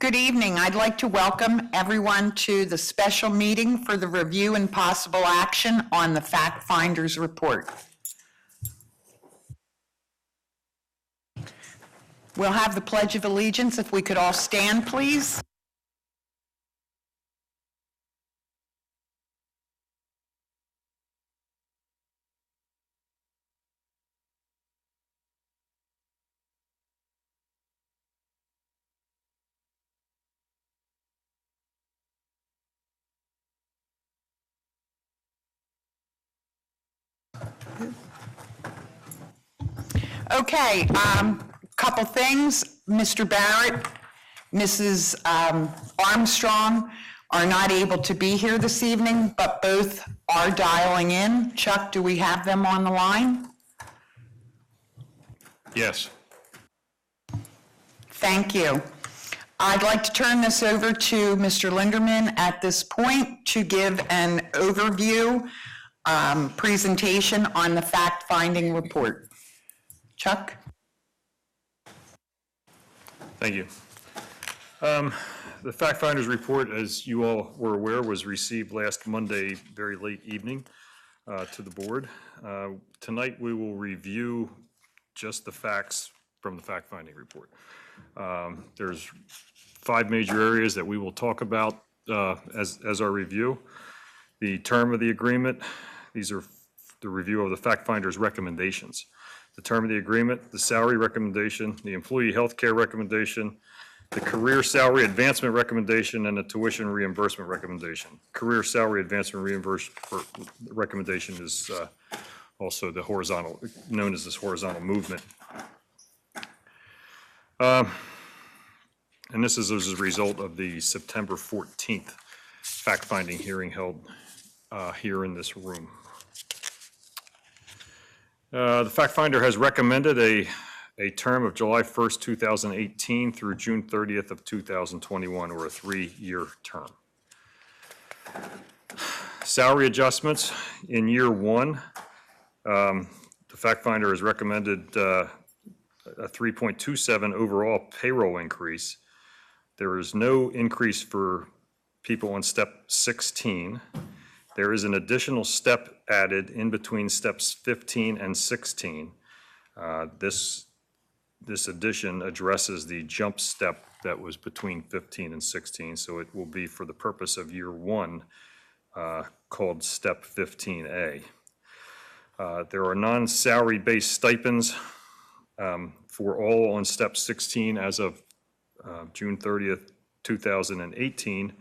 Good evening. I'd like to welcome everyone to the special meeting for the review and possible action on the Fact Finders Report. We'll have the Pledge of Allegiance. If we could all stand, please. Okay, couple things. Mr. Barrett, Mrs. Armstrong are not able to be here this evening, but both are dialing in. Chuck, do we have them on the line? Yes. Thank you. I'd like to turn this over to Mr. Linderman at this point to give an overview presentation on the fact-finding report. Chuck? Thank you. The Fact Finders Report, as you all were aware, was received last Monday, very late evening, to the board. Tonight we will review just the facts from the Fact Finding Report. There's 5 major areas that we will talk about as our review. The term of the agreement, these are the review of the Fact Finders recommendations. The term of the agreement, the salary recommendation, the employee health care recommendation, the career salary advancement recommendation, and the tuition reimbursement recommendation. Career salary advancement recommendation is also the horizontal, known as this horizontal movement. And this is as a result of the September 14th fact-finding hearing held here in this room. The fact finder has recommended a term of July 1st, 2018 through June 30th of 2021, or a 3-year term. Salary adjustments in year 1, the fact finder has recommended a 3.27 overall payroll increase. There is no increase for people on step 16. There is an additional step added in between steps 15 and 16. This addition addresses the jump step that was between 15 and 16, so it will be for the purpose of year 1 called step 15A. There are non-salary based stipends for all on step 16 as of June 30th, 2018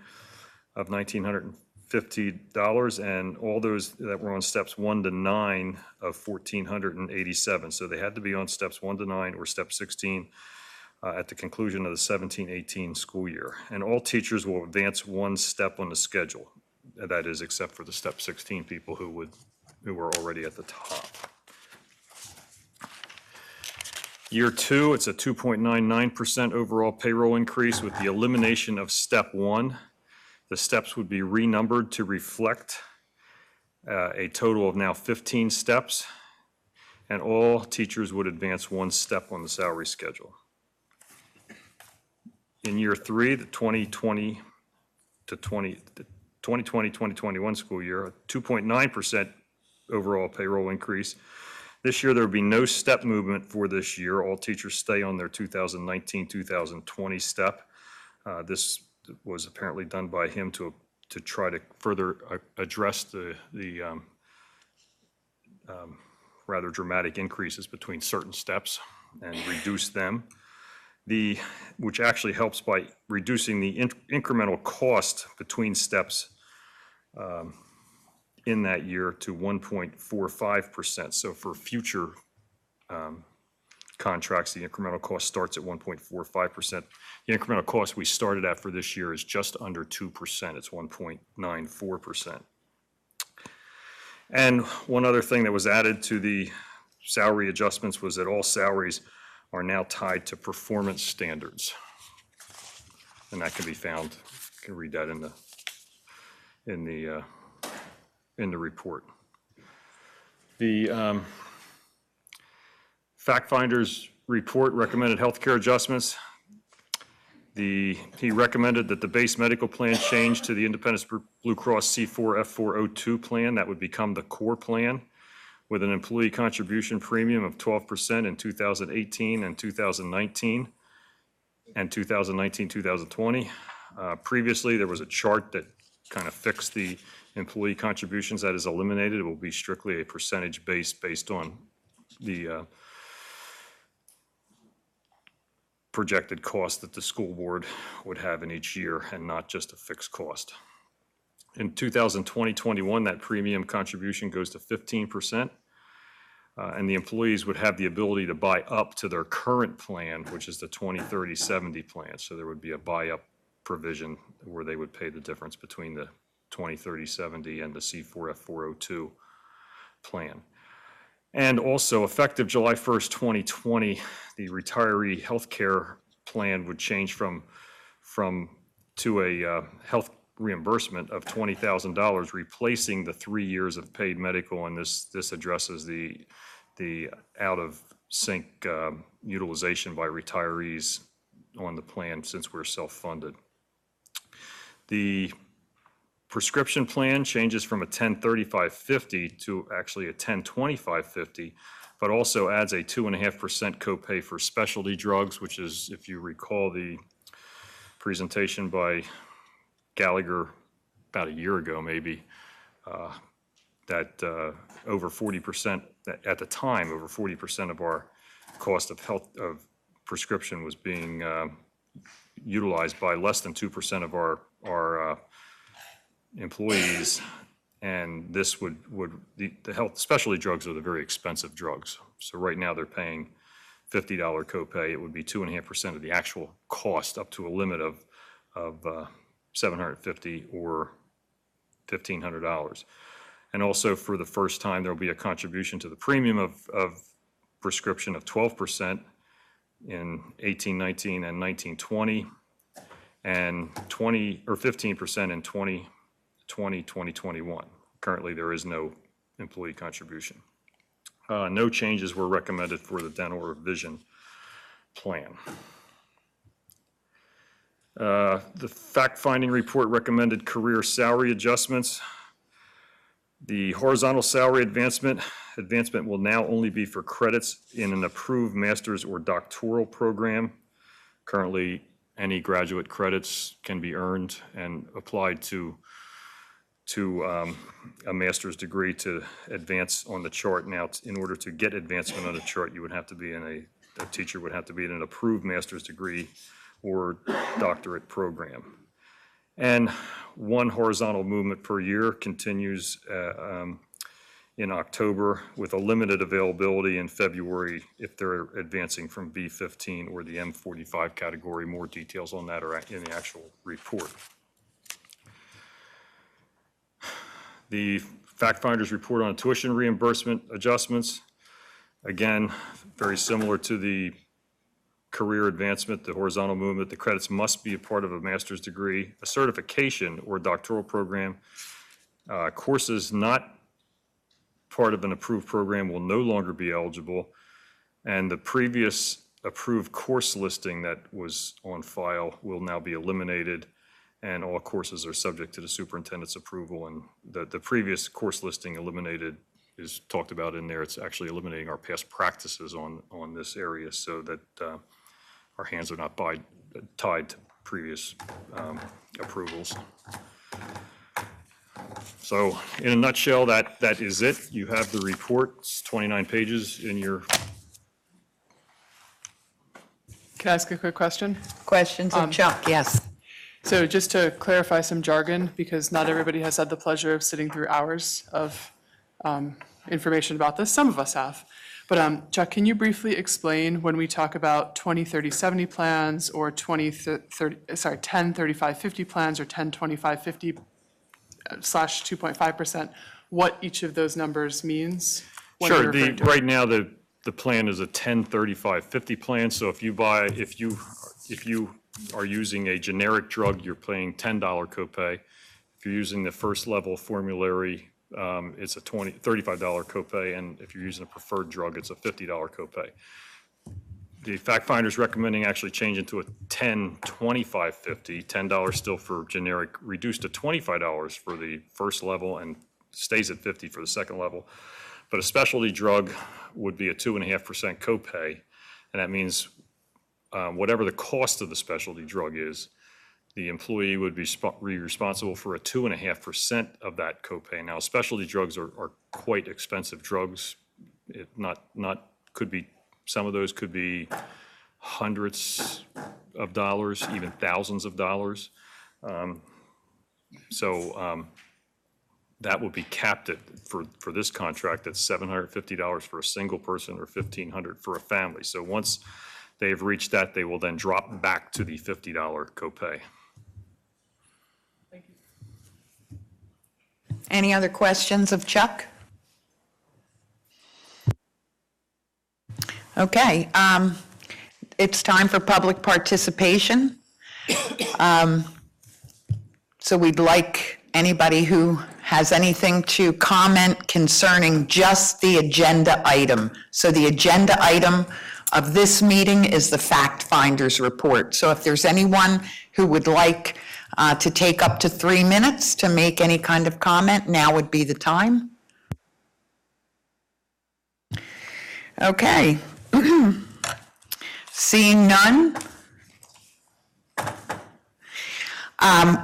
of $1,950, and all those that were on steps 1 to 9 of $1,487. So they had to be on steps 1 to 9 or step 16 at the conclusion of the 17-18 school year. And all teachers will advance 1 step on the schedule. That is, except for the step 16 people who were already at the top. Year 2, it's a 2.99% overall payroll increase with the elimination of step 1. The steps would be renumbered to reflect a total of now 15 steps, and all teachers would advance 1 step on the salary schedule. In year 3, the 2020-2021 school year, a 2.9% overall payroll increase. This year, there will be no step movement for this year. All teachers stay on their 2019-2020 step. This was apparently done by him to try to further address the rather dramatic increases between certain steps and reduce them. Which actually helps by reducing the incremental cost between steps in that year to 1.45%. So for future contracts, the incremental cost starts at 1.45%. The incremental cost we started at for this year is just under 2%. It's 1.94%. And one other thing that was added to the salary adjustments was that all salaries are now tied to performance standards. And that can be found, you can read that in the report. The fact finders report recommended healthcare adjustments. He recommended that the base medical plan change to the Independence Blue Cross C4 F402 plan. That would become the core plan with an employee contribution premium of 12% in 2018 and 2019 and 2019-2020. Previously, there was a chart that kind of fixed the employee contributions. That is eliminated. It will be strictly a percentage based on the projected cost that the school board would have in each year and not just a fixed cost. In 2020-21, that premium contribution goes to 15%, and the employees would have the ability to buy up to their current plan, which is the 20-30-70 plan. So there would be a buy-up provision where they would pay the difference between the 20-30-70 and the C4 F402 plan. And also, effective July 1st, 2020, the retiree health care plan would change to a health reimbursement of $20,000, replacing the 3 years of paid medical, and this addresses the out-of-sync utilization by retirees on the plan since we're self-funded. The prescription plan changes from a 1035.50 to actually a 1025.50, but also adds a 2.5% copay for specialty drugs, which is, if you recall the presentation by Gallagher about a year ago maybe, that over 40%, at the time, over 40% of our cost of prescription was being utilized by less than 2% of our employees, and this the health specialty drugs are the very expensive drugs. So right now they're paying $50 copay. It would be 2.5% of the actual cost up to a limit of $750 or $1,500. And also for the first time, there'll be a contribution to the premium of prescription of 12% in 18-19 and 19-20, and 20 or 15% in 2020-2021. Currently, there is no employee contribution. No changes were recommended for the dental or vision plan. The fact-finding report recommended career salary adjustments. The horizontal salary advancement will now only be for credits in an approved master's or doctoral program. Currently, any graduate credits can be earned and applied to a master's degree to advance on the chart. Now, in order to get advancement on the chart, you would have to be a teacher would have to be in an approved master's degree or doctorate program. And one horizontal movement per year continues in October with a limited availability in February if they're advancing from B15 or the M45 category. More details on that are in the actual report. The fact finders report on tuition reimbursement adjustments. Again, very similar to the career advancement, the horizontal movement. The credits must be a part of a master's degree, a certification, or a doctoral program. Courses not part of an approved program will no longer be eligible, and the previous approved course listing that was on file will now be eliminated, and all courses are subject to the superintendent's approval. And the previous course listing eliminated is talked about in there. It's actually eliminating our past practices on this area so that our hands are not tied to previous approvals. So in a nutshell, that is it. You have the report. It's 29 pages in your. Can I ask a quick question? Questions of Chuck, yes. So just to clarify some jargon, because not everybody has had the pleasure of sitting through hours of information about this. Some of us have. But Chuck, can you briefly explain when we talk about 20-30-70 plans or 10-35-50 plans or 10-25-50 / 2.5%, what each of those numbers means? Sure. Right now, the plan is a 10-35-50 plan. So if you are using a generic drug, you're paying $10 copay. If you're using the first level formulary, it's a $35 copay, and if you're using a preferred drug, it's a $50 copay. The fact finder is recommending actually changing to a 10, 25, 50, $10 still for generic, reduced to $25 for the first level and stays at 50 for the second level. But a specialty drug would be a 2.5% copay, and that means whatever the cost of the specialty drug is, the employee would be responsible for a 2.5% of that copay. Now, specialty drugs are quite expensive drugs. It could be, some of those could be hundreds of dollars, even thousands of dollars. That would be capped for this contract at $750 for a single person or $1,500 for a family. So once they've reached that, they will then drop back to the $50 copay. Thank you. Any other questions of Chuck? Okay, it's time for public participation. So we'd like anybody who has anything to comment concerning just the agenda item. So the agenda item of this meeting is the fact finder's report. So if there's anyone who would like to take up to 3 minutes to make any kind of comment, now would be the time. Okay. Seeing none.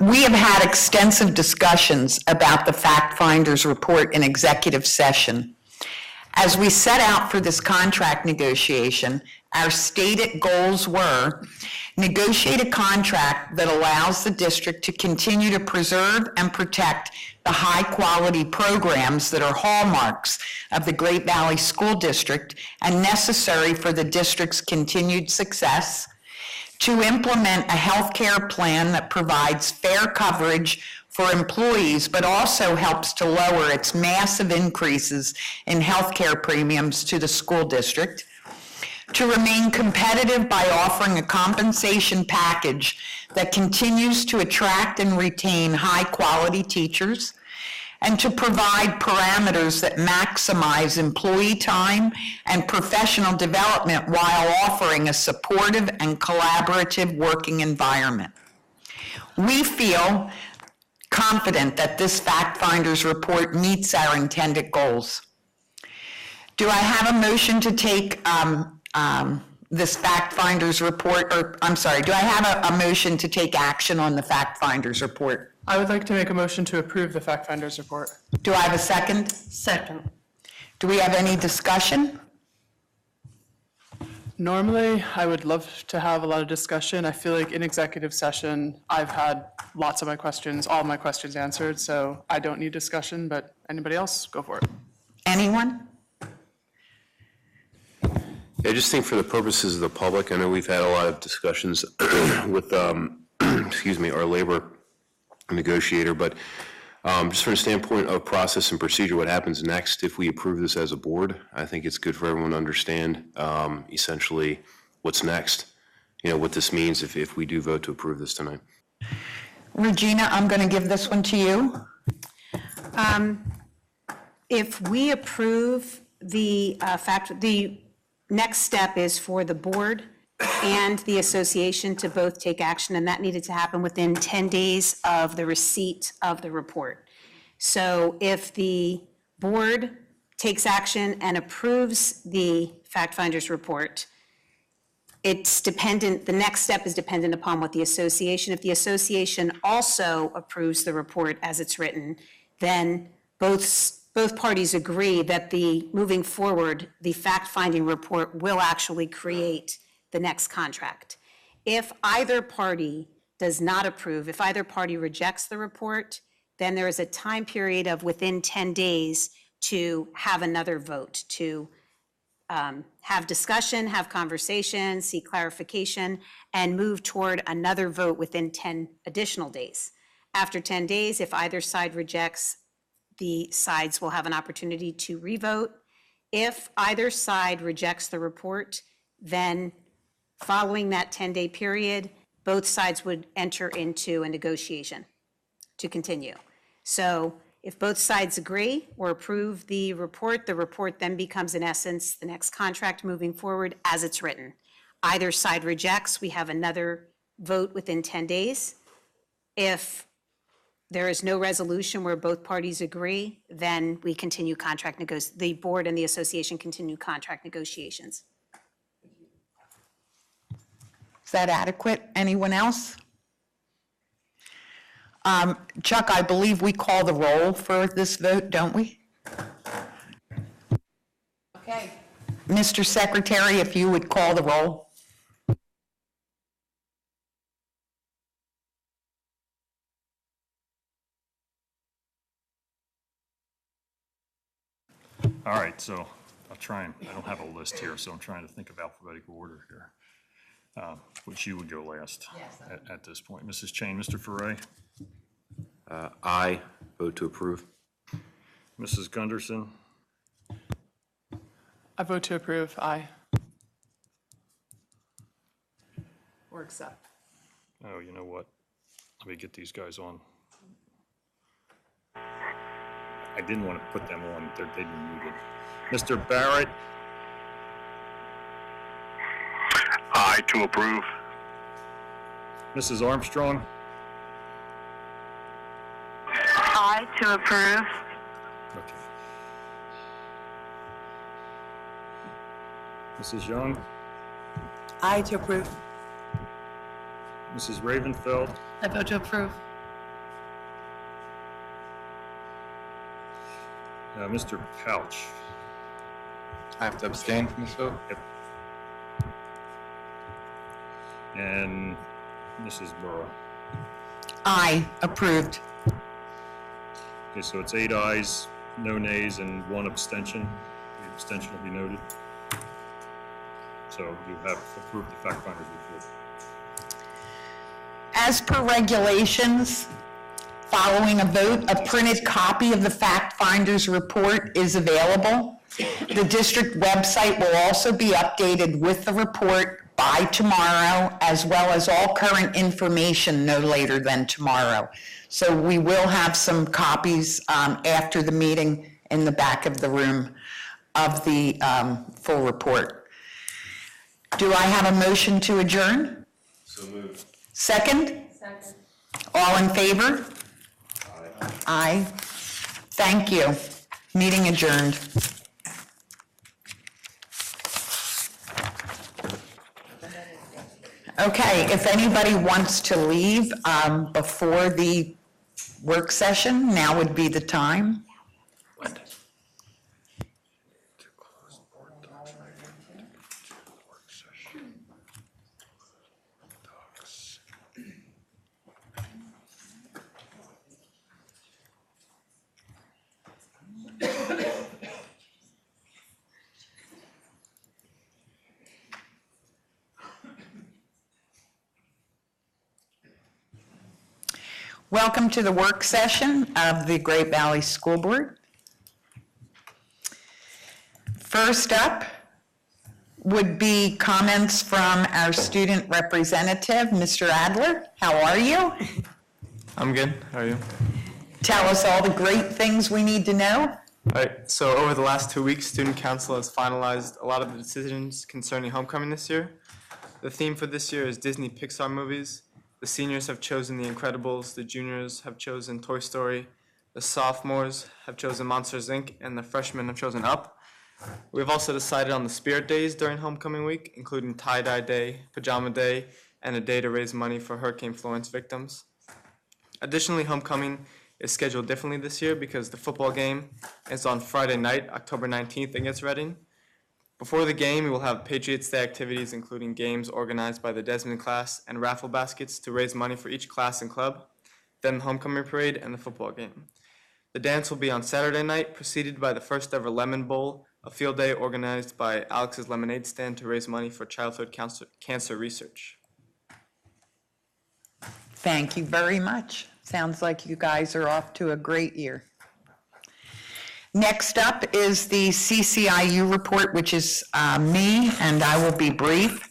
We have had extensive discussions about the fact finder's report in executive session. As we set out for this contract negotiation, our stated goals were negotiate a contract that allows the district to continue to preserve and protect the high-quality programs that are hallmarks of the Great Valley School District and necessary for the district's continued success, to implement a healthcare plan that provides fair coverage for employees, but also helps to lower its massive increases in healthcare premiums to the school district, to remain competitive by offering a compensation package that continues to attract and retain high-quality teachers, and to provide parameters that maximize employee time and professional development while offering a supportive and collaborative working environment. We feel confident that this fact finder's report meets our intended goals. Do I have a motion to take this fact finder's report, or I'm sorry, do I have a motion to take action on the fact finder's report? I would like to make a motion to approve the fact finder's report. Do I have a second? Second. Do we have any discussion? Normally, I would love to have a lot of discussion. I feel like in executive session, I've had lots of my questions, all of my questions answered, so I don't need discussion, but anybody else, go for it. Anyone? I just think for the purposes of the public, I know we've had a lot of discussions with, our labor negotiator, but just from the standpoint of process and procedure, what happens next if we approve this as a board, I think it's good for everyone to understand essentially what's next, what this means if we do vote to approve this tonight. Regina, I'm going to give this one to you. If we approve the the next step is for the board and the association to both take action, and that needed to happen within 10 days of the receipt of the report. So if the board takes action and approves the fact finder's report, it's dependent, the next step is dependent upon what the association, if the association also approves the report as it's written, then both parties agree that moving forward, the fact-finding report will actually create the next contract. If either party does not approve, if either party rejects the report, then there is a time period of within 10 days to have another vote, to have discussion, have conversation, seek clarification, and move toward another vote within 10 additional days. After 10 days, if either side rejects, the sides will have an opportunity to revote. If either side rejects the report, then following that 10-day period, both sides would enter into a negotiation to continue. So if both sides agree or approve the report then becomes in essence the next contract moving forward as it's written. Either side rejects, we have another vote within 10 days. If there is no resolution where both parties agree, then we continue the board and the association continue contract negotiations. Is that adequate? Anyone else? Chuck, I believe we call the roll for this vote, don't we? Okay. Mr. Secretary, if you would call the roll. All right, so I'll try and, I don't have a list here, so I'm trying to think of alphabetical order here. Which you would go last at this point. Mrs. Chain, Mr. Foray, Aye. Vote to approve. Mrs. Gunderson, I vote to approve, aye. Or accept. oh, you know what? Let me get these guys on. I didn't want to put them on, they'd be muted. Mr. Barrett, Aye to approve. Mrs. Armstrong, Aye to approve. okay. Mrs. Young, Aye to approve. Mrs. Ravenfeld, I vote to approve. Mr. Pouch. I have to abstain from this vote. And Mrs. Burrow. Aye, approved. Okay, so it's 8 ayes, no nays, and 1 abstention. The abstention will be noted. So you have approved the fact finder's report. As per regulations, following a vote, a printed copy of the fact finder's report is available. The district website will also be updated with the report by tomorrow, as well as all current information no later than tomorrow. So we will have some copies after the meeting in the back of the room of the full report. Do I have a motion to adjourn? So moved. Second? Second. All in favor? Aye. Thank you. Meeting adjourned. Okay, if anybody wants to leave before the work session, now would be the time. Welcome to the work session of the Great Valley School Board. First up would be comments from our student representative, Mr. Adler. How are you? I'm good. How are you? Tell us all the great things we need to know. All right. So over the last 2 weeks, Student Council has finalized a lot of the decisions concerning homecoming this year. The theme for this year is Disney Pixar movies. The seniors have chosen The Incredibles, the juniors have chosen Toy Story, the sophomores have chosen Monsters, Inc., and the freshmen have chosen Up. We've also decided on the spirit days during homecoming week, including tie-dye day, pajama day, and a day to raise money for Hurricane Florence victims. Additionally, homecoming is scheduled differently this year because the football game is on Friday night, October 19th against Reading. Before the game, we will have Patriots Day activities, including games organized by the Desmond class and raffle baskets to raise money for each class and club, then the homecoming parade and the football game. The dance will be on Saturday night, preceded by the first ever Lemon Bowl, a field day organized by Alex's Lemonade Stand to raise money for childhood cancer research. Thank you very much. Sounds like you guys are off to a great year. Next up is the CCIU report, which is me, and I will be brief.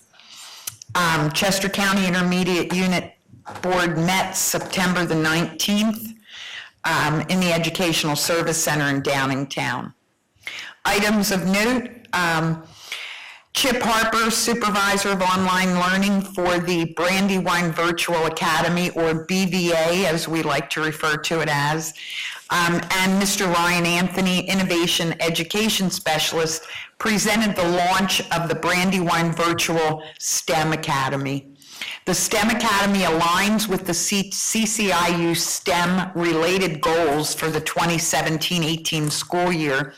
Chester County Intermediate Unit Board met September the 19th in the Educational Service Center in Downingtown. Items of note, Chip Harper, Supervisor of Online Learning for the Brandywine Virtual Academy, or BVA, as we like to refer to it as, and Mr. Ryan Anthony, Innovation Education Specialist, presented the launch of the Brandywine Virtual STEM Academy. The STEM Academy aligns with the CCIU STEM-related goals for the 2017-18 school year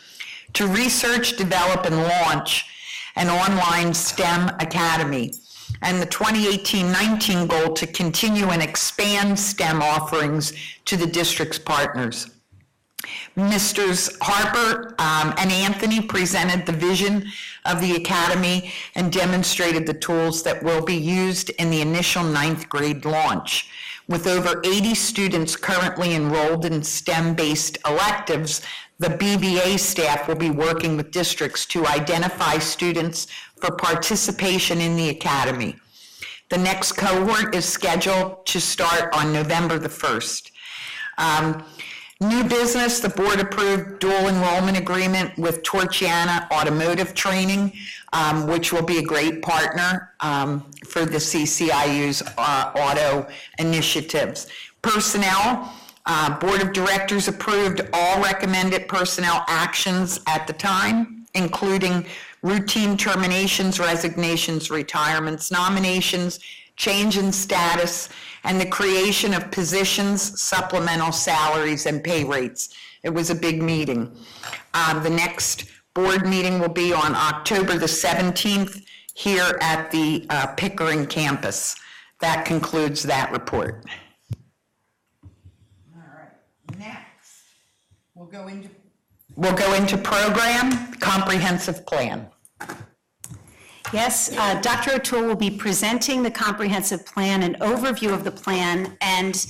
to research, develop, and launch an online STEM academy, and the 2018-19 goal to continue and expand STEM offerings to the district's partners. Mr. Harper and Anthony presented the vision of the academy and demonstrated the tools that will be used in the initial 9th grade launch. With over 80 students currently enrolled in STEM-based electives, the BVA staff will be working with districts to identify students for participation in the academy. The next cohort is scheduled to start on November the 1st. New business, the board approved dual enrollment agreement with Torchiana Automotive Training, which will be a great partner for the CCIU's auto initiatives. Personnel, board of directors approved all recommended personnel actions at the time, including routine terminations, resignations, retirements, nominations, change in status, and the creation of positions, supplemental salaries, and pay rates. It was a big meeting. The next board meeting will be on October the 17th here at the Pickering campus. That concludes that report. All right, next, we'll go into program, comprehensive plan. Yes, Dr. O'Toole will be presenting the comprehensive plan, an overview of the plan, and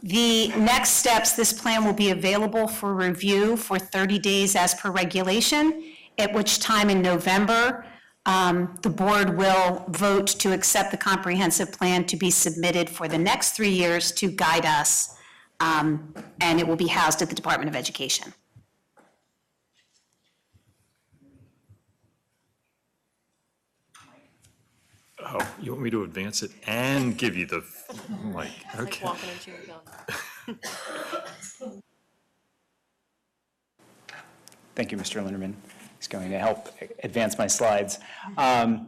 the next steps. This plan will be available for review for 30 days as per regulation, at which time in November, the board will vote to accept the comprehensive plan to be submitted for the next 3 years to guide us, and it will be housed at the Department of Education. Oh, you want me to advance it and give you the mic? Okay. Walking and chewing gum. Thank you, Mr. Linderman. He's going to help advance my slides. As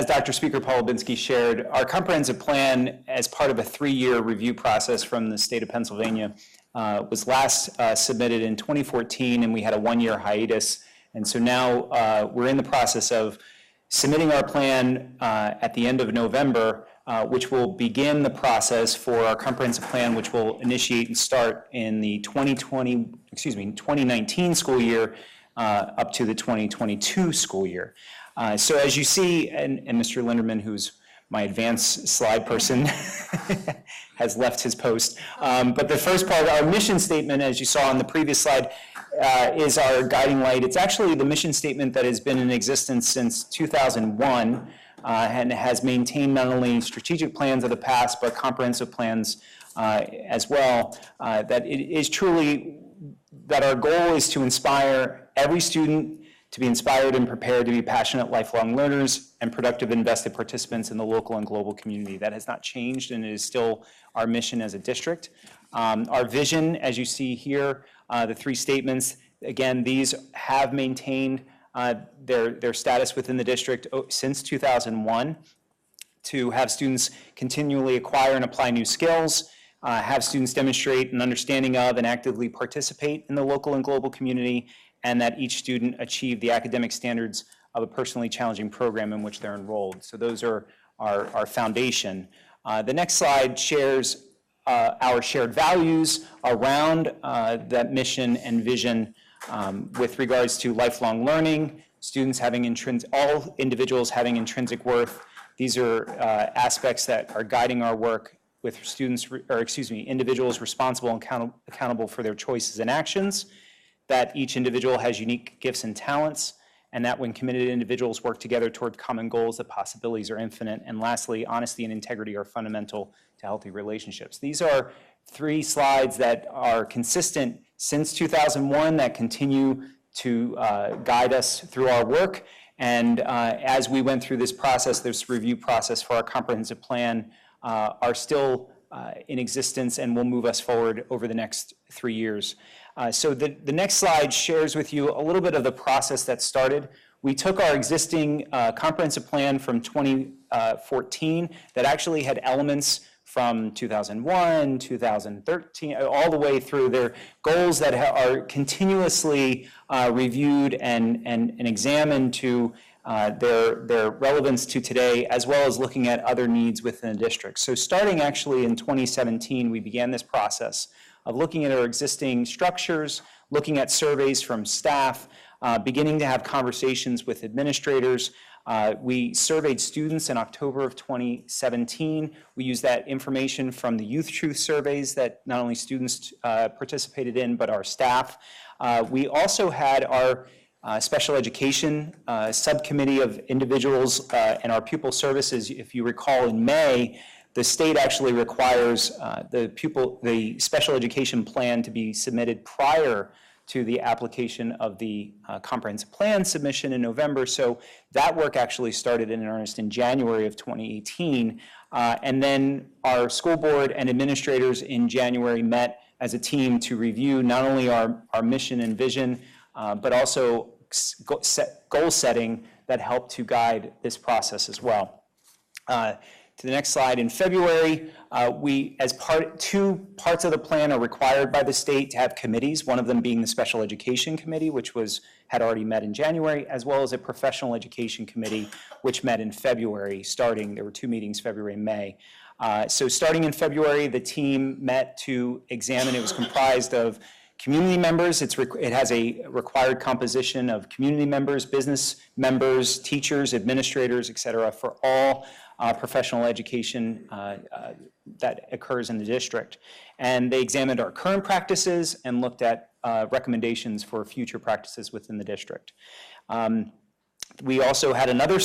Dr. Speaker Polobinsky shared, our comprehensive plan, as part of a 3-year review process from the state of Pennsylvania, was last submitted in 2014, and we had a 1-year hiatus. And so now we're in the process of submitting our plan at the end of November, which will begin the process for our comprehensive plan, which will initiate and start in the 2019 school year up to the 2022 school year. So as you see, and Mr. Linderman, who's my advanced slide person, has left his post. But the first part, our mission statement, as you saw on the previous slide, is our guiding light. It's actually the mission statement that has been in existence since 2001 and has maintained not only strategic plans of the past, but comprehensive plans as well. That it is truly that our goal is to inspire every student to be inspired and prepared to be passionate lifelong learners and productive invested participants in the local and global community. That has not changed, and it is still our mission as a district. Our vision, as you see here, the 3 statements, again, these have maintained their status within the district since 2001, to have students continually acquire and apply new skills, have students demonstrate an understanding of and actively participate in the local and global community, and that each student achieve the academic standards of a personally challenging program in which they're enrolled. So those are our foundation. The next slide shares our shared values around that mission and vision with regards to lifelong learning, students having all individuals having intrinsic worth. These are aspects that are guiding our work with individuals responsible and accountable for their choices and actions, that each individual has unique gifts and talents, and that when committed individuals work together toward common goals, the possibilities are infinite. And lastly, honesty and integrity are fundamental to healthy relationships. These are 3 slides that are consistent since 2001, that continue to guide us through our work. And as we went through this process, this review process for our comprehensive plan, are still in existence and will move us forward over the next 3 years. So the next slide shares with you a little bit of the process that started. We took our existing comprehensive plan from 2014 that actually had elements from 2001, 2013, all the way through. Their goals that are continuously reviewed and examined to their relevance to today, as well as looking at other needs within the district. So starting actually in 2017, we began this process of looking at our existing structures, looking at surveys from staff, beginning to have conversations with administrators. We surveyed students in October of 2017. We used that information from the Youth Truth surveys that not only students participated in, but our staff. We also had our special education subcommittee of individuals and our pupil services. If you recall, in May, the state actually requires the special education plan to be submitted prior to the application of the comprehensive plan submission in November. So that work actually started in earnest in January of 2018. And then our school board and administrators in January met as a team to review not only our mission and vision, but also goal setting that helped to guide this process as well. To the next slide, in February, two parts of the plan are required by the state to have committees, one of them being the Special Education Committee, which had already met in January, as well as a Professional Education Committee, which met in February, there were 2 meetings, February and May. So starting in February, the team met to examine, it was comprised of community members. It has a required composition of community members, business members, teachers, administrators, et cetera, for all professional education that occurs in the district. And they examined our current practices and looked at recommendations for future practices within the district. We also had another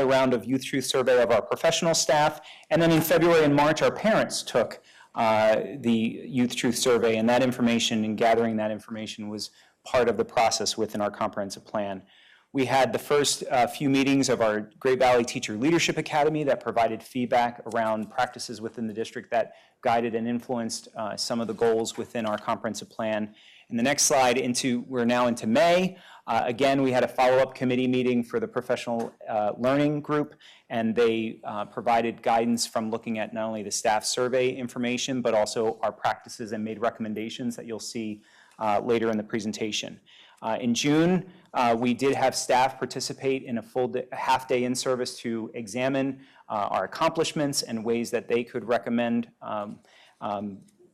round of Youth Truth survey of our professional staff. And then in February and March, our parents took the Youth Truth survey, and that information and gathering that information was part of the process within our comprehensive plan. We had the first few meetings of our Great Valley Teacher Leadership Academy that provided feedback around practices within the district that guided and influenced some of the goals within our comprehensive plan. In the next slide, we're now into May. Again, we had a follow-up committee meeting for the professional learning group, and they provided guidance from looking at not only the staff survey information, but also our practices, and made recommendations that you'll see later in the presentation. In June, we did have staff participate in a half-day in-service to examine our accomplishments and ways that they could recommend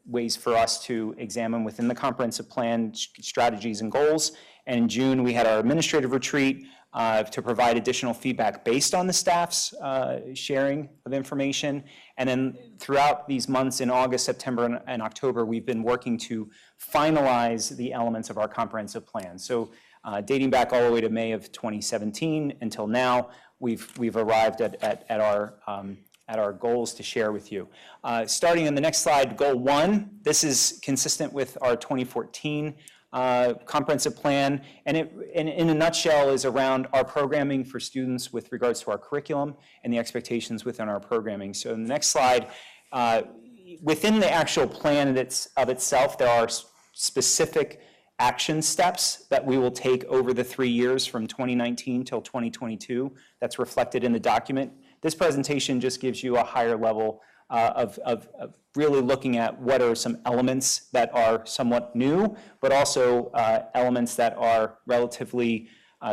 ways for us to examine within the comprehensive plan strategies and goals. And in June, we had our administrative retreat to provide additional feedback based on the staff's sharing of information. And then throughout these months in August, September, and October, we've been working to finalize the elements of our comprehensive plan. So dating back all the way to May of 2017 until now, we've arrived at our goals to share with you. Starting on the next slide, Goal 1, this is consistent with our 2014 comprehensive plan, and in a nutshell is around our programming for students with regards to our curriculum and the expectations within our programming. So in the next slide, within the actual plan of itself, there are specific action steps that we will take over the 3 years from 2019 till 2022. That's reflected in the document. This presentation just gives you a higher level of really looking at what are some elements that are somewhat new, but also elements that are relatively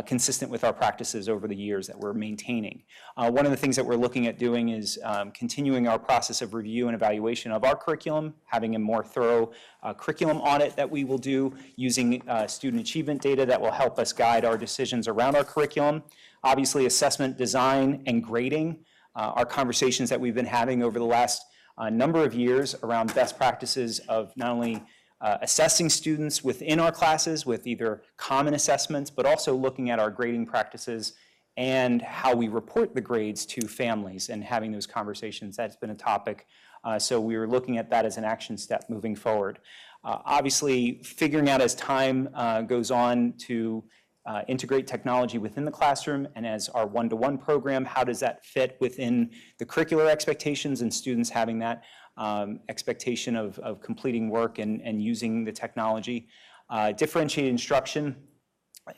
consistent with our practices over the years that we're maintaining. One of the things that we're looking at doing is continuing our process of review and evaluation of our curriculum, having a more thorough curriculum audit that we will do using student achievement data that will help us guide our decisions around our curriculum. Obviously, assessment, design, and grading are conversations that we've been having over the last number of years around best practices of not only assessing students within our classes with either common assessments, but also looking at our grading practices and how we report the grades to families and having those conversations. That's been a topic. So we were looking at that as an action step moving forward. Obviously, figuring out as time goes on to integrate technology within the classroom, and as our one-to-one program, how does that fit within the curricular expectations and students having that expectation of completing work and using the technology. Differentiated instruction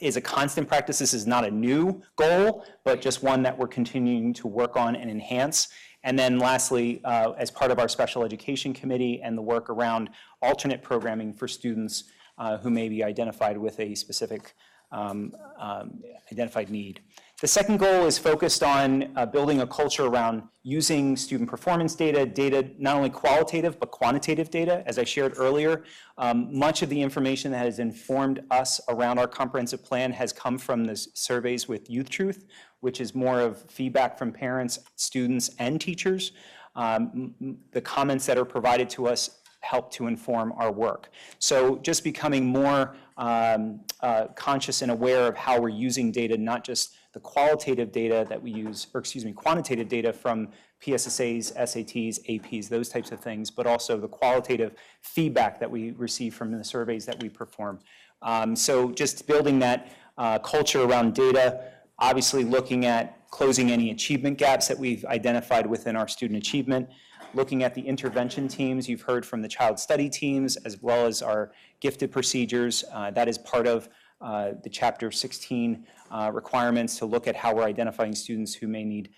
is a constant practice. This is not a new goal, but just one that we're continuing to work on and enhance. And then lastly, as part of our special education committee and the work around alternate programming for students who may be identified with a specific identified need. The second goal is focused on building a culture around using student performance data, not only qualitative but quantitative data. As I shared earlier, much of the information that has informed us around our comprehensive plan has come from the surveys with Youth Truth, which is more of feedback from parents, students, and teachers. The comments that are provided to us help to inform our work. So just becoming more conscious and aware of how we're using data, not just the qualitative data that we use, or excuse me, quantitative data from PSSAs, SATs, APs, those types of things, but also the qualitative feedback that we receive from the surveys that we perform. So just building that culture around data, obviously looking at closing any achievement gaps that we've identified within our student achievement, looking at the intervention teams. You've heard from the child study teams as well as our gifted procedures. That is part of the Chapter 16 requirements to look at how we're identifying students who may need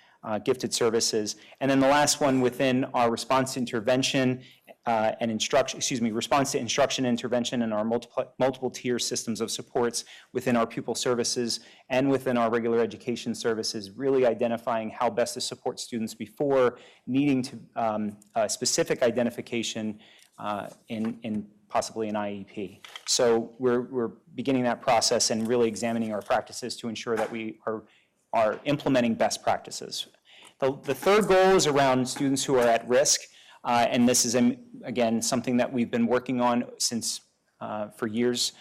gifted services. And then the last one within our response to intervention and instruction, response to instruction and intervention and our multiple tier systems of supports within our pupil services and within our regular education services, really identifying how best to support students before needing to specific identification in possibly an IEP. So we're beginning that process and really examining our practices to ensure that we are implementing best practices. The third goal is around students who are at risk. And this is, again, something that we've been working on since for years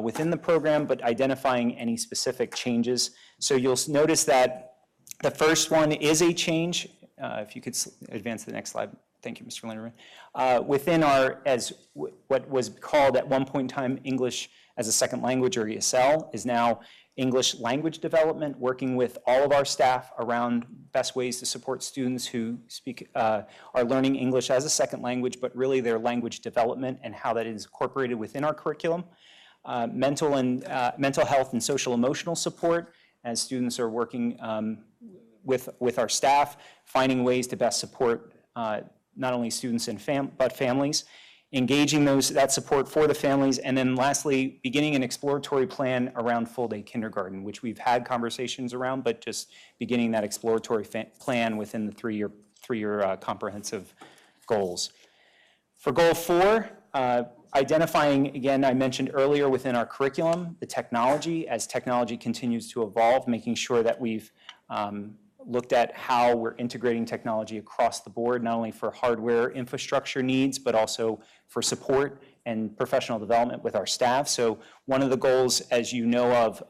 within the program, but identifying any specific changes. So you'll notice that the first one is a change. If you could advance to the next slide. Thank you, Mr. Linderman. Within our, what was called at one point in time English as a second language, or ESL, is now English language development, working with all of our staff around best ways to support students who are learning English as a second language, but really their language development and how that is incorporated within our curriculum. Mental health and social emotional support, as students are working with our staff, finding ways to best support not only students and but families, engaging that support for the families, and then lastly, beginning an exploratory plan around full-day kindergarten, which we've had conversations around, but just beginning that exploratory plan within the three-year comprehensive goals. For goal 4, identifying, again, I mentioned earlier within our curriculum, the technology, as technology continues to evolve, making sure that we've looked at how we're integrating technology across the board, not only for hardware infrastructure needs, but also for support and professional development with our staff. So one of the goals, as you know of,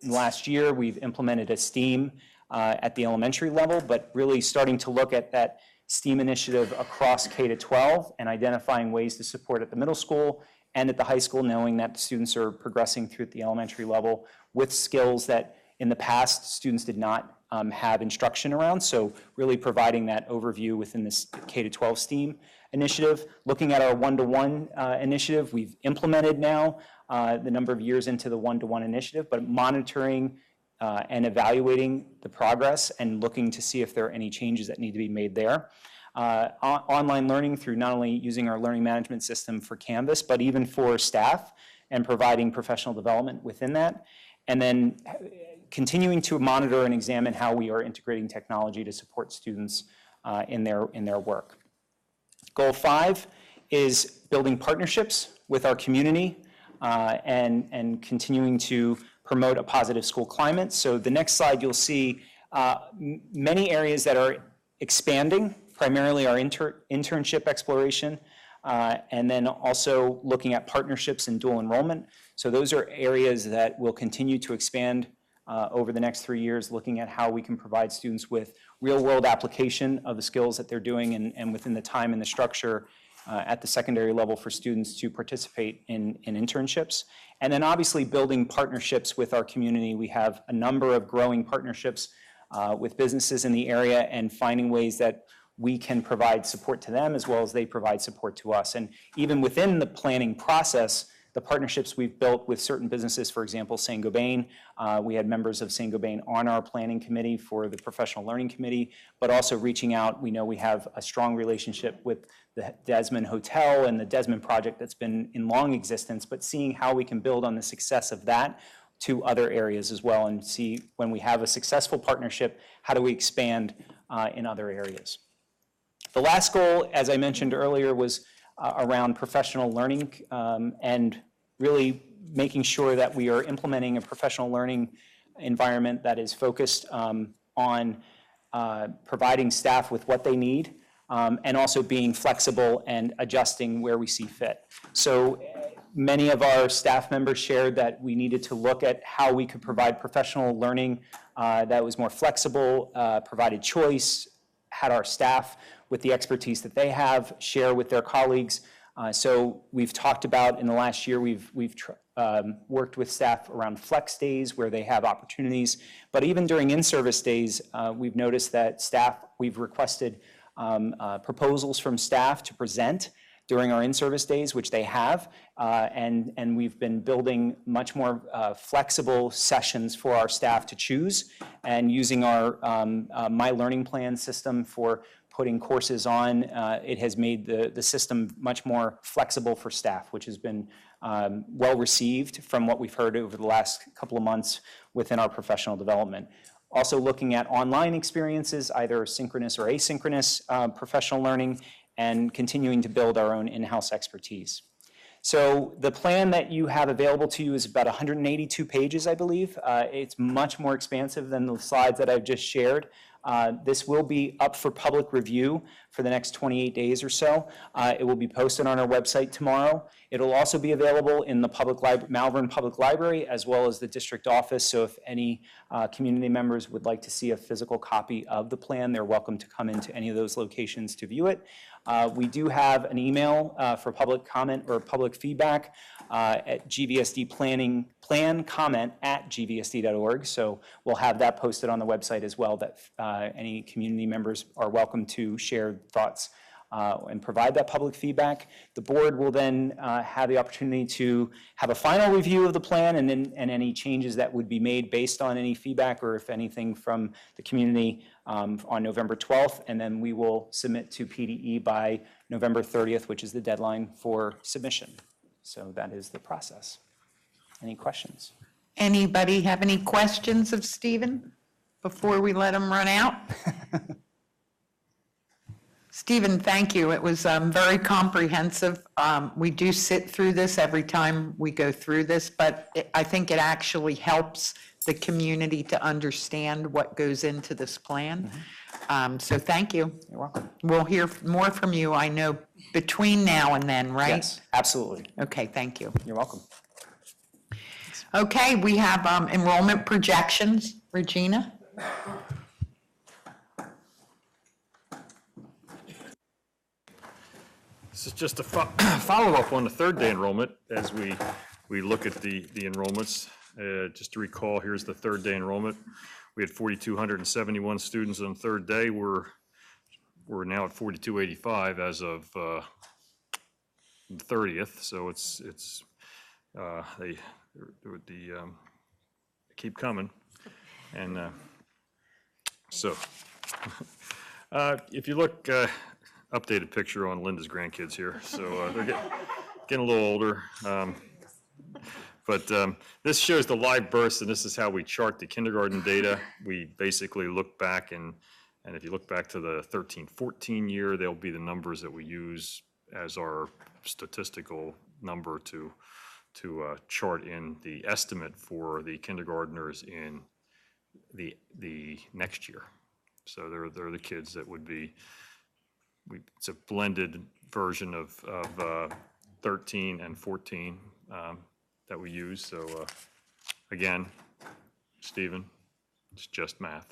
last year, we've implemented a STEAM at the elementary level, but really starting to look at that STEAM initiative across K-12 and identifying ways to support at the middle school and at the high school, knowing that students are progressing through at the elementary level with skills that in the past students did not have instruction around. So really providing that overview within this K-12 STEAM initiative. Looking at our one-to-one initiative, we've implemented now the number of years into the one-to-one initiative, but monitoring and evaluating the progress and looking to see if there are any changes that need to be made there. Online learning through not only using our learning management system for Canvas, but even for staff and providing professional development within that. And then continuing to monitor and examine how we are integrating technology to support students in their work. Goal 5 is building partnerships with our community and continuing to promote a positive school climate. So the next slide, you'll see many areas that are expanding, primarily our internship exploration, and then also looking at partnerships and dual enrollment. So those are areas that will continue to expand over the next 3 years, looking at how we can provide students with real-world application of the skills that they're doing and within the time and the structure at the secondary level for students to participate in internships. And then obviously building partnerships with our community. We have a number of growing partnerships with businesses in the area and finding ways that we can provide support to them as well as they provide support to us. And even within the planning process, the partnerships we've built with certain businesses, for example, Saint-Gobain, we had members of Saint-Gobain on our planning committee for the professional learning committee, but also reaching out, we know we have a strong relationship with the Desmond Hotel and the Desmond Project that's been in long existence, but seeing how we can build on the success of that to other areas as well and see when we have a successful partnership, how do we expand in other areas. The last goal, as I mentioned earlier, was around professional learning and really making sure that we are implementing a professional learning environment that is focused on providing staff with what they need and also being flexible and adjusting where we see fit. So many of our staff members shared that we needed to look at how we could provide professional learning that was more flexible, provided choice, had our staff with the expertise that they have, share with their colleagues. So we've talked about in the last year, we've worked with staff around flex days where they have opportunities. But even during in-service days, we've noticed that we've requested proposals from staff to present during our in-service days, which they have. And we've been building much more flexible sessions for our staff to choose and using our My Learning Plan system for putting courses on. It has made the system much more flexible for staff, which has been well received from what we've heard over the last couple of months within our professional development. Also looking at online experiences, either synchronous or asynchronous professional learning, and continuing to build our own in-house expertise. So the plan that you have available to you is about 182 pages, I believe. It's much more expansive than the slides that I've just shared. This will be up for public review for the next 28 days or so. It will be posted on our website tomorrow. It'll also be available in the Malvern Public Library as well as the district office. So if any community members would like to see a physical copy of the plan, they're welcome to come into any of those locations to view it. We do have an email for public comment or public feedback at gvsdplancomment@gvsd.org. So we'll have that posted on the website as well, that any community members are welcome to share thoughts and provide that public feedback. The board will then have the opportunity to have a final review of the plan and any changes that would be made based on any feedback or if anything from the community on November 12th. And then we will submit to PDE by November 30th, which is the deadline for submission. So that is the process. Any questions? Anybody have any questions of Stephen before we let him run out? Stephen, thank you. It was very comprehensive. We do sit through this every time we go through this, but I think it actually helps the community to understand what goes into this plan. So thank you. You're welcome. We'll hear more from you, I know, between now and then, right? Yes, absolutely. Okay, thank you. You're welcome. Okay, we have enrollment projections. Regina? This is just a follow-up on the third day enrollment as we look at the enrollments. Just to recall, here's the third day enrollment. We had 4,271 students on the third day. We're now at 4,285 as of the 30th. So they keep coming, and so if you look. Updated picture on Linda's grandkids here, so they're getting a little older. But this shows the live births, and this is how we chart the kindergarten data. We basically look back, and if you look back to the 13-14 year, they'll be the numbers that we use as our statistical number to chart in the estimate for the kindergartners in the next year. So they're the kids that would be. It's a blended version of 13 and 14 that we use. So again, Stephen, it's just math.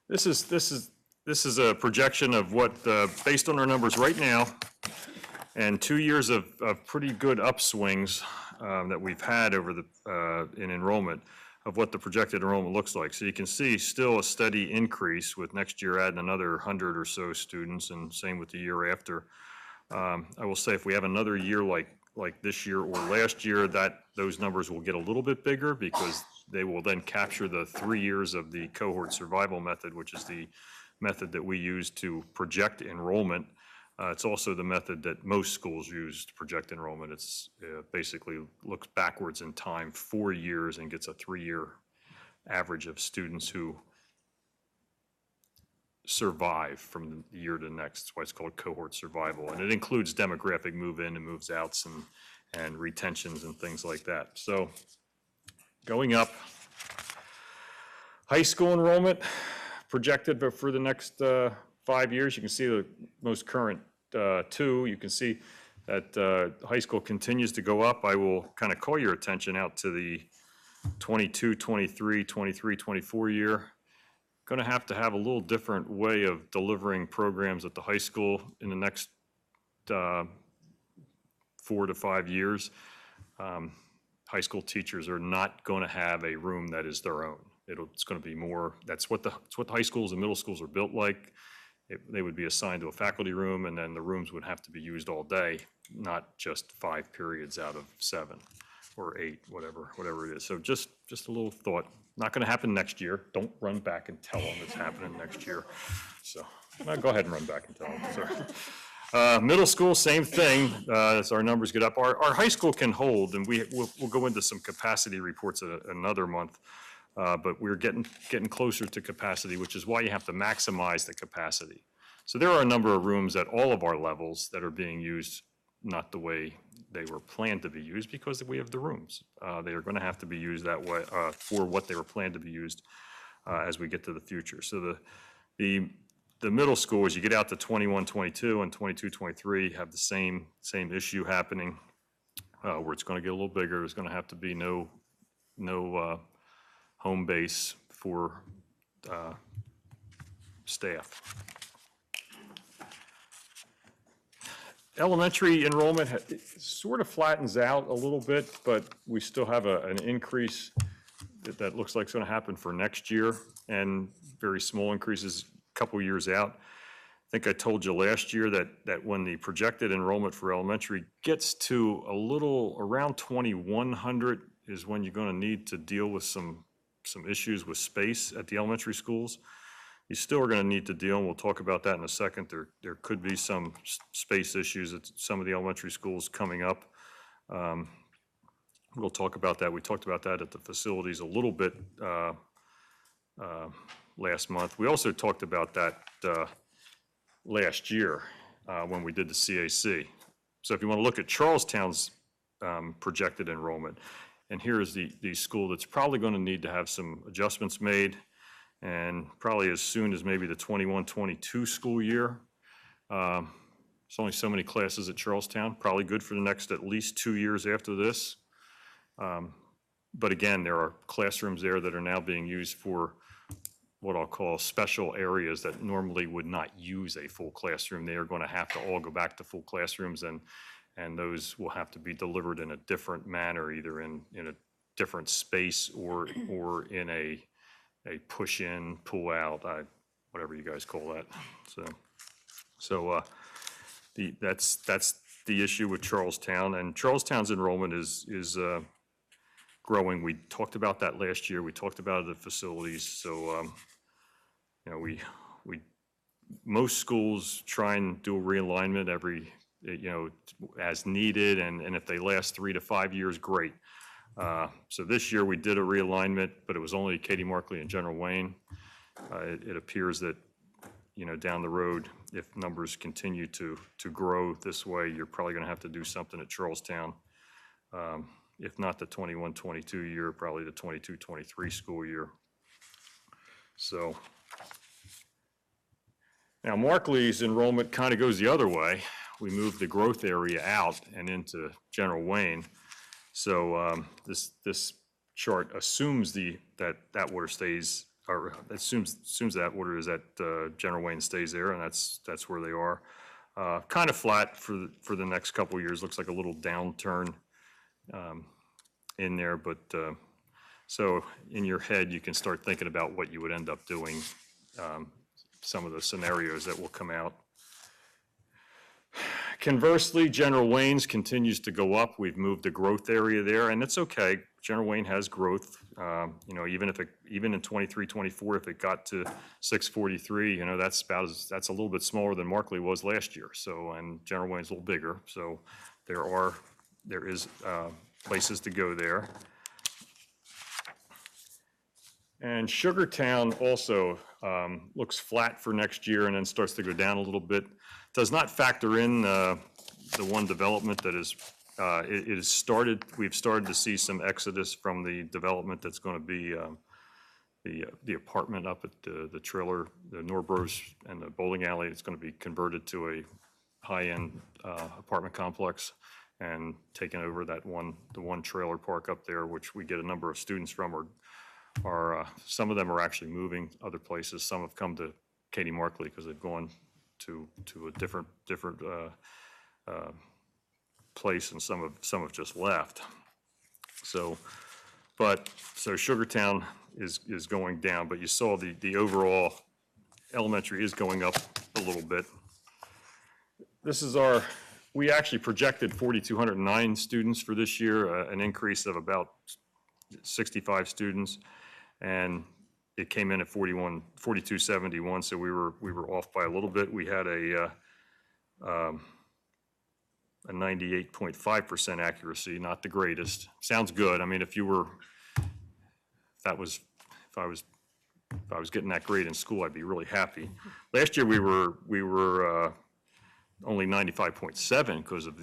This is this is a projection of what, based on our numbers right now, and 2 years of pretty good upswings that we've had over in enrollment, of what the projected enrollment looks like. So you can see still a steady increase, with next year adding another 100 or so students, and same with the year after. I will say, if we have another year like this year or last year, those numbers will get a little bit bigger, because they will then capture the 3 years of the cohort survival method, which is the method that we use to project enrollment. It's also the method that most schools use to project enrollment. It's basically looks backwards in time 4 years and gets a 3-year average of students who survive from the year to the next. That's why it's called cohort survival. And it includes demographic move-in and moves-outs and retentions and things like that. So going up, high school enrollment projected for the next 5 years. You can see the most current 2. You can see that high school continues to go up. I will kind of call your attention out to the 22, 23, 23, 24 year. Going to have a little different way of delivering programs at the high school in the next 4 to 5 years. High school teachers are not going to have a room that is their own. It's going to be more, that's what the high schools and middle schools are built like. They would be assigned to a faculty room, and then the rooms would have to be used all day, not just 5 periods out of 7 or 8, whatever it is. So just a little thought. Not going to happen next year. Don't run back and tell them it's happening next year. So go ahead and run back and tell them. Sorry. Middle school, same thing. As our numbers get up, our high school can hold, and we'll go into some capacity reports another month. But we're getting closer to capacity, which is why you have to maximize the capacity. So there are a number of rooms at all of our levels that are being used not the way they were planned to be used, because we have the rooms. They are going to have to be used that way for what they were planned to be used as we get to the future. So the middle school, as you get out to 21, 22 and 22, 23, have the same issue happening, where it's going to get a little bigger. There's going to have to be no home base for staff. Elementary enrollment sort of flattens out a little bit, but we still have an increase that looks like it's going to happen for next year, and very small increases a couple years out. I think I told you last year that when the projected enrollment for elementary gets to a little around 2,100 is when you're going to need to deal with some issues with space at the elementary schools. You still are going to need to deal, and we'll talk about that in a second. There could be some space issues at some of the elementary schools coming up. We'll talk about that. We talked about that at the facilities a little bit last month. We also talked about that last year when we did the CAC. So if you want to look at Charlestown's projected enrollment, and here is the school that's probably going to need to have some adjustments made, and probably as soon as maybe the 21-22 school year. There's only so many classes at Charlestown, probably good for the next at least 2 years after this. But again, there are classrooms there that are now being used for what I'll call special areas that normally would not use a full classroom. They are going to have to all go back to full classrooms, and those will have to be delivered in a different manner, either in a different space or in a push-in, pull-out, whatever you guys call that. So that's the issue with Charlestown, and Charlestown's enrollment is growing. We talked about that last year. We talked about it at facilities. So most schools try and do a realignment every as needed, and if they last 3 to 5 years, great. So this year we did a realignment, but it was only Katie Markley and General Wayne. It appears that, down the road, if numbers continue to grow this way, you're probably going to have to do something at Charlestown. If not the 21-22 year, probably the 22-23 school year. So now Markley's enrollment kind of goes the other way. We moved the growth area out and into General Wayne. So this chart assumes that water stays or assumes that order is that General Wayne stays there, and that's where they are. Kind of flat for the next couple of years. Looks like a little downturn in there, but so in your head you can start thinking about what you would end up doing. Some of the scenarios that will come out. Conversely, General Wayne's continues to go up. We've moved the growth area there, and it's okay. General Wayne has growth. You know, even in 23, 24, if it got to 643, you know, that's a little bit smaller than Markley was last year. So, and General Wayne's a little bigger. So there is places to go there. And Sugartown also looks flat for next year and then starts to go down a little bit. Does not factor in the one development that is, it has started, we've started to see some exodus from the development that's going to be the apartment up at the trailer, the Norbros and the bowling alley. It's going to be converted to a high-end apartment complex and taking over the one trailer park up there, which we get a number of students from, or some of them are actually moving other places. Some have come to Katie Markley because they've gone to a different place, and some have just left. So Sugartown is going down, but you saw the overall elementary is going up a little bit. This is we actually projected 4,209 students for this year, an increase of about 65 students, and it came in at 4,271, so we were off by a little bit. We had a 98.5% accuracy, not the greatest. Sounds good. I mean, if I was getting that grade in school, I'd be really happy. Last year we were only 95.7 because of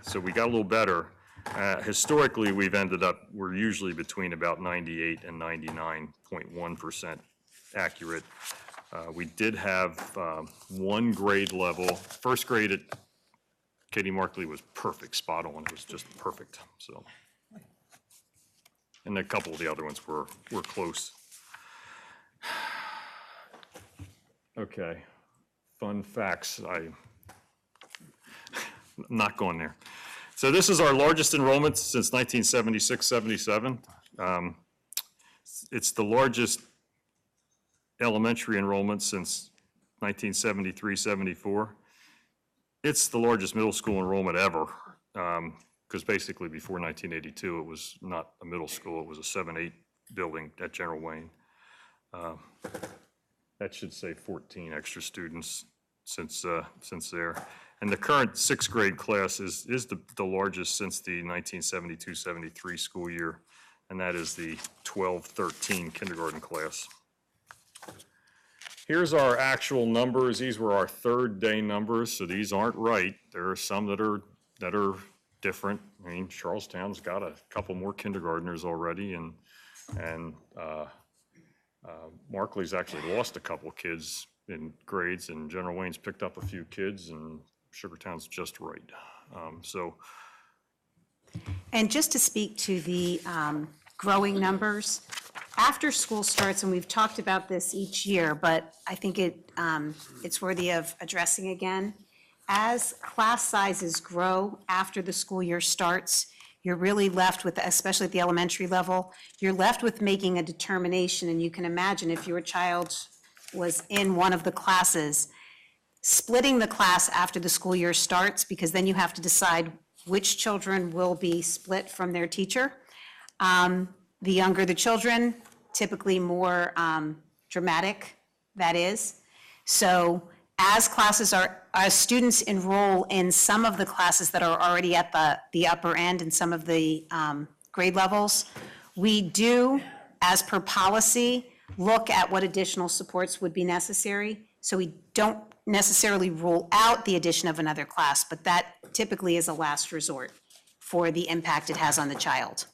so we got a little better. Historically, we're usually between about 98 and 99.1% accurate. We did have one grade level. First grade at Katie Markley was perfect, spot on. It was just perfect. So, and a couple of the other ones were close. Okay, fun facts. I'm not going there. So this is our largest enrollment since 1976-77. It's the largest elementary enrollment since 1973-74. It's the largest middle school enrollment ever, because basically before 1982 it was not a middle school, it was a 7-8 building at General Wayne. That should say 14 extra students since there. And the current sixth grade class is the largest since the 1972-73 school year, and that is the 12-13 kindergarten class. Here's our actual numbers. These were our third day numbers, so these aren't right. There are some that are different. I mean, Charlestown's got a couple more kindergartners already, and Markley's actually lost a couple kids in grades, and General Wayne's picked up a few kids, and Sugartown's just right. And just to speak to the growing numbers, after school starts, and we've talked about this each year, but I think it's worthy of addressing again. As class sizes grow after the school year starts, you're really left with, especially at the elementary level, you're left with making a determination, and you can imagine if your child was in one of the classes, splitting the class after the school year starts, because then you have to decide which children will be split from their teacher. The younger the children, typically more dramatic that is. So as students enroll in some of the classes that are already at the upper end and some of the grade levels, we do, as per policy, look at what additional supports would be necessary. So we don't necessarily rule out the addition of another class, but that typically is a last resort for the impact it has on the child.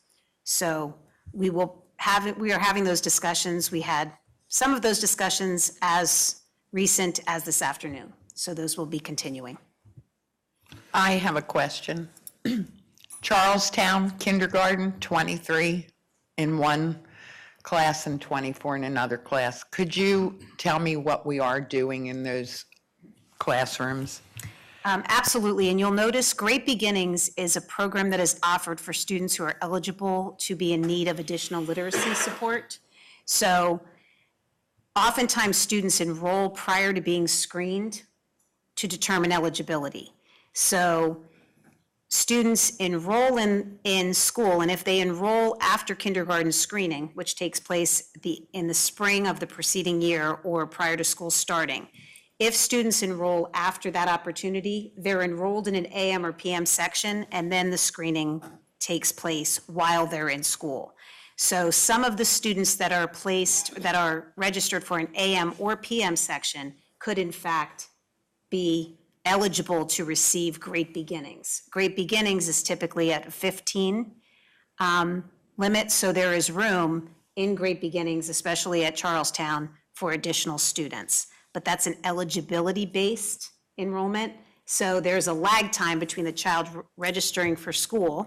So we are having those discussions. We had some of those discussions as recent as this afternoon. So those will be continuing. I have a question. Charlestown Kindergarten, 23 in one class and 24 in another class. Could you tell me what we are doing in those classrooms? Absolutely, and you'll notice Great Beginnings is a program that is offered for students who are eligible to be in need of additional literacy support. So oftentimes, students enroll prior to being screened to determine eligibility. So students enroll in school, and if they enroll after kindergarten screening, which takes place in the spring of the preceding year or prior to school starting, if students enroll after that opportunity, they're enrolled in an AM or PM section, and then the screening takes place while they're in school. So some of the students that are registered for an AM or PM section could in fact be eligible to receive Great Beginnings. Great Beginnings is typically at 15 limit, so there is room in Great Beginnings, especially at Charlestown, for additional students. But that's an eligibility-based enrollment. So there's a lag time between the child registering for school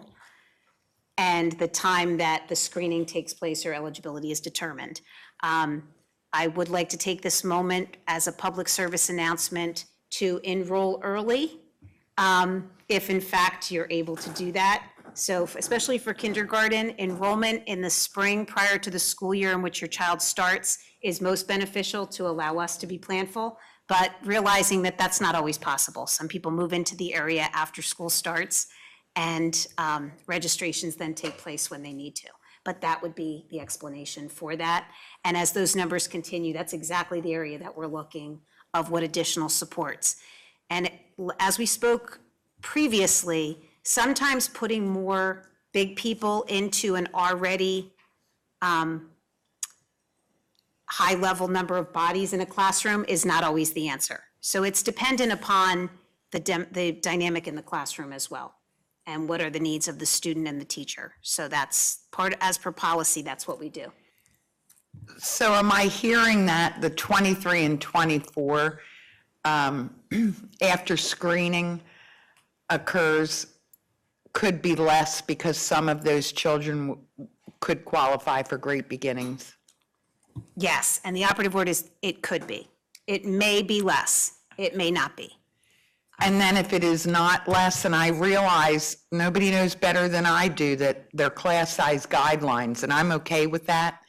and the time that the screening takes place or eligibility is determined. I would like to take this moment as a public service announcement to enroll early, if in fact you're able to do that. So especially for kindergarten, enrollment in the spring prior to the school year in which your child starts is most beneficial to allow us to be planful, but realizing that that's not always possible. Some people move into the area after school starts, and registrations then take place when they need to. But that would be the explanation for that. And as those numbers continue, that's exactly the area that we're looking of what additional supports. And as we spoke previously, sometimes putting more big people into an already high-level number of bodies in a classroom is not always the answer. So it's dependent upon the dynamic in the classroom as well, and what are the needs of the student and the teacher. So that's as per policy, that's what we do. So am I hearing that the 23 and 24, after screening occurs, could be less because some of those children could qualify for Great Beginnings? Yes, and the operative word is it could be. It may be less, it may not be. And then if it is not less, and I realize nobody knows better than I do that they're class size guidelines, and I'm okay with that.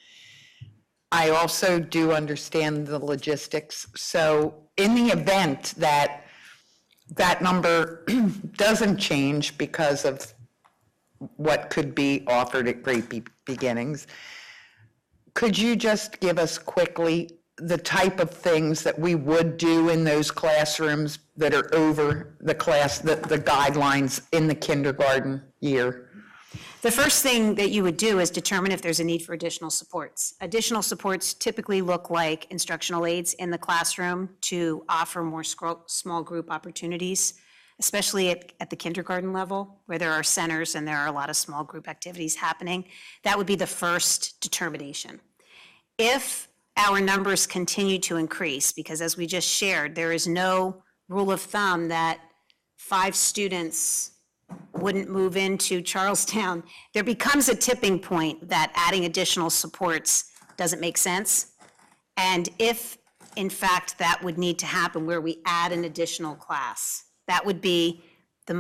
I also do understand the logistics. So in the event that that number doesn't change because of what could be offered at Great Beginnings, could you just give us quickly the type of things that we would do in those classrooms that are over the guidelines in the kindergarten year? The first thing that you would do is determine if there's a need for additional supports. Additional supports typically look like instructional aides in the classroom to offer more small group opportunities, especially at the kindergarten level, where there are centers and there are a lot of small group activities happening. That would be the first determination. If our numbers continue to increase, because as we just shared, there is no rule of thumb that 5 students wouldn't move into Charlestown, there becomes a tipping point that adding additional supports doesn't make sense. And if, in fact, that would need to happen where we add an additional class, that would be the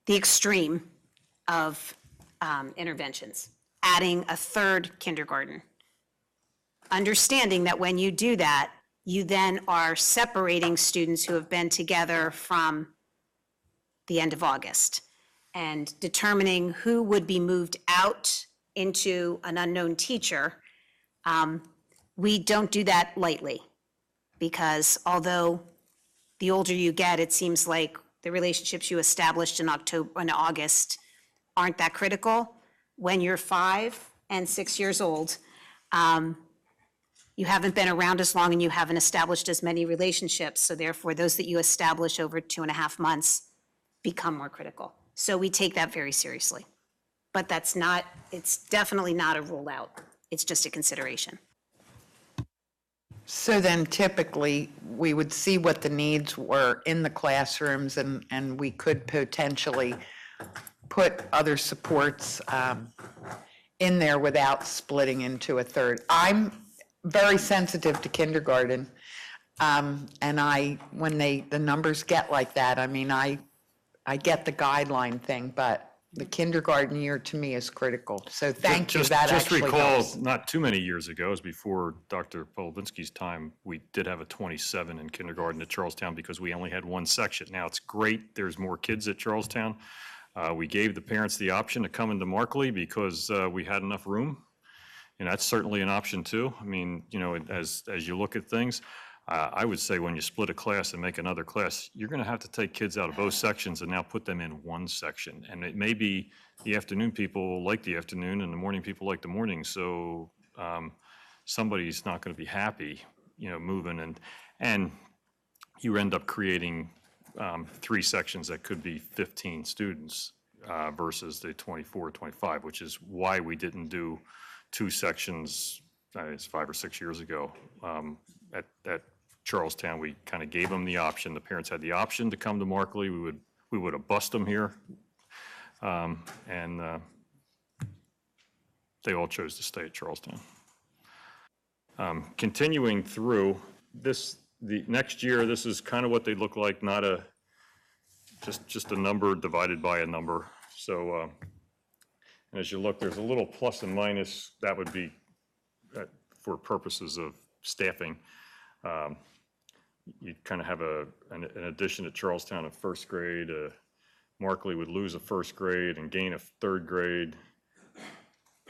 extreme of interventions, adding a third kindergarten. Understanding that when you do that, you then are separating students who have been together from the end of August, and determining who would be moved out into an unknown teacher. We don't do that lightly, because although the older you get, it seems like the relationships you established in August aren't that critical. When you're 5 and 6 years old, you haven't been around as long and you haven't established as many relationships. So therefore, those that you establish over 2.5 months become more critical. So we take that very seriously. But it's definitely not a rule out. It's just a consideration. So then typically, we would see what the needs were in the classrooms, and we could potentially put other supports in there without splitting into a third. I'm very sensitive to kindergarten. And when the numbers get like that, I mean, I get the guideline thing, but the kindergarten year to me is critical. So thank you, that actually Just recall, helps. not too many years ago, it was before Dr. Polovinsky's time, we did have a 27 in kindergarten at Charlestown because we only had one section. Now, it's great, there's more kids at Charlestown. We gave the parents the option to come into Markley because we had enough room. And that's certainly an option too. I mean, you know, as you look at things, I would say when you split a class and make another class, you're going to have to take kids out of both sections and now put them in one section. And it may be the afternoon people like the afternoon and the morning people like the morning. So somebody's not going to be happy, you know, moving. And you end up creating 3 sections that could be 15 students versus the 24, 25, which is why we didn't do 2 sections, it's 5 or 6 years ago. At Charlestown, we kind of gave them the option. The parents had the option to come to Markley. We would have bussed them here. And they all chose to stay at Charlestown. Continuing through the next year, this is kind of what they look like, not just a number divided by a number. So, and as you look, there's a little plus and minus. That would be for purposes of staffing. You kind of have an addition at Charlestown of first grade. Markley would lose a first grade and gain a third grade.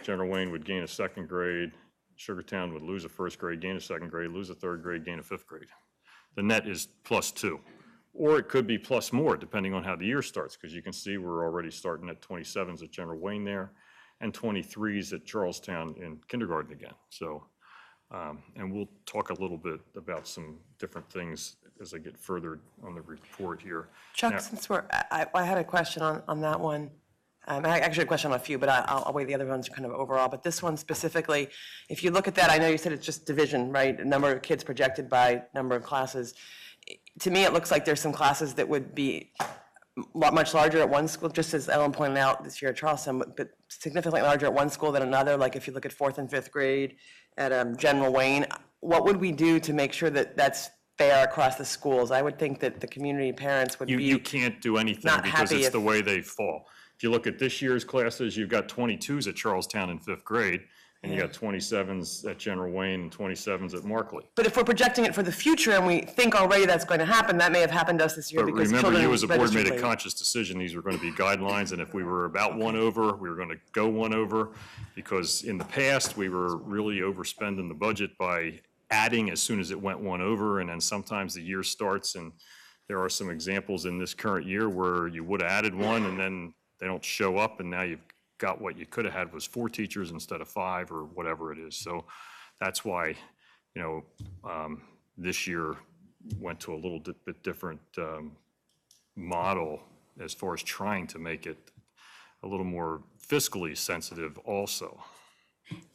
General Wayne would gain a second grade. Sugartown would lose a first grade, gain a second grade, lose a third grade, gain a fifth grade. The net is +2. Or it could be plus more, depending on how the year starts, because you can see we're already starting at 27s at General Wayne there, and 23s at Charlestown in kindergarten again. So, and we'll talk a little bit about some different things as I get further on the report here. Chuck, Now- since I had a question on that one. I actually had a question on a few, but I'll wait the other ones kind of overall. But this one specifically, if you look at that, I know you said it's just division, right? Number of kids projected by number of classes. To me, it looks like there's some classes that would be much larger at one school, just as Ellen pointed out this year at Charleston, but significantly larger at one school than another. Like if you look at 4th and 5th grade at General Wayne, what would we do to make sure that that's fair across the schools? I would think that the community parents would be You can't do anything not because happy it's if- the way they fall. If you look at this year's classes, you've got 22s at Charlestown in 5th grade, and you got 27s at General Wayne and 27s at Markley. But if we're projecting it for the future and we think already that's going to happen, that may have happened to us this year But because remember, children you as a board registered made a late. conscious decision, these were going to be guidelines, and if we were about one over, we were going to go one over, because in the past, we were really overspending the budget by adding as soon as it went one over, and then sometimes the year starts, and there are some examples in this current year where you would have added one, and then they don't show up, and now you've got what you could have had was 4 teachers instead of 5 or whatever it is. So that's why, you know, this year went to a little bit different model as far as trying to make it a little more fiscally sensitive also.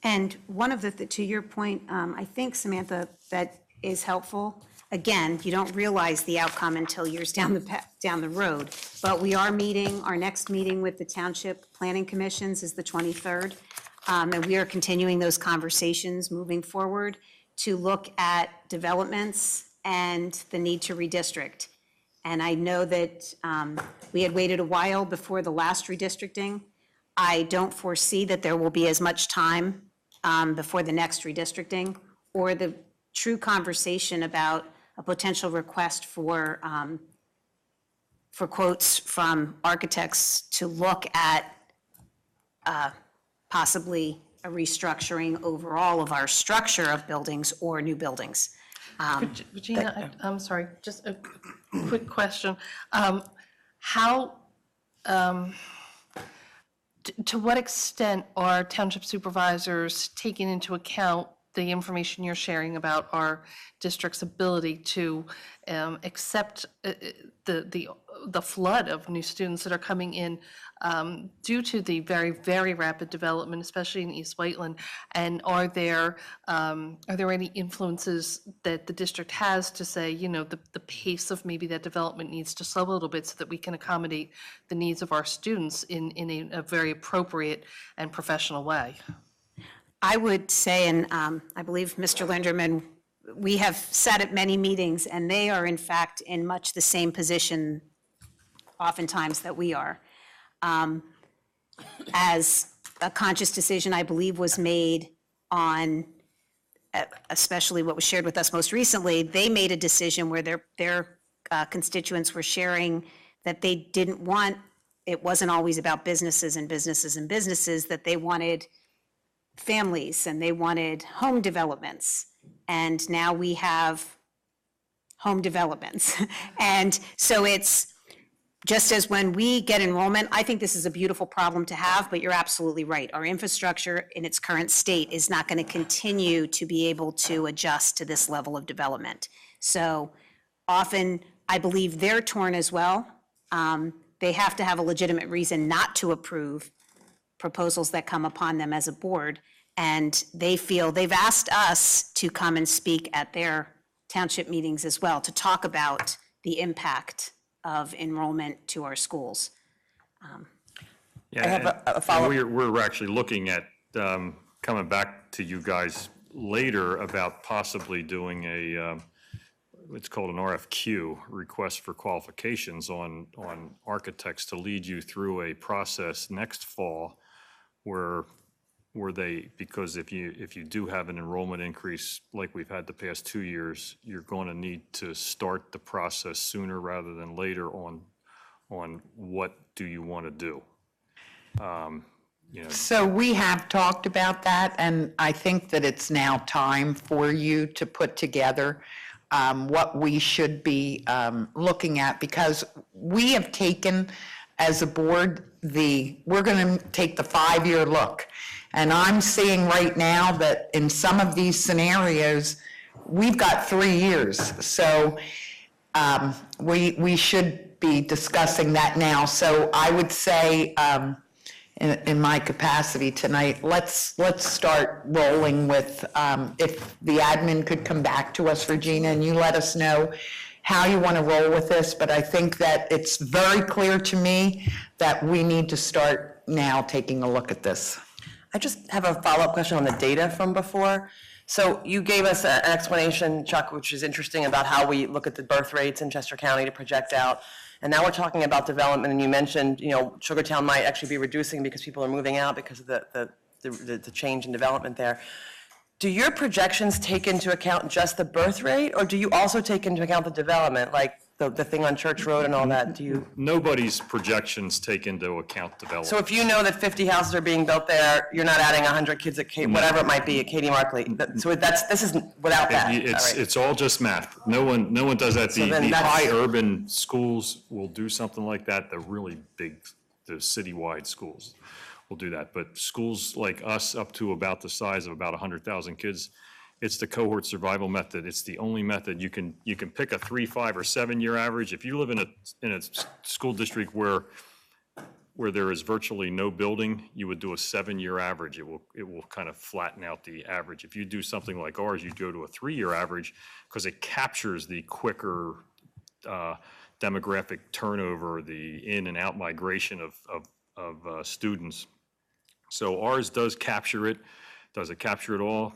And one of the, to your point, I think, Samantha, that is helpful. Again, you don't realize the outcome until years down the road. But we are meeting, our next meeting with the Township Planning Commissions is the 23rd. And we are continuing those conversations moving forward to look at developments and the need to redistrict. And I know that we had waited a while before the last redistricting. I don't foresee that there will be as much time before the next redistricting or the true conversation about a potential request for quotes from architects to look at possibly a restructuring overall of our structure of buildings or new buildings. Regina, I'm sorry, just a quick question. How, to what extent are township supervisors taking into account the information you're sharing about our district's ability to accept the flood of new students that are coming in due to the very, very rapid development, especially in East Whiteland. And are there any influences that the district has to say, you know, the pace of maybe that development needs to slow a little bit so that we can accommodate the needs of our students in a very appropriate and professional way? I would say, and I believe Mr. Linderman, we have sat at many meetings, and they are in fact in much the same position oftentimes that we are. As a conscious decision, I believe, was made on, especially what was shared with us most recently, they made a decision where their constituents were sharing that they didn't want, it wasn't always about businesses and businesses and businesses, that they wanted families and they wanted home developments. And now we have home developments. And so it's just as when we get enrollment, I think this is a beautiful problem to have, but you're absolutely right. Our infrastructure in its current state is not going to continue to be able to adjust to this level of development. So often, I believe they're torn as well. They have to have a legitimate reason not to approve proposals that come upon them as a board, and they feel they've asked us to come and speak at their township meetings as well to talk about the impact of enrollment to our schools. Yeah, I have a follow-up. We're actually looking at coming back to you guys later about possibly doing a, it's called an RFQ, request for qualifications on architects to lead you through a process next fall where they, because if you do have an enrollment increase like we've had the past 2 years, you're going to need to start the process sooner rather than later on what do you want to do. You know, So we have talked about that, and I think that it's now time for you to put together what we should be looking at, because we have taken, as a board, we're going to take the 5-year look. And I'm seeing right now that in some of these scenarios, we've got 3 years. So we should be discussing that now. So I would say, in my capacity tonight, let's start rolling with, if the admin could come back to us, Regina, and you let us know how you want to roll with this. But I think that it's very clear to me that we need to start now taking a look at this. I just have a follow-up question on the data from before. So you gave us an explanation, Chuck, which is interesting, about how we look at the birth rates in Chester County to project out. And now we're talking about development, and you mentioned, you know, Sugartown might actually be reducing because people are moving out because of the change in development there. Do your projections take into account just the birth rate, or do you also take into account the development, like the thing on Church Road and all that? Do you? nobody's projections take into account development. So if you know that 50 houses are being built there, you're not adding 100 kids at whatever it might be at Katie Markley. So this is without that. It's all just math. No one does that. So The then that's- high urban schools will do something like that. The really big, the citywide schools will do that. But schools like us, up to about the size of about 100,000 kids, it's the cohort survival method. It's the only method. You can pick a 3, 5, or 7-year average. If you live in a school district where there is virtually no building, you would do a 7-year average. It will kind of flatten out the average. If you do something like ours, you go to a 3-year average because it captures the quicker demographic turnover, the in and out migration of students. So ours does capture it. Does it capture it all?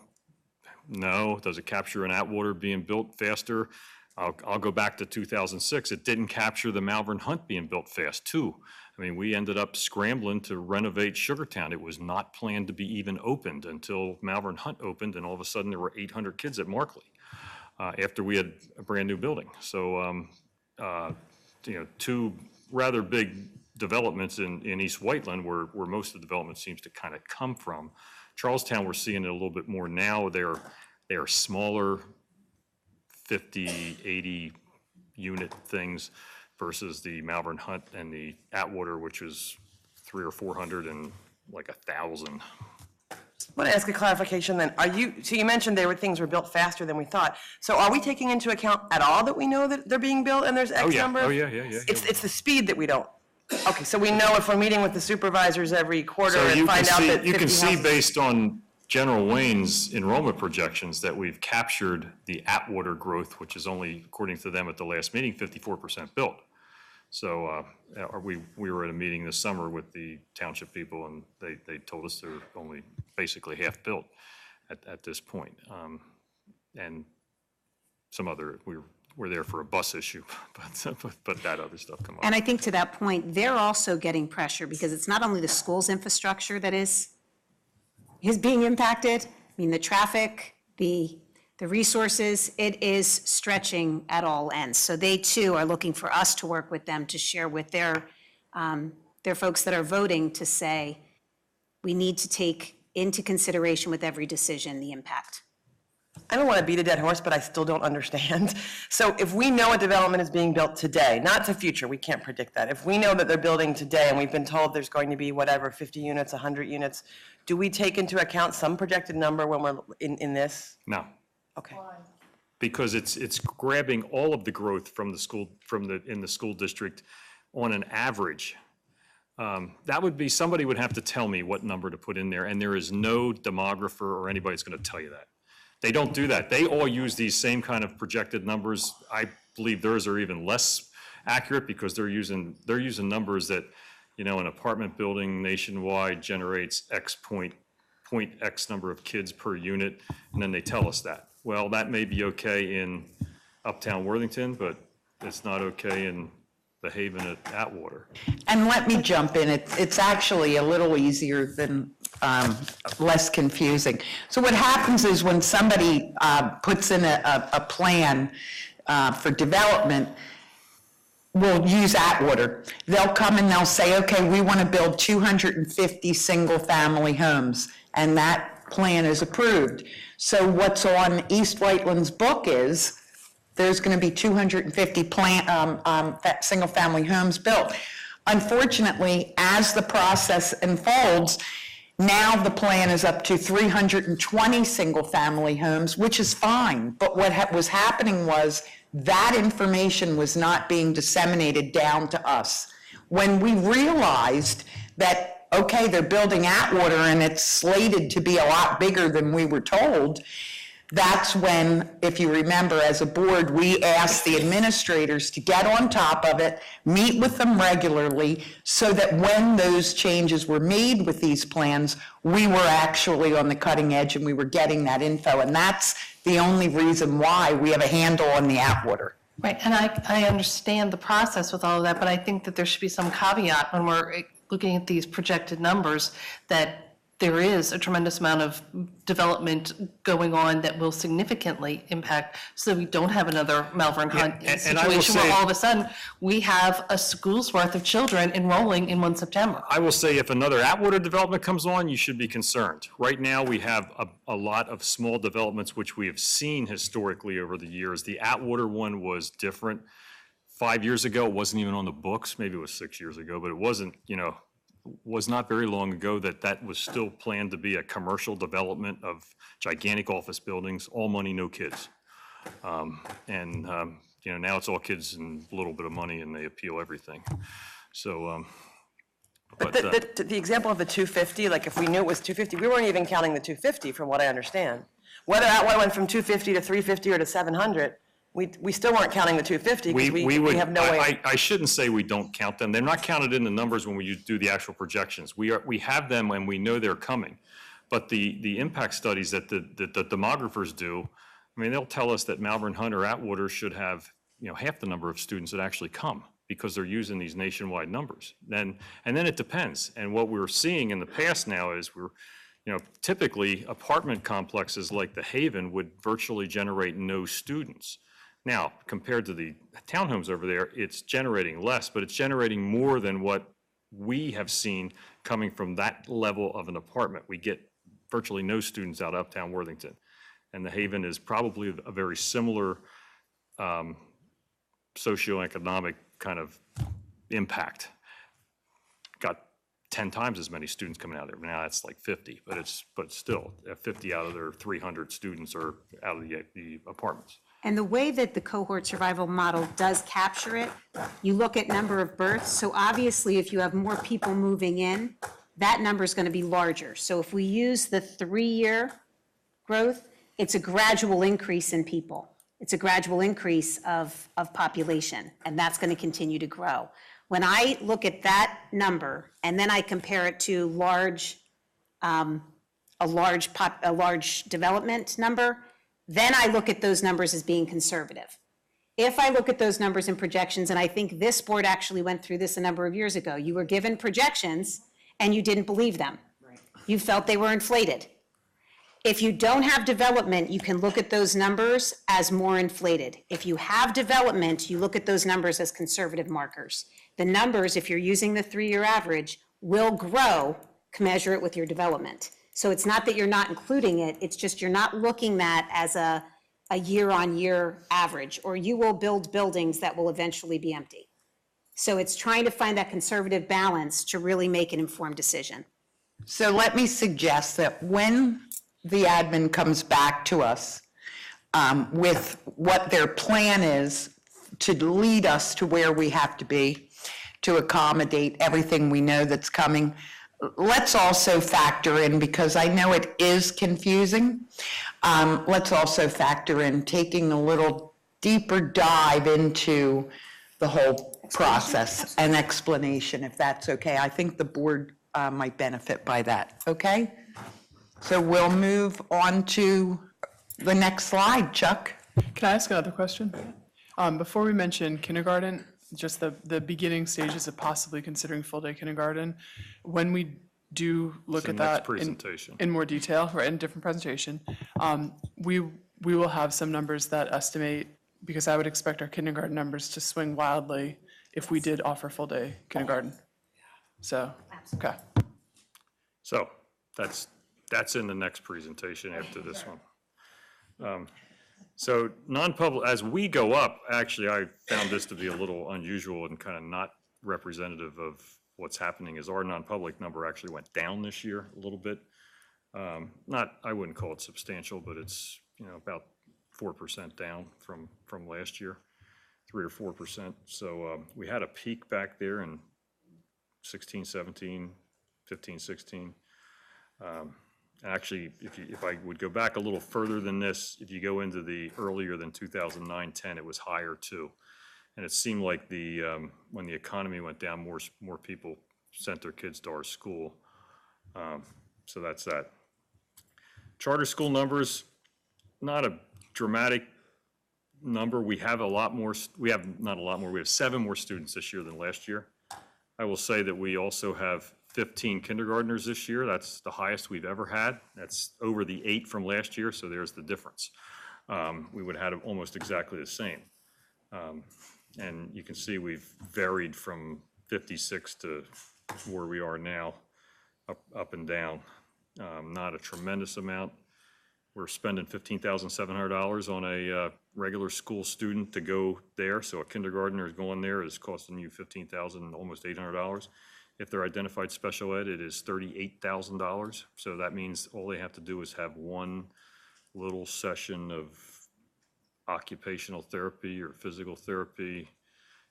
No. Does it capture an Atwater being built faster? I'll go back to 2006. It didn't capture the Malvern Hunt being built fast, too. I mean, we ended up scrambling to renovate Sugartown. It was not planned to be even opened until Malvern Hunt opened, and all of a sudden there were 800 kids at Markley after we had a brand-new building. So, you know, 2 rather big developments in East Whiteland where most of the development seems to kind of come from. Charlestown, we're seeing it a little bit more now. They are smaller, 50, 80 unit things versus the Malvern Hunt and the Atwater, which is 300 or 400 and like 1,000. Want to ask a clarification then. So you mentioned things were built faster than we thought. So are we taking into account at all that we know that they're being built and there's X number? Yeah. It's the speed that we don't. Okay, so we know if we're meeting with the supervisors every quarter So and you can find out see, that 50 you can see houses- based on General Wayne's enrollment projections that we've captured the Atwater growth, which is only, according to them at the last meeting, 54% built. So we were at a meeting this summer with the township people, and they told us they're only basically half built at this point. And some other, we're there for a bus issue, but that other stuff come up. And I think to that point, they're also getting pressure because it's not only the school's infrastructure that is being impacted. I mean, the traffic, the resources, it is stretching at all ends. So they too are looking for us to work with them to share with their folks that are voting to say, we need to take into consideration with every decision the impact. I don't want to beat a dead horse, but I still don't understand. So if we know a development is being built today, not to future, we can't predict that. If we know that they're building today and we've been told there's going to be whatever, 50 units, 100 units, do we take into account some projected number when we're in this? No. Okay. Because it's grabbing all of the growth from the school, in the school district on an average. That would be, somebody would have to tell me what number to put in there, and there is no demographer or anybody that's going to tell you that. They don't do that. They all use these same kind of projected numbers. I believe theirs are even less accurate because they're using numbers that, an apartment building nationwide generates point X number of kids per unit, and then they tell us that. Well, that may be okay in Uptown Worthington, but it's not okay in the Haven at Atwater. And let me jump in. It's actually a little easier than, less confusing. So what happens is when somebody puts in a plan for development, we'll use Atwater. They'll come and they'll say, okay, we want to build 250 single-family homes, and that plan is approved. So what's on East Whiteland's book is there's going to be 250 single-family homes built. Unfortunately, as the process unfolds, now the plan is up to 320 single-family homes, which is fine. But what was happening was that information was not being disseminated down to us. When we realized that, okay, they're building Atwater and it's slated to be a lot bigger than we were told, that's when, if you remember, as a board, we asked the administrators to get on top of it, meet with them regularly, so that when those changes were made with these plans, we were actually on the cutting edge and we were getting that info. And that's the only reason why we have a handle on the Atwater. Right, and I understand the process with all of that, but I think that there should be some caveat when we're looking at these projected numbers, that there is a tremendous amount of development going on that will significantly impact, so we don't have another Malvern Hunt and I will situation where say- all of a sudden we have a school's worth of children enrolling in 1 September. I will say if another Atwater development comes on, you should be concerned. Right now, we have a lot of small developments which we have seen historically over the years. The Atwater one was different. 5 years ago, it wasn't even on the books. Maybe it was 6 years ago, but it wasn't, was not very long ago that was still planned to be a commercial development of gigantic office buildings, all money, no kids. Now it's all kids and a little bit of money and they appeal everything. So, But the example of the 250, like if we knew it was 250, we weren't even counting the 250 from what I understand. Whether Atwater went from 250 to 350 or to 700, we still weren't counting the 250 because we have no way. I shouldn't say we don't count them. They're not counted in the numbers when we do the actual projections. We have them and we know they're coming. But the impact studies that the demographers do, I mean, they'll tell us that Malvern Hunt or Atwater should have, half the number of students that actually come because they're using these nationwide numbers. And then it depends. And what we're seeing in the past now is typically apartment complexes like the Haven would virtually generate no students. Now, compared to the townhomes over there, it's generating less, but it's generating more than what we have seen coming from that level of an apartment. We get virtually no students out of Uptown Worthington. And the Haven is probably a very similar socioeconomic kind of impact. Got 10 times as many students coming out of there. Now that's like 50, but still, 50 out of their 300 students are out of the apartments. And the way that the cohort survival model does capture it, you look at number of births. So obviously, if you have more people moving in, that number is going to be larger. So if we use the 3-year growth, it's a gradual increase in people. It's a gradual increase of population, and that's going to continue to grow. When I look at that number and then I compare it to a large development number, then I look at those numbers as being conservative. If I look at those numbers and projections, and I think this board actually went through this a number of years ago, you were given projections and you didn't believe them. You felt they were inflated. If you don't have development, you can look at those numbers as more inflated. If you have development, you look at those numbers as conservative markers. The numbers, if you're using the 3-year average, will grow commensurate with your development. So it's not that you're not including it, it's just you're not looking at as a year-on-year average, or you will build buildings that will eventually be empty. So it's trying to find that conservative balance to really make an informed decision. So let me suggest that when the admin comes back to us with what their plan is to lead us to where we have to be, to accommodate everything we know that's coming, let's also factor in, because I know it is confusing, let's also factor in taking a little deeper dive into the whole process and explanation, if that's okay. I think the board might benefit by that, okay? So we'll move on to the next slide, Chuck. Can I ask another question? Before we mention kindergarten, just the beginning stages of possibly considering full-day kindergarten, when we do look at that in more detail, right, in a different presentation, we will have some numbers that estimate, because I would expect our kindergarten numbers to swing wildly if we did offer full-day kindergarten. So, okay. So that's in the next presentation after this one. So non-public, as we go up, actually, I found this to be a little unusual and kind of not representative of what's happening, is our non-public number actually went down this year a little bit. I wouldn't call it substantial, but it's, about 4% down from last year, 3 or 4%. So we had a peak back there in 16, 17, 15, 16. Actually, if I would go back a little further than this, if you go into the earlier than 2009, 10, it was higher too. And it seemed like when the economy went down, more people sent their kids to our school. So that's that. Charter school numbers, not a dramatic number. We have we have 7 more students this year than last year. I will say that we also have 15 kindergartners this year. That's the highest we've ever had. That's over the 8 from last year, so there's the difference. We would have had almost exactly the same. And you can see we've varied from 56 to where we are now, up and down. Not a tremendous amount. We're spending $15,700 on a regular school student to go there, so a kindergartner is going there is costing you $15,000, almost $800. If they're identified special ed, it is $38,000. So that means all they have to do is have one little session of occupational therapy or physical therapy,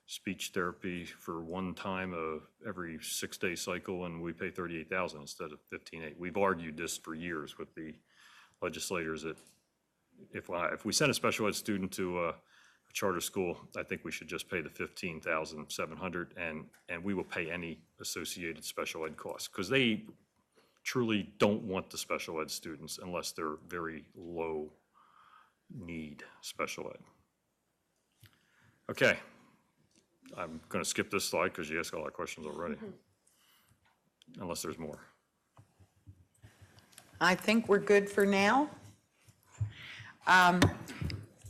speech therapy for one time of every 6-day cycle, and we pay $38,000 instead of $15,800. We've argued this for years with the legislators that if we send a special ed student to a charter school, I think we should just pay the $15,700, and we will pay any associated special ed costs, because they truly don't want the special ed students unless they're very low need special ed. Okay, I'm going to skip this slide because you asked a lot of questions already, unless there's more. I think we're good for now.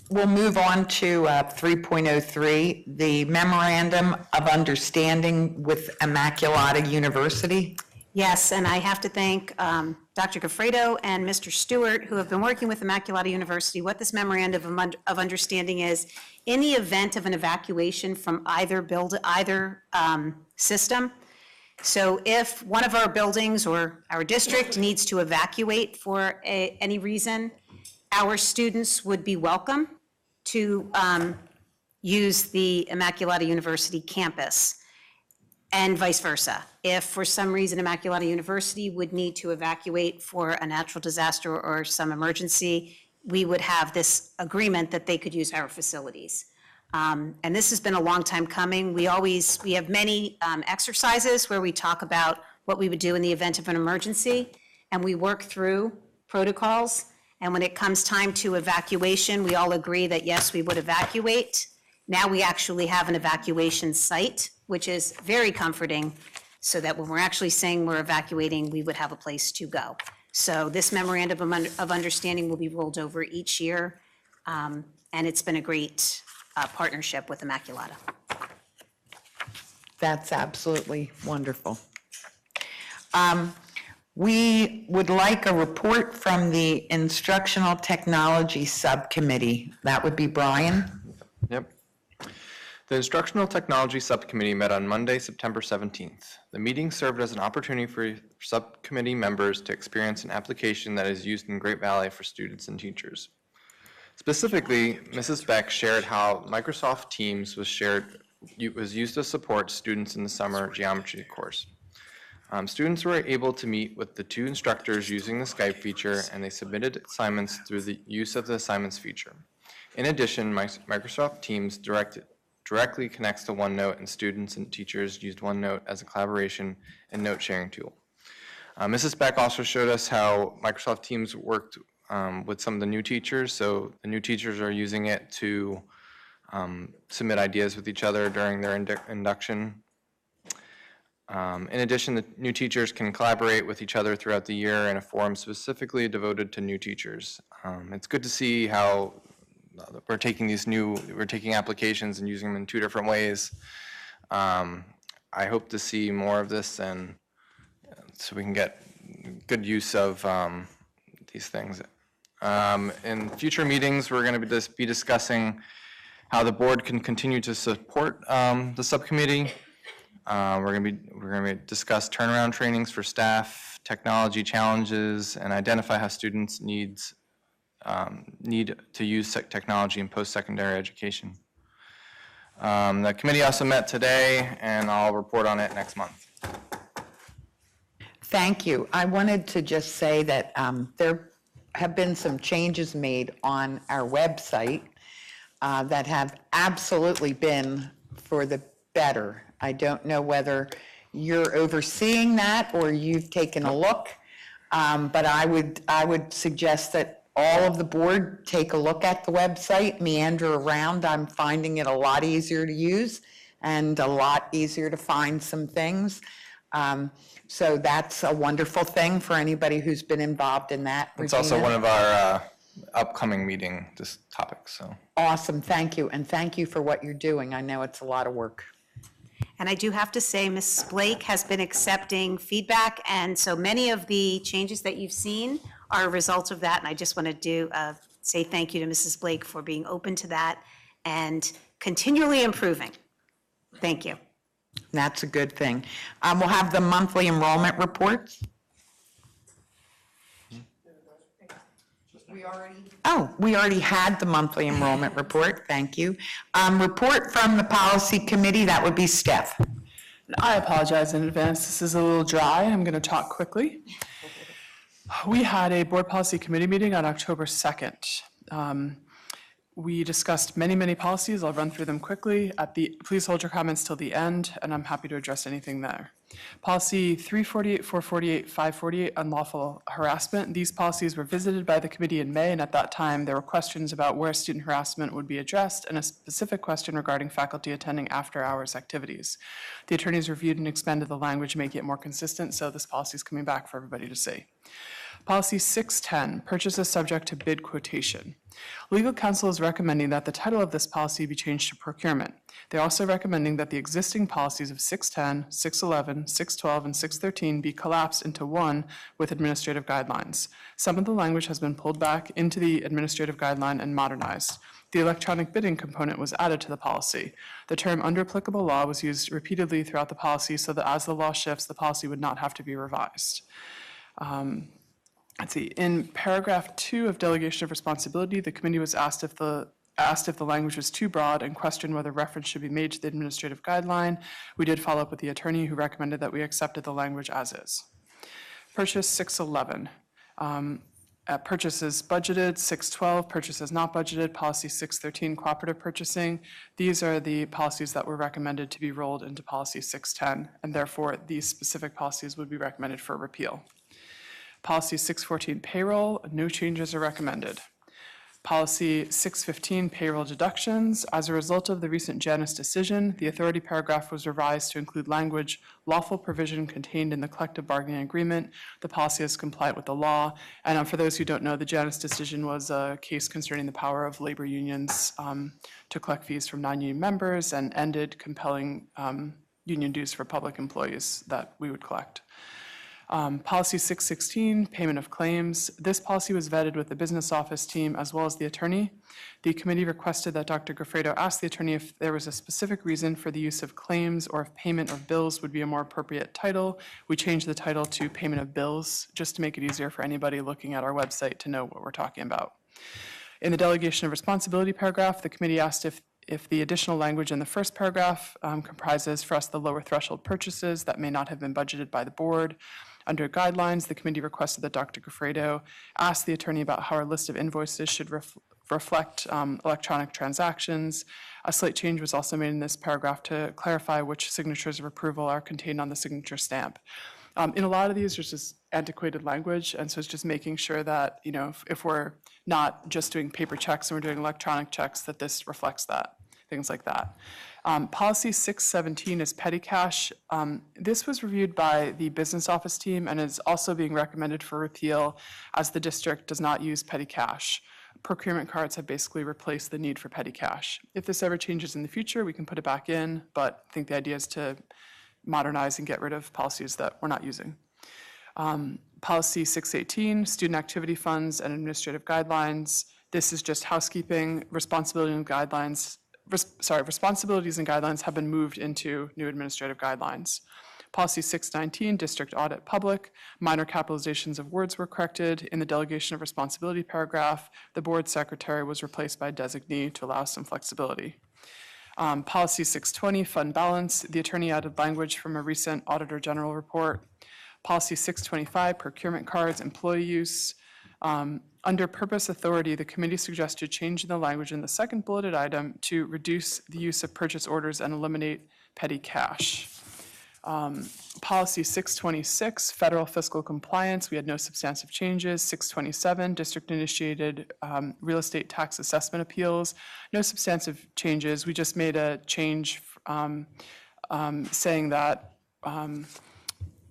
We'll move on to 3.03, the Memorandum of Understanding with Immaculata University. Yes, and I have to thank Dr. Goffredo and Mr. Stewart, who have been working with Immaculata University. What this Memorandum of Understanding is, in the event of an evacuation from either system, So if one of our buildings or our district needs to evacuate for any reason, our students would be welcome to use the Immaculata University campus, and vice versa. If for some reason Immaculata University would need to evacuate for a natural disaster or some emergency, we would have this agreement that they could use our facilities. And this has been a long time coming. We have many exercises where we talk about what we would do in the event of an emergency, and we work through protocols. And when it comes time to evacuation, we all agree that yes, we would evacuate. Now we actually have an evacuation site, which is very comforting, so that when we're actually saying we're evacuating, we would have a place to go. So this memorandum of understanding will be rolled over each year, and it's been a great partnership with Immaculata. That's absolutely wonderful. We would like a report from the Instructional Technology Subcommittee. That would be Brian. Yep. The Instructional Technology Subcommittee met on Monday, September 17th. The meeting served as an opportunity for subcommittee members to experience an application that is used in Great Valley for students and teachers. Specifically, Mrs. Beck shared how Microsoft Teams was used to support students in the summer geometry course. Students were able to meet with the two instructors using the Skype feature, and they submitted assignments through the use of the assignments feature. In addition, Microsoft Teams directly connects to OneNote, and students and teachers used OneNote as a collaboration and note-sharing tool. Mrs. Beck also showed us how Microsoft Teams worked with some of the new teachers. So the new teachers are using it to submit ideas with each other during their induction. In addition, the new teachers can collaborate with each other throughout the year in a forum specifically devoted to new teachers. It's good to see how we're taking applications and using them in two different ways. I hope to see more of this, and so we can get good use of these things. In future meetings, we're going to be discussing how the board can continue to support the subcommittee. We're going to discuss turnaround trainings for staff, technology challenges, and identify how students need to use technology in post-secondary education. The committee also met today, and I'll report on it next month. Thank you. I wanted to just say that there have been some changes made on our website that have absolutely been for the better. I don't know whether you're overseeing that or you've taken a look, but I would suggest that all of the board take a look at the website, meander around. I'm finding it a lot easier to use and a lot easier to find some things. So that's a wonderful thing for anybody who's been involved in that. It's also one of our upcoming meeting topics. So Awesome, thank you, and thank you for what you're doing. I know it's a lot of work. And I do have to say, Ms. Blake has been accepting feedback, and so many of the changes that you've seen are a result of that. And I just want to say thank you to Mrs. Blake for being open to that and continually improving. Thank you. That's a good thing. We'll have the monthly enrollment reports. We already had the monthly enrollment report, thank you. Report from the policy committee, that would be Steph. I apologize in advance. This is a little dry. I'm going to talk quickly. We had a board policy committee meeting on October 2nd. We discussed many policies. I'll run through them quickly. Please hold your comments till the end, and I'm happy to address anything there. Policy 348, 448, 548, unlawful harassment. These policies were visited by the committee in May, and at that time, there were questions about where student harassment would be addressed and a specific question regarding faculty attending after-hours activities. The attorneys reviewed and expanded the language, making it more consistent, so this policy is coming back for everybody to see. Policy 610, purchases subject to bid quotation. Legal counsel is recommending that the title of this policy be changed to procurement. They're also recommending that the existing policies of 610, 611, 612, and 613 be collapsed into one with administrative guidelines. Some of the language has been pulled back into the administrative guideline and modernized. The electronic bidding component was added to the policy. The term under applicable law was used repeatedly throughout the policy so that as the law shifts, the policy would not have to be revised. Let's see, in paragraph 2 of delegation of responsibility, the committee was asked if the language was too broad and questioned whether reference should be made to the administrative guideline. We did follow up with the attorney who recommended that we accepted the language as is. Purchase 611. Purchases budgeted, 612, purchases not budgeted, policy 613, cooperative purchasing. These are the policies that were recommended to be rolled into policy 610, and therefore these specific policies would be recommended for repeal. Policy 614, payroll, no changes are recommended. Policy 615, payroll deductions. As a result of the recent Janus decision, the authority paragraph was revised to include language, lawful provision contained in the collective bargaining agreement. The policy is compliant with the law. And for those who don't know, the Janus decision was a case concerning the power of labor unions to collect fees from non-union members and ended compelling union dues for public employees that we would collect. Policy 616, payment of claims. This policy was vetted with the business office team as well as the attorney. The committee requested that Dr. Goffredo ask the attorney if there was a specific reason for the use of claims or if payment of bills would be a more appropriate title. We changed the title to payment of bills just to make it easier for anybody looking at our website to know what we're talking about. In the delegation of responsibility paragraph, the committee asked if the additional language in the first paragraph comprises for us the lower threshold purchases that may not have been budgeted by the board. Under guidelines, the committee requested that Dr. Goffredo ask the attorney about how our list of invoices should reflect electronic transactions. A slight change was also made in this paragraph to clarify which signatures of approval are contained on the signature stamp. In a lot of these, there's just antiquated language, and so it's just making sure that, you know, if we're not just doing paper checks and we're doing electronic checks, that this reflects that, things like that. Policy 617 is petty cash. This was reviewed by the business office team and is also being recommended for repeal as the district does not use petty cash. Procurement cards have basically replaced the need for petty cash. If this ever changes in the future, we can put it back in, but I think the idea is to modernize and get rid of policies that we're not using. Policy 618, student activity funds and administrative guidelines. This is just housekeeping. Responsibilities and guidelines have been moved into new administrative guidelines. Policy 619, district audit public. Minor capitalizations of words were corrected. In the delegation of responsibility paragraph, the board secretary was replaced by designee to allow some flexibility. Policy 620, fund balance. The attorney added language from a recent Auditor General report. Policy 625, procurement cards, employee use. Under purpose authority, the committee suggested changing the language in the second bulleted item to reduce the use of purchase orders and eliminate petty cash. Policy 626, federal fiscal compliance, we had no substantive changes. 627, district-initiated real estate tax assessment appeals, no substantive changes. We just made a change saying that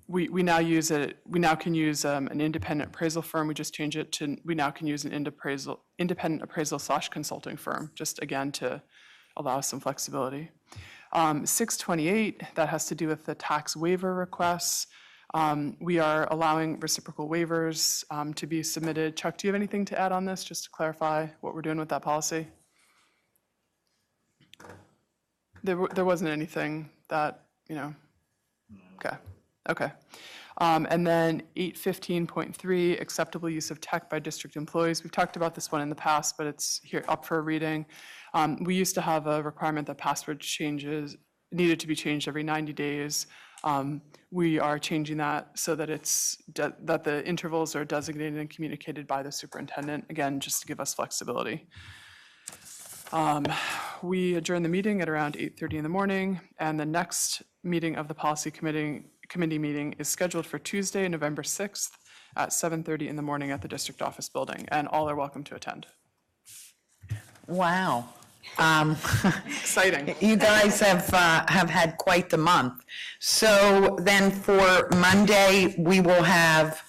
we now can use an independent appraisal firm. We just change it to we now can use an independent appraisal / consulting firm, just again to allow some flexibility. 628, that has to do with the tax waiver requests. We are allowing reciprocal waivers to be submitted. Chuck, do you have anything to add on this, just to clarify what we're doing with that policy? There wasn't anything that, you know, okay. And then 815.3, acceptable use of tech by district employees. We've talked about this one in the past, but it's here up for a reading. We used to have a requirement that password changes needed to be changed every 90 days. We are changing that so that that the intervals are designated and communicated by the superintendent, again, just to give us flexibility. We adjourn the meeting at around 8:30 in the morning, and the next meeting of the policy committee meeting is scheduled for Tuesday, November 6th at 7:30 in the morning at the district office building, and all are welcome to attend. Wow. Exciting. You guys have had quite the month. So then for Monday, we will have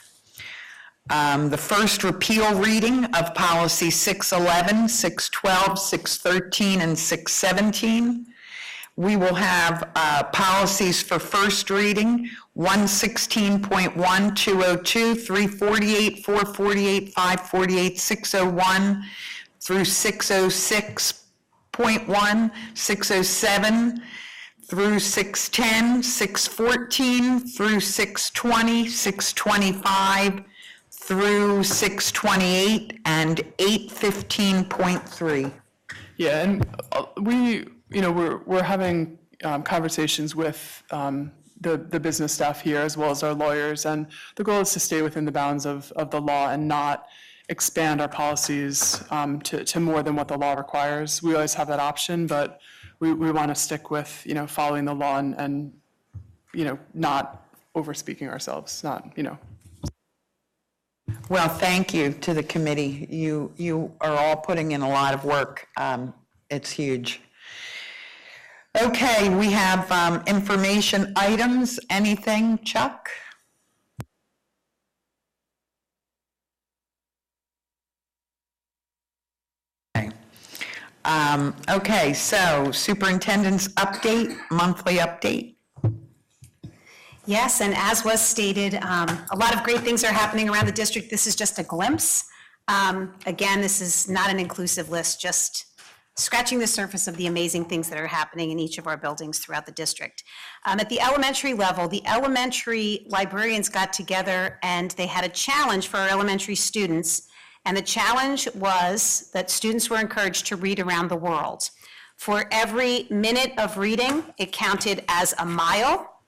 the first repeal reading of policy 611, 612, 613, and 617. We will have policies for first reading, 116.1, 202, 348, 448, 548, 601, through 606.1, 607 through 610, 614 through 620, 625 through 628, and 815.3. Yeah, and we're having conversations with the business staff here as well as our lawyers, and the goal is to stay within the bounds of the law and not expand our policies to more than what the law requires. We always have that option, but we want to stick with, following the law and not over-speaking ourselves, Well, thank you to the committee. You are all putting in a lot of work. It's huge. Okay, we have information items. Anything, Chuck? Okay, so superintendent's update, monthly update. Yes, and as was stated, a lot of great things are happening around the district. This is just a glimpse. Again, this is not an inclusive list, just scratching the surface of the amazing things that are happening in each of our buildings throughout the district. At the elementary level, the elementary librarians got together and they had a challenge for our elementary students. And the challenge was that students were encouraged to read around the world. For every minute of reading, it counted as a mile.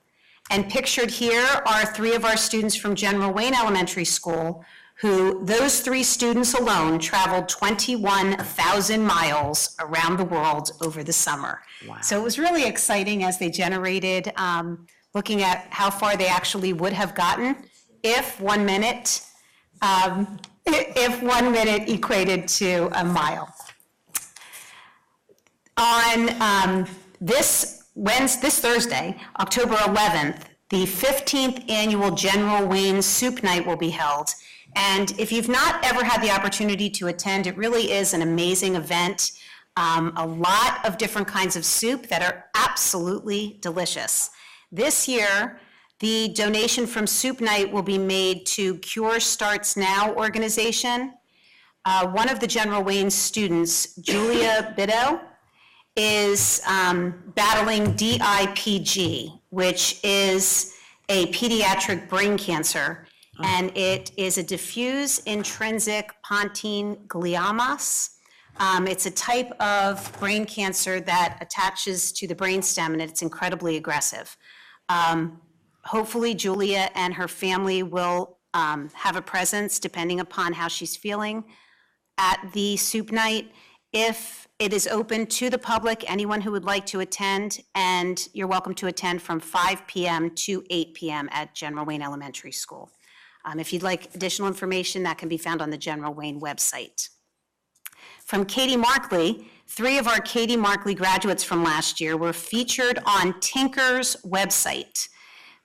And pictured here are 3 of our students from General Wayne Elementary School, who, those 3 students alone, traveled 21,000 miles around the world over the summer. Wow. So it was really exciting as they generated, looking at how far they actually would have gotten if 1 minute, equated to a mile. On this Thursday, October 11th, the 15th annual General Wayne Soup Night will be held. And if you've not ever had the opportunity to attend, it really is an amazing event. A lot of different kinds of soup that are absolutely delicious. This year, the donation from Soup Night will be made to Cure Starts Now organization. One of the General Wayne students, Julia Bido, is battling DIPG, which is a pediatric brain cancer, and it is a diffuse intrinsic pontine gliomas. It's a type of brain cancer that attaches to the brainstem, and it's incredibly aggressive. Hopefully, Julia and her family will have a presence, depending upon how she's feeling, at the Soup Night. If it is open to the public, anyone who would like to attend, and you're welcome to attend from 5 p.m. to 8 p.m. at General Wayne Elementary School. If you'd like additional information, that can be found on the General Wayne website. From Katie Markley, 3 of our Katie Markley graduates from last year were featured on Tinker's website.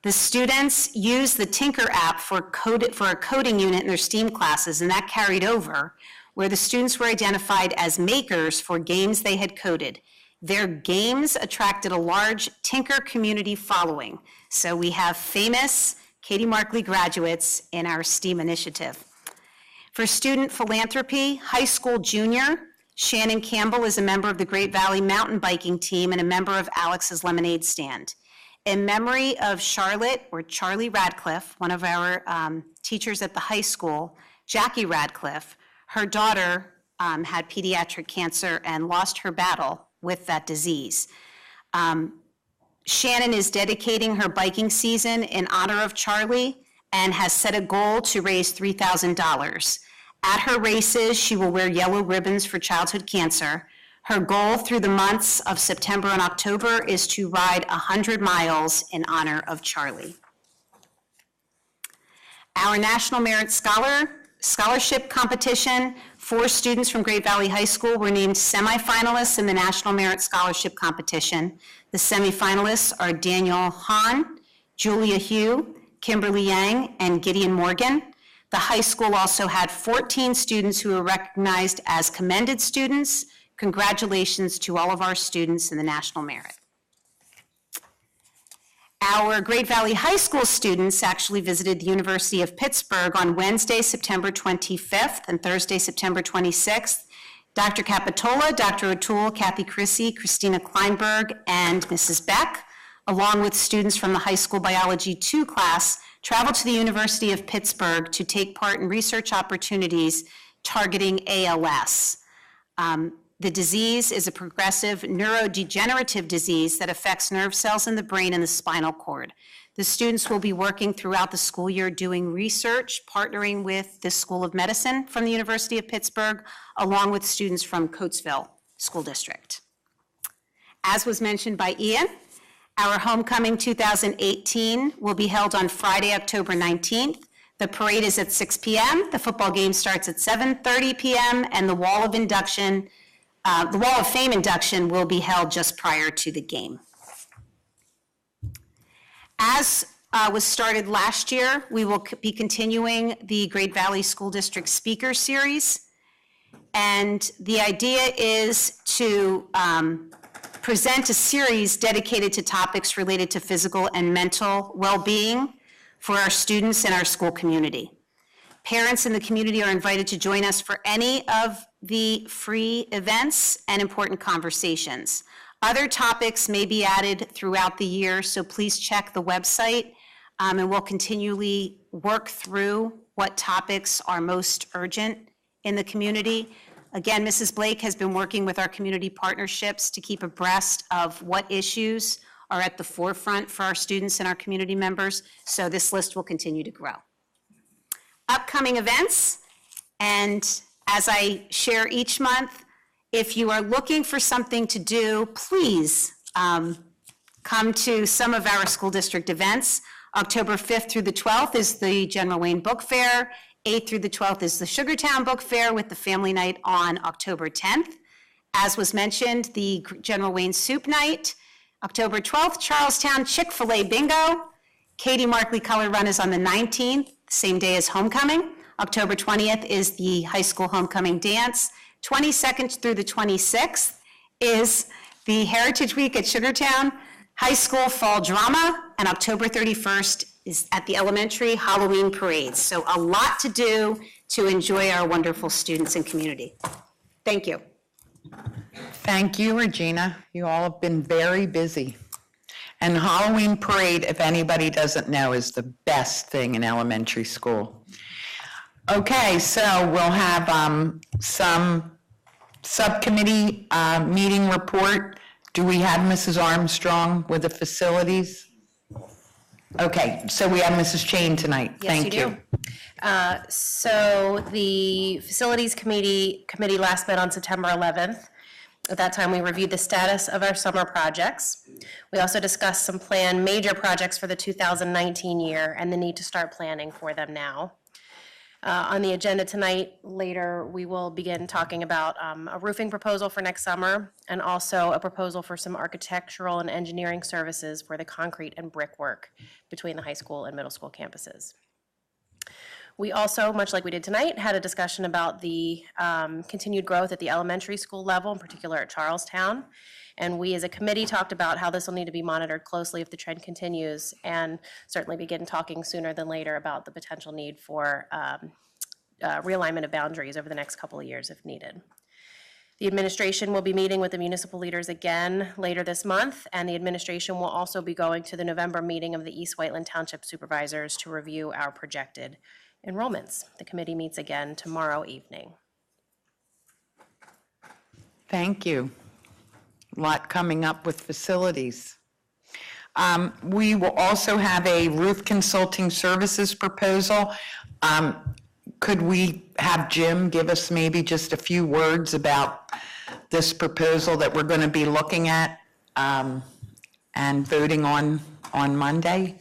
The students used the Tinker app for a coding unit in their STEAM classes, and that carried over, where the students were identified as makers for games they had coded. Their games attracted a large Tinker community following. So we have famous Katie Markley graduates in our STEAM initiative. For student philanthropy, high school junior, Shannon Campbell is a member of the Great Valley Mountain Biking Team and a member of Alex's Lemonade Stand. In memory of Charlotte, or Charlie Radcliffe, one of our teachers at the high school, Jackie Radcliffe, her daughter had pediatric cancer and lost her battle with that disease. Shannon is dedicating her biking season in honor of Charlie and has set a goal to raise $3,000. At her races, she will wear yellow ribbons for childhood cancer. Her goal through the months of September and October is to ride 100 miles in honor of Charlie. Our National Merit Scholarship Competition, 4 students from Great Valley High School were named semifinalists in the National Merit Scholarship Competition. The semifinalists are Daniel Hahn, Julia Hugh, Kimberly Yang, and Gideon Morgan. The high school also had 14 students who were recognized as commended students. Congratulations to all of our students in the National Merit. Our Great Valley High School students actually visited the University of Pittsburgh on Wednesday, September 25th and Thursday, September 26th. Dr. Capitola, Dr. O'Toole, Kathy Chrissy, Christina Kleinberg, and Mrs. Beck, along with students from the High School Biology 2 class, traveled to the University of Pittsburgh to take part in research opportunities targeting ALS. The disease is a progressive neurodegenerative disease that affects nerve cells in the brain and the spinal cord. The students will be working throughout the school year doing research, partnering with the School of Medicine from the University of Pittsburgh, along with students from Coatesville School District. As was mentioned by Ian, our Homecoming 2018 will be held on Friday, October 19th. The parade is at 6 p.m., the football game starts at 7:30 p.m., and the Wall of Fame induction will be held just prior to the game. As was started last year, we will be continuing the Great Valley School District Speaker Series. And the idea is to present a series dedicated to topics related to physical and mental well-being for our students and our school community. Parents in the community are invited to join us for any of the free events and important conversations. Other topics may be added throughout the year, so please check the website, and we'll continually work through what topics are most urgent in the community. Again, Mrs. Blake has been working with our community partnerships to keep abreast of what issues are at the forefront for our students and our community members, so this list will continue to grow. Upcoming events, and as I share each month, if you are looking for something to do, please come to some of our school district events. October 5th through the 12th is the General Wayne Book Fair. 8th through the 12th is the Sugartown Book Fair with the family night on October 10th. As was mentioned, the General Wayne Soup Night. October 12th, Charlestown Chick-fil-A Bingo. Katie Markley Color Run is on the 19th, same day as Homecoming. October 20th is the High School Homecoming Dance. 22nd through the 26th is the Heritage Week at Sugartown, High School Fall Drama, and October 31st is at the elementary Halloween parades. So a lot to do to enjoy our wonderful students and community. Thank you. Thank you, Regina. You all have been very busy. And Halloween parade, if anybody doesn't know, is the best thing in elementary school. Okay, so we'll have some subcommittee meeting report. Do we have Mrs. Armstrong with the facilities? Okay, so we have Mrs. Chain tonight. Thank you. So the Facilities Committee last met on September 11th. At that time, we reviewed the status of our summer projects. We also discussed some planned major projects for the 2019 year and the need to start planning for them now. On the agenda tonight, later, we will begin talking about a roofing proposal for next summer and also a proposal for some architectural and engineering services for the concrete and brick work between the high school and middle school campuses. We also, much like we did tonight, had a discussion about the continued growth at the elementary school level, in particular at Charlestown. And we as a committee talked about how this will need to be monitored closely if the trend continues, and certainly begin talking sooner than later about the potential need for realignment of boundaries over the next couple of years if needed. The administration will be meeting with the municipal leaders again later this month, and the administration will also be going to the November meeting of the East Whiteland Township Supervisors to review our projected enrollments. The committee meets again tomorrow evening. Thank you. A lot coming up with facilities. We will also have a roof consulting services proposal. Could we have Jim give us maybe just a few words about this proposal that we're going to be looking at and voting on Monday?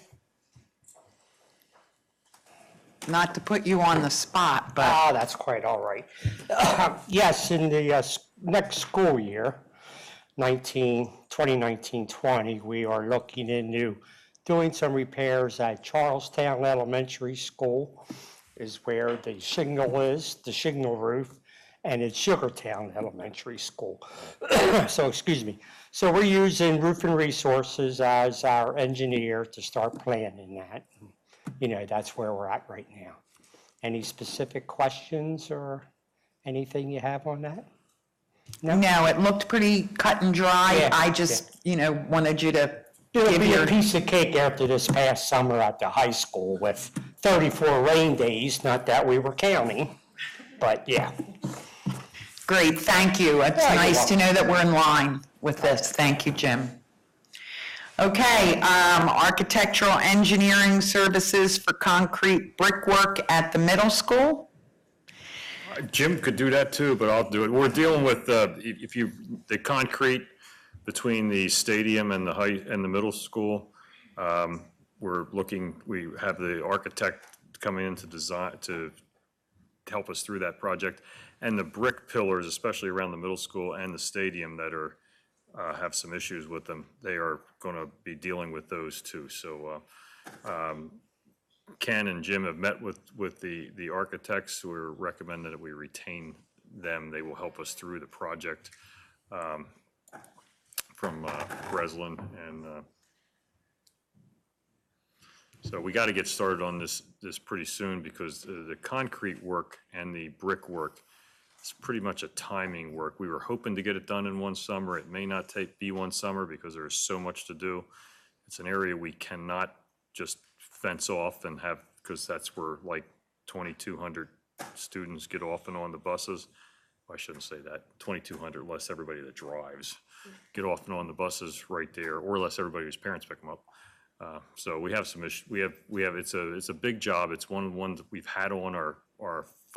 Not to put you on the spot, but... That's quite all right. Yes, in the next school year, 2019-20, we are looking into doing some repairs at Charlestown Elementary School, is where the shingle is, the shingle roof, and it's Sugartown Elementary School. So, excuse me. So we're using Roofing Resources as our engineer to start planning that. You know, that's where we're at right now. Any specific questions or anything you have on that? No, it looked pretty cut and dry. Yeah, I just, wanted you to It'll give be your, a piece of cake after this past summer at the high school with 34 rain days, not that we were counting, but yeah. great, thank you. It's Yeah, you're nice to welcome. know that we're in line with this. Thank you, Jim. Okay, architectural engineering services for concrete brickwork at the middle school. Jim could do that too, but I'll do it. We're dealing with, the concrete between the stadium and the middle school. We have the architect coming in to design, to help us through that project. And the brick pillars, especially around the middle school and the stadium that have some issues with them, they are going to be dealing with those too. So Ken and Jim have met with the architects who are recommending that we retain them. They will help us through the project from Breslin. And so we got to get started on this pretty soon, because the concrete work and the brick work, it's pretty much a timing work. We were hoping to get it done in one summer. It may not be one summer because there's so much to do. It's an area we cannot just fence off and have, because that's where like 2,200 students get off and on the buses. I shouldn't say that, 2,200 less everybody that drives get off and on the buses right there, or less everybody whose parents pick them up. So we have some issues. It's a big job. It's one that we've had on our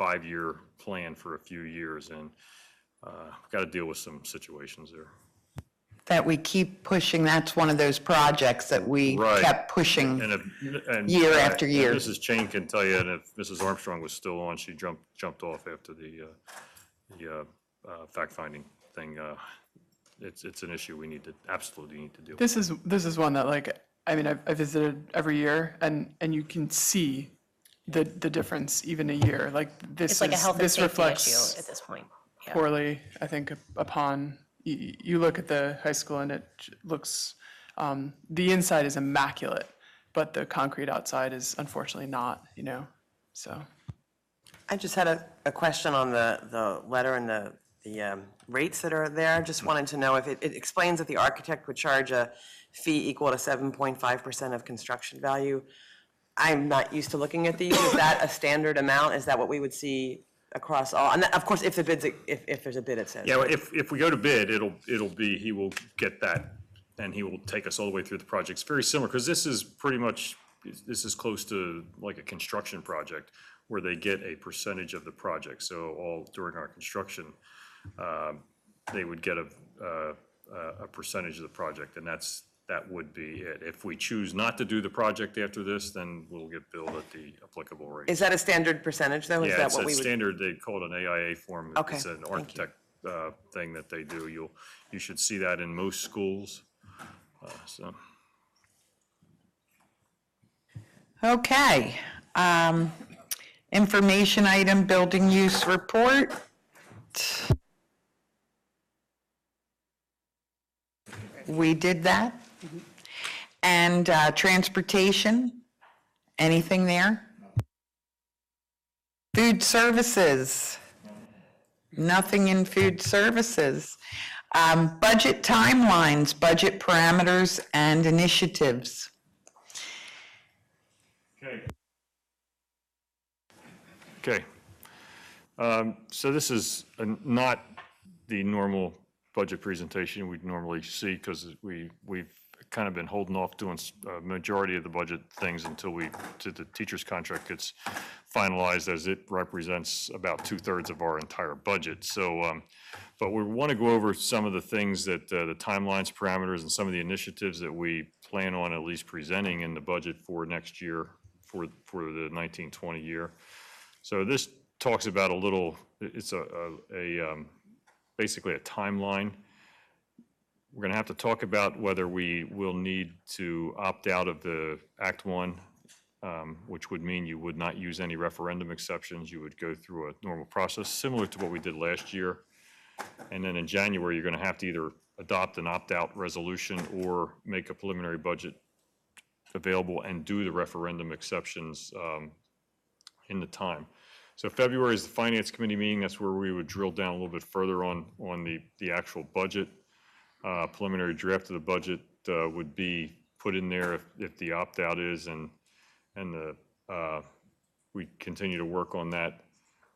5-year plan for a few years, and we've got to deal with some situations there. That we keep pushing, that's one of those projects that we Right. kept pushing And year after year. Mrs. Chain can tell you, and if Mrs. Armstrong was still on, she jumped off after the fact-finding thing. It's an issue we absolutely need to deal with. This is one that I visited every year, and you can see the difference even a year. It's like a health and this safety reflects issue at this point. Yeah. poorly, I think, upon, you look at the high school and it looks, the inside is immaculate, but the concrete outside is unfortunately not, so. I just had a question on the letter and the rates that are there. Just wanted to know if it explains that the architect would charge a fee equal to 7.5% of construction value. I'm not used to looking at these. Is that a standard amount? Is that what we would see across all? And of course, if there's a bid, it says. Yeah, well, if we go to bid, he will get that, and he will take us all the way through the project. It's very similar, because this is close to like a construction project where they get a percentage of the project. So all during our construction, they would get a percentage of the project, and that would be it. If we choose not to do the project after this, then we'll get billed at the applicable rate. Is that a standard percentage, though? Is Yeah, that it's what a we would? standard, they call it an AIA form. Okay, It's an thank you. architect thing that they do. You should see that in most schools. So. Okay. Information item, building use report. We did that. And transportation, anything there? Food services, nothing in food services. Budget timelines, budget parameters, and initiatives. Okay. So this is not the normal budget presentation we'd normally see, because we've kind of been holding off doing a majority of the budget things until the teacher's contract gets finalized, as it represents about 2/3 of our entire budget. So, but we want to go over some of the things that the timelines, parameters, and some of the initiatives that we plan on at least presenting in the budget for next year, for the 1920 year. So this talks about it's basically a timeline. We're going to have to talk about whether we will need to opt out of the Act 1, which would mean you would not use any referendum exceptions. You would go through a normal process, similar to what we did last year. And then in January, you're going to have to either adopt an opt-out resolution or make a preliminary budget available and do the referendum exceptions in the time. So February is the Finance Committee meeting. That's where we would drill down a little bit further on the actual budget. Preliminary draft of the budget would be put in there if the opt-out is, and we continue to work on that.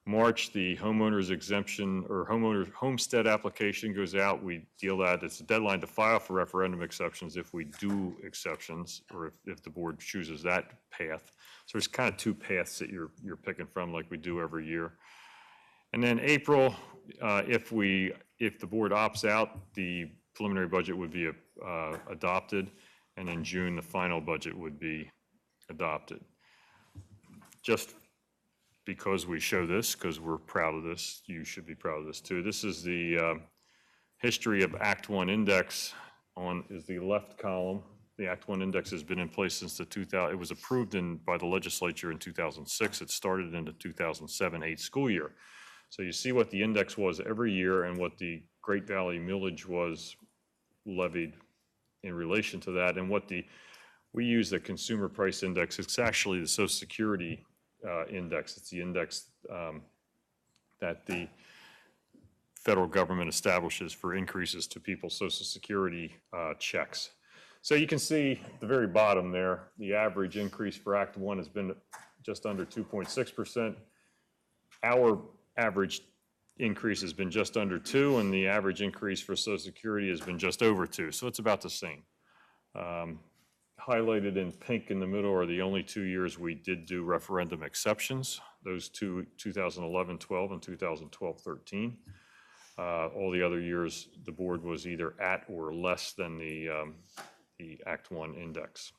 March, the homeowner's exemption or homeowner's homestead application goes out. We deal that. It's a deadline to file for referendum exceptions if we do exceptions, or if the board chooses that path. So there's kind of two paths that you're picking from, like we do every year. And then April, if the board opts out, the preliminary budget would be adopted, and in June, the final budget would be adopted. Just because we show this, because we're proud of this, you should be proud of this too. This is the history of Act 1 index is the left column. The Act 1 index has been in place since it was approved by the legislature in 2006. It started in the 2007-8 school year. So you see what the index was every year and what the Great Valley millage was levied in relation to that, and we use the consumer price index. It's actually the Social Security index. It's the index that the federal government establishes for increases to people's Social Security checks. So you can see at the very bottom there, the average increase for Act 1 has been just under 2.6%. Our average increase has been just under 2, and the average increase for Social Security has been just over 2, so it's about the same. Highlighted in pink in the middle are the only 2 years we did do referendum exceptions. Those two, 2011-12 and 2012-13. All the other years, the board was either at or less than the Act 1 index.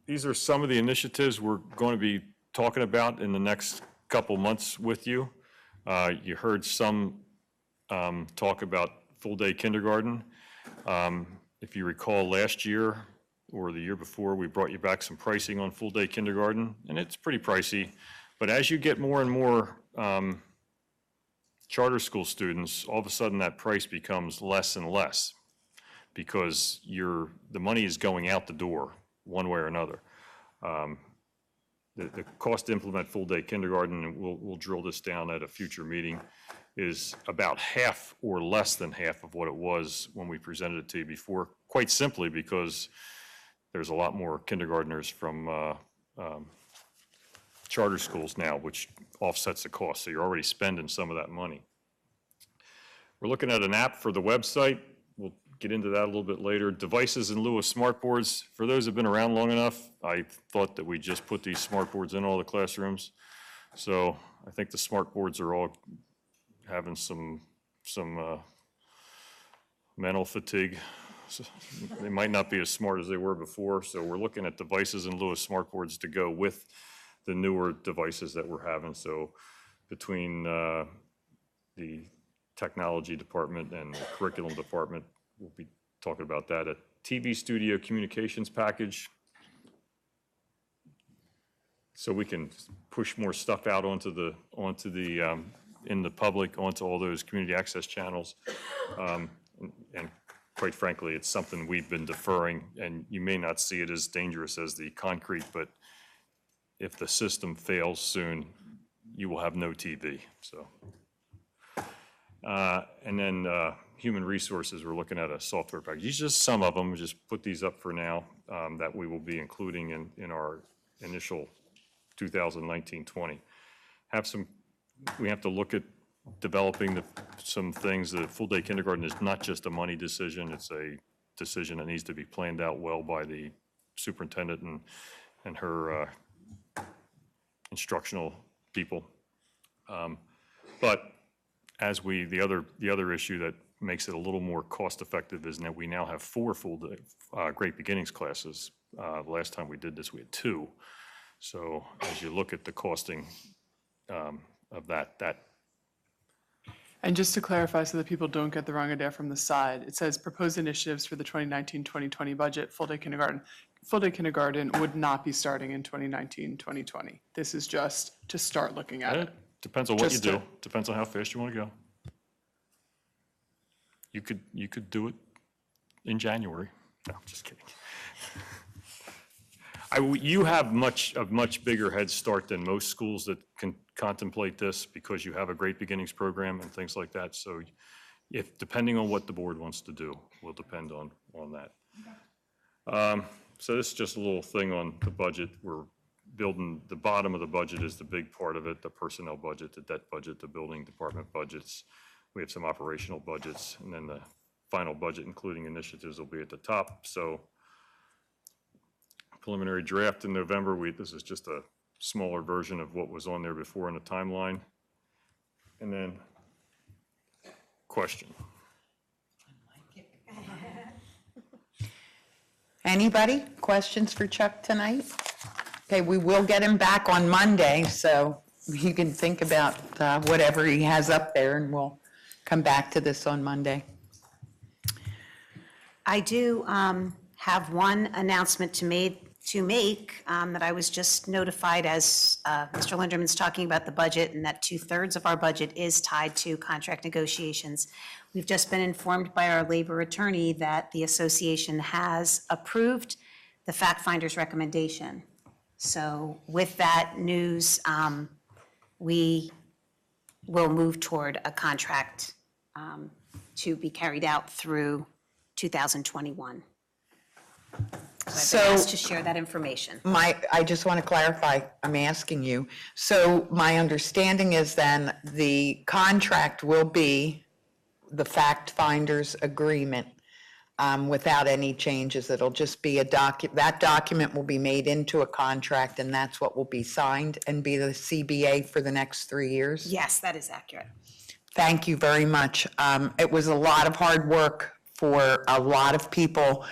These are some of the initiatives we're going to be talking about in the next couple months with you. You heard some talk about full-day kindergarten. If you recall, last year or the year before, we brought you back some pricing on full-day kindergarten, and it's pretty pricey. But as you get more and more charter school students, all of a sudden that price becomes less and less because the money is going out the door one way or another. The cost to implement full-day kindergarten, and we'll drill this down at a future meeting, is about half or less than half of what it was when we presented it to you before, quite simply because there's a lot more kindergartners from charter schools now, which offsets the cost, so you're already spending some of that money. We're looking at an app for the website. We'll get into that a little bit later. Devices in lieu of smartboards. For those who've been around long enough, I thought that we just put these smartboards in all the classrooms. So I think the smartboards are all having some mental fatigue. So they might not be as smart as they were before. So we're looking at devices in lieu of smartboards to go with the newer devices that we're having. So between the technology department and the curriculum department, we'll be talking about that. A TV studio communications package, so we can push more stuff out onto the in the public, onto all those community access channels. And quite frankly, it's something we've been deferring, and you may not see it as dangerous as the concrete, but if the system fails soon, you will have no TV. So, and then human resources, we're looking at a software package. These are just some of them. Just put these up for now that we will be including in our initial 2019-20. We have to look at developing some things. The full-day kindergarten is not just a money decision. It's a decision that needs to be planned out well by the superintendent and her instructional people. But as the other issue that makes it a little more cost-effective is that we now have 4 full-day Great Beginnings classes. The last time we did this, we had 2. So as you look at the costing of that. And just to clarify so that people don't get the wrong idea from the side, it says proposed initiatives for the 2019-2020 budget, full-day kindergarten. Full-day kindergarten would not be starting in 2019-2020. This is just to start looking at it. Depends on what you do. Depends on how fast you want to go. You could do it in January. No, just kidding. You have a much bigger head start than most schools that can contemplate this because you have a Great Beginnings program and things like that. So depending on what the board wants to do, will depend on that. So this is just a little thing on the budget. We're building, the bottom of the budget is the big part of it, the personnel budget, the debt budget, the building department budgets. We have some operational budgets, and then the final budget, including initiatives, will be at the top. So preliminary draft in November, this is just a smaller version of what was on there before in the timeline. And then, question. Anybody? Questions for Chuck tonight? Okay, we will get him back on Monday, so you can think about whatever he has up there, and we'll come back to this on Monday. I do have one announcement to make that I was just notified as Mr. Linderman's talking about the budget, and that 2/3 of our budget is tied to contract negotiations. We've just been informed by our labor attorney that the association has approved the fact finder's recommendation. So with that news, we will move toward a contract to be carried out through 2021. So I've been asked to share that information. I just want to clarify, I'm asking you. So my understanding is then the contract will be the fact finder's agreement without any changes. It'll just be that document will be made into a contract, and that's what will be signed and be the CBA for the next 3 years? Yes, that is accurate. Thank you very much. It was a lot of hard work for a lot of people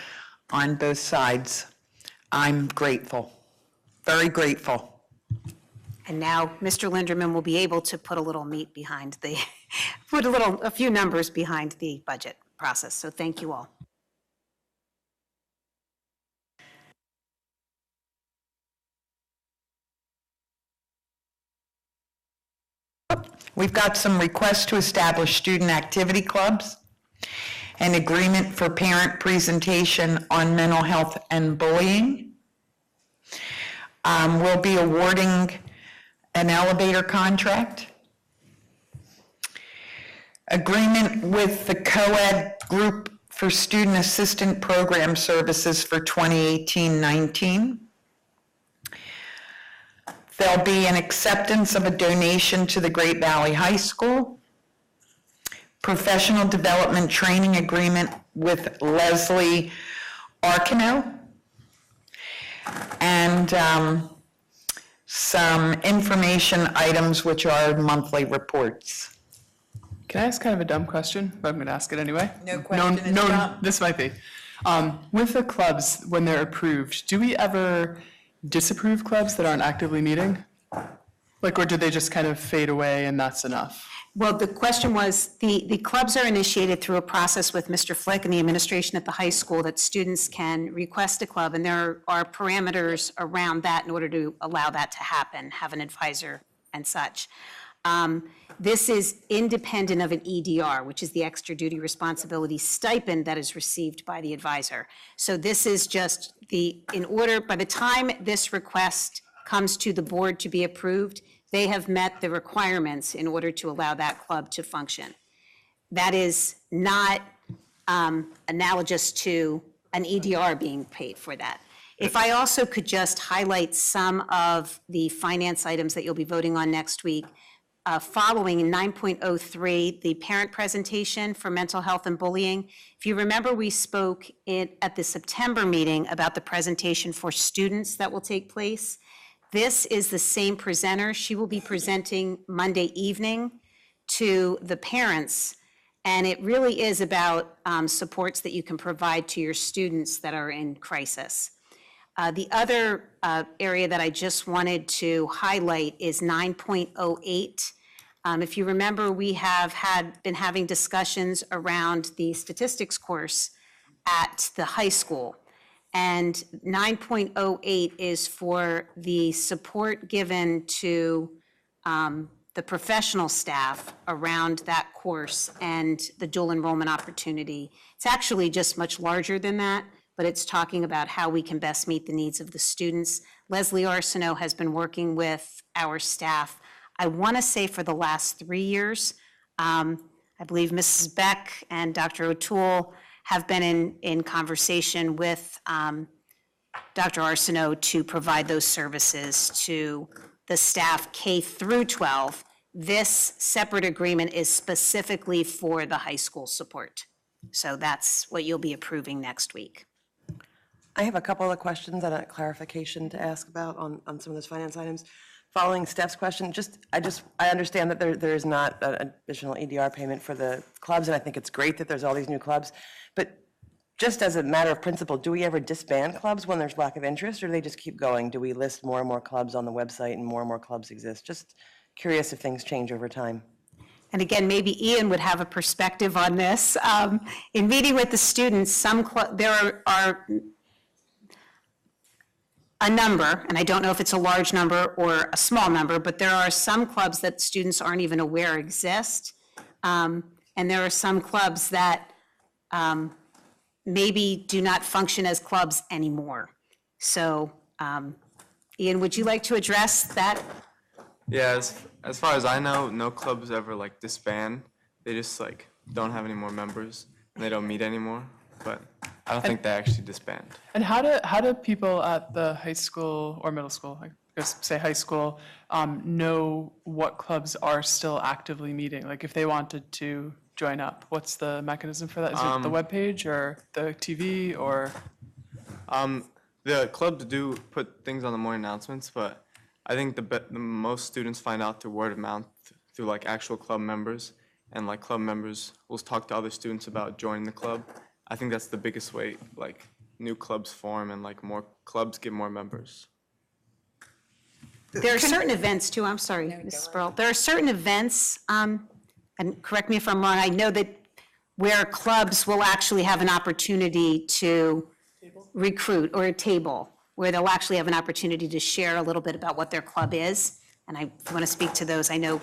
on both sides. I'm grateful, very grateful. And now Mr. Linderman will be able to put a little meat behind a few numbers behind the budget process. So thank you all. We've got some requests to establish student activity clubs, an agreement for parent presentation on mental health and bullying. We'll be awarding an elevator contract, agreement with the co-ed group for student assistant program services for 2018-19. There'll be an acceptance of a donation to the Great Valley High School, professional development training agreement with Leslie Arcano, and some information items, which are monthly reports. Can I ask kind of a dumb question? But I'm going to ask it anyway. No question is dumb. This might be. With the clubs, when they're approved, do we ever disapprove clubs that aren't actively meeting? Like, or do they just kind of fade away and that's enough? Well, the question was, the clubs are initiated through a process with Mr. Flick and the administration at the high school that students can request a club, and there are parameters around that in order to allow that to happen, have an advisor and such. This is independent of an EDR, which is the extra duty responsibility stipend that is received by the advisor. So this is just by the time this request comes to the board to be approved, they have met the requirements in order to allow that club to function. That is not analogous to an EDR being paid for that. If I also could just highlight some of the finance items that you'll be voting on next week. Following 9.03, the parent presentation for mental health and bullying. If you remember, we spoke at the September meeting about the presentation for students that will take place. This is the same presenter. She will be presenting Monday evening to the parents, and it really is about supports that you can provide to your students that are in crisis. The other area that I just wanted to highlight is 9.08. If you remember, we have been having discussions around the statistics course at the high school. And 9.08 is for the support given to the professional staff around that course and the dual enrollment opportunity. It's actually just much larger than that, but it's talking about how we can best meet the needs of the students. Leslie Arsenault has been working with our staff, I want to say for the last 3 years. I believe Mrs. Beck and Dr. O'Toole have been in conversation with Dr. Arsenault to provide those services to the staff K through 12. This separate agreement is specifically for the high school support. So that's what you'll be approving next week. I have a couple of questions and a clarification to ask about on some of those finance items. Following Steph's question, I understand that there is not an additional EDR payment for the clubs, and I think it's great that there's all these new clubs. But just as a matter of principle, do we ever disband clubs when there's lack of interest, or do they just keep going? Do we list more and more clubs on the website and more clubs exist? Just curious if things change over time. And again, maybe Ian would have a perspective on this. In meeting with the students, there are a number, and I don't know if it's a large number or a small number, but there are some clubs that students aren't even aware exist. And there are some clubs that maybe do not function as clubs anymore. So, Ian, would you like to address that? Yeah, as far as I know, no clubs ever like disband. They just like don't have any more members and they don't meet anymore. But I don't think they actually disband. And how do people at the high school or middle school, I guess say high school, know what clubs are still actively meeting? Like if they wanted to join up, what's the mechanism for that? Is it the webpage or the TV or? The clubs do put things on the morning announcements, but I think the most students find out through word of mouth, through like actual club members, and like club members will talk to other students about joining the club. I think that's the biggest way, like, new clubs form and, like, more clubs get more members. There are certain events, too, I'm sorry, Mrs. Sproul. There are certain events, and correct me if I'm wrong, I know that where clubs will actually have an opportunity to recruit, or a table, where they'll actually have an opportunity to share a little bit about what their club is. And I want to speak to those. I know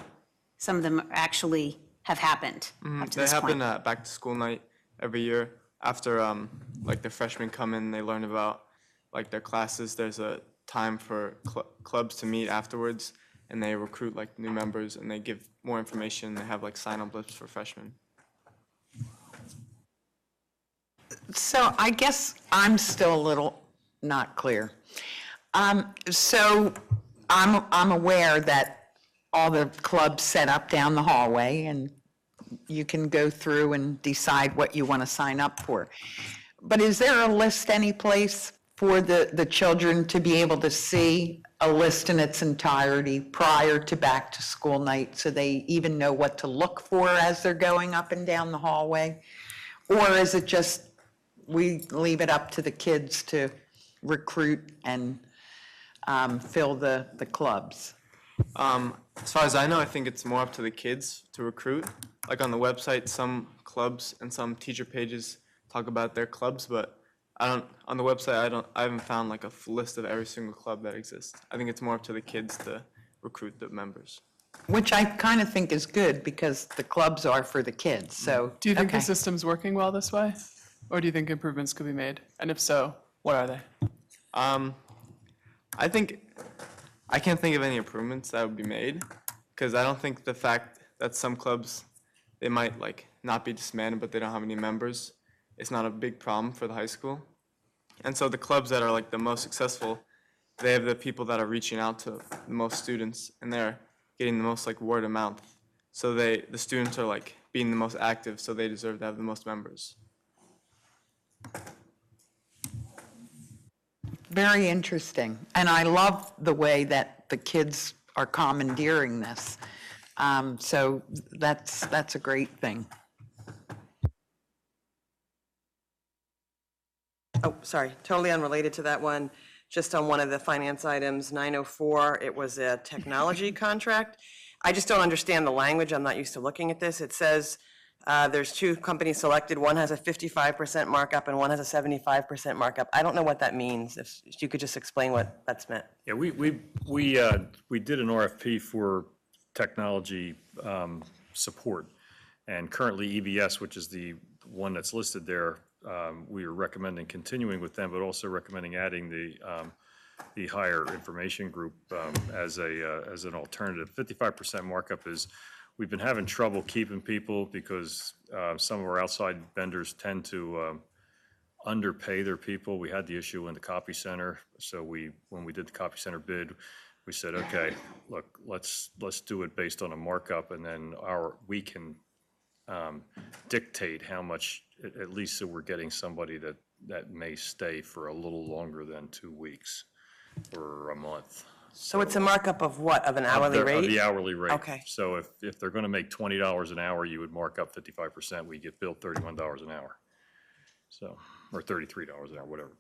some of them actually have happened up to this point. They happen at back to school night every year. After like the freshmen come in, they learn about like their classes. There's a time for clubs to meet afterwards, and they recruit like new members, and they give more information. They have like sign-up lists for freshmen. So I guess I'm still a little not clear. So I'm aware that all the clubs set up down the hallway, and you can go through and decide what you want to sign up for. But is there a list any place for the children to be able to see a list in its entirety prior to back to school night, so they even know what to look for as they're going up and down the hallway? Or is it just we leave it up to the kids to recruit and fill the clubs? As far as I know, I think it's more up to the kids to recruit. Like on the website, some clubs and some teacher pages talk about their clubs, but on the website, I haven't found like a list of every single club that exists. I think it's more up to the kids to recruit the members. Which I kind of think is good, because the clubs are for the kids, so. Do you think the okay. system's working well this way? Or do you think improvements could be made? And if so, what are they? I think, I can't think of any improvements that would be made, because I don't think the fact that some clubs, they might like not be disbanded, but they don't have any members, it's not a big problem for the high school. And so the clubs that are like the most successful, they have the people that are reaching out to the most students, and they're getting the most like word of mouth. So the students are like being the most active, so they deserve to have the most members. Very interesting. And I love the way that the kids are commandeering this. So that's a great thing. Oh, sorry, totally unrelated to that one. Just on one of the finance items, 904, it was a technology contract. I just don't understand the language. I'm not used to looking at this. It says there's two companies selected. One has a 55% markup and one has a 75% markup. I don't know what that means. If you could just explain what that's meant. Yeah, we did an RFP for technology support, and currently EBS, which is the one that's listed there, we are recommending continuing with them, but also recommending adding the higher information group as an alternative. 55% markup is, we've been having trouble keeping people because some of our outside vendors tend to underpay their people. We had the issue in the copy center, so when we did the copy center bid, we said, okay, look, let's do it based on a markup, and then we can dictate how much, at least so we're getting somebody that may stay for a little longer than 2 weeks or a month. So it's a markup of what, of an hourly rate? Of the hourly rate. Okay. So if they're going to make $20 an hour, you would mark up 55%, we get billed $31 an hour. So, or $33 an hour, whatever.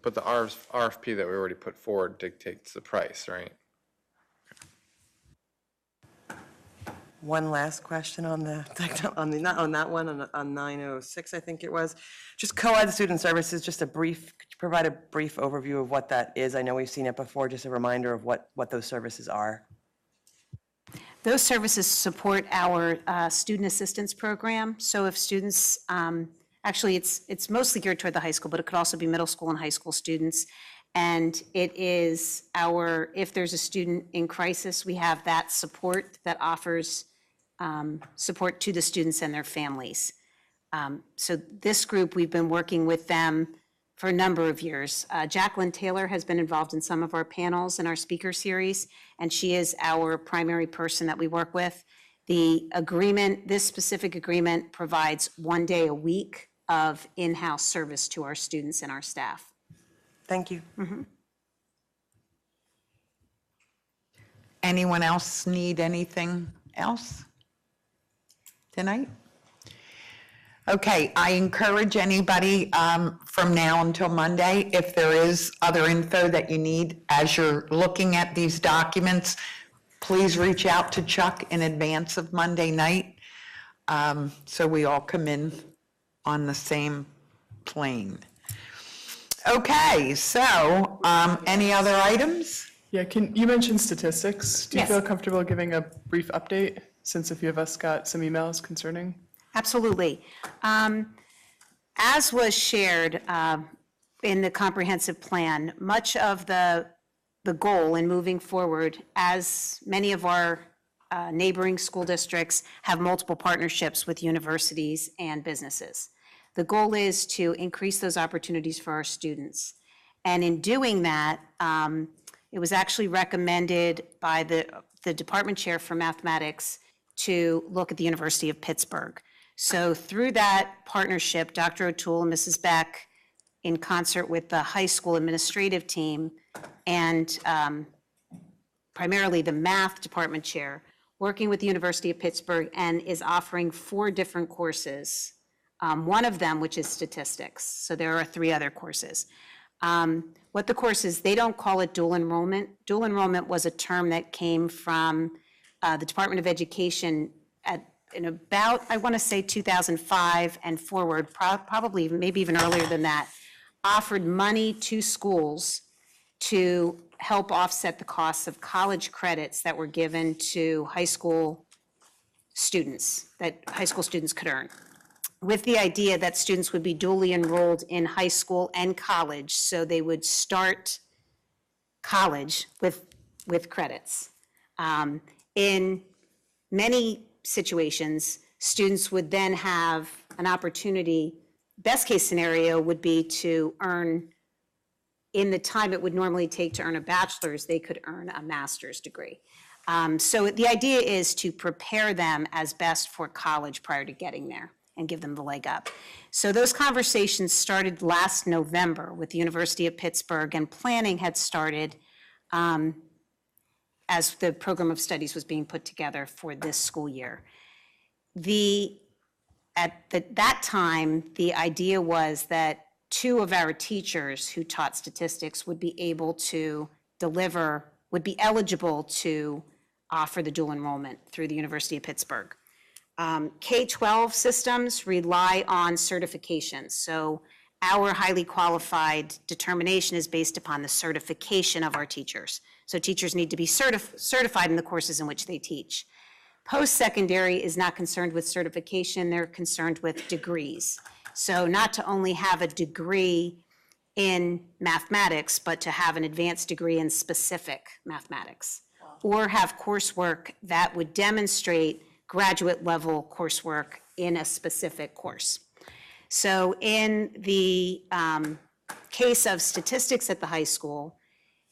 But the RFP that we already put forward dictates the price, right? One last question on not on that one, on 906, I think it was. Just co-ed student services, just could you provide a brief overview of what that is? I know we've seen it before, just a reminder of what those services are. Those services support our student assistance program. So if students, actually it's mostly geared toward the high school, but it could also be middle school and high school students. And it is if there's a student in crisis, we have that support that offers support to the students and their families. So this group, we've been working with them for a number of years. Jacqueline Taylor has been involved in some of our panels in our speaker series, and she is our primary person that we work with. The agreement, this specific agreement, provides 1 day a week of in-house service to our students and our staff. Thank you. Anyone else need anything else tonight? Okay, I encourage anybody from now until Monday, if there is other info that you need as you're looking at these documents, please reach out to Chuck in advance of Monday night so we all come in on the same plane. Okay, so any other items? Yeah, you mentioned statistics. Do you Yes. feel comfortable giving a brief update, since a few of us got some emails concerning? Absolutely. As was shared in the comprehensive plan, much of the goal in moving forward, as many of our neighboring school districts have multiple partnerships with universities and businesses. The goal is to increase those opportunities for our students. And in doing that, it was actually recommended by the department chair for mathematics to look at the University of Pittsburgh. So through that partnership, Dr. O'Toole and Mrs. Beck, in concert with the high school administrative team and primarily the math department chair, working with the University of Pittsburgh, and is offering 4 different courses. One of them, which is statistics. So there are 3 other courses. What the course is, they don't call it dual enrollment. Dual enrollment was a term that came from the Department of Education in about, I want to say 2005 and forward, probably maybe even earlier than that, offered money to schools to help offset the costs of college credits that were given to high school students, that high school students could earn, with the idea that students would be dually enrolled in high school and college, so they would start college with credits. In many situations, students would then have an opportunity, best case scenario would be to earn, in the time it would normally take to earn a bachelor's, they could earn a master's degree. So the idea is to prepare them as best for college prior to getting there and give them the leg up. So those conversations started last November with the University of Pittsburgh, and planning had started as the program of studies was being put together for this school year. At that time, the idea was that 2 of our teachers who taught statistics would be able to would be eligible to offer the dual enrollment through the University of Pittsburgh. K-12 systems rely on certification. So our highly qualified determination is based upon the certification of our teachers. So teachers need to be certified in the courses in which they teach. Post-secondary is not concerned with certification, they're concerned with degrees. So not to only have a degree in mathematics, but to have an advanced degree in specific mathematics. Or have coursework that would demonstrate graduate level coursework in a specific course. So in the case of statistics at the high school,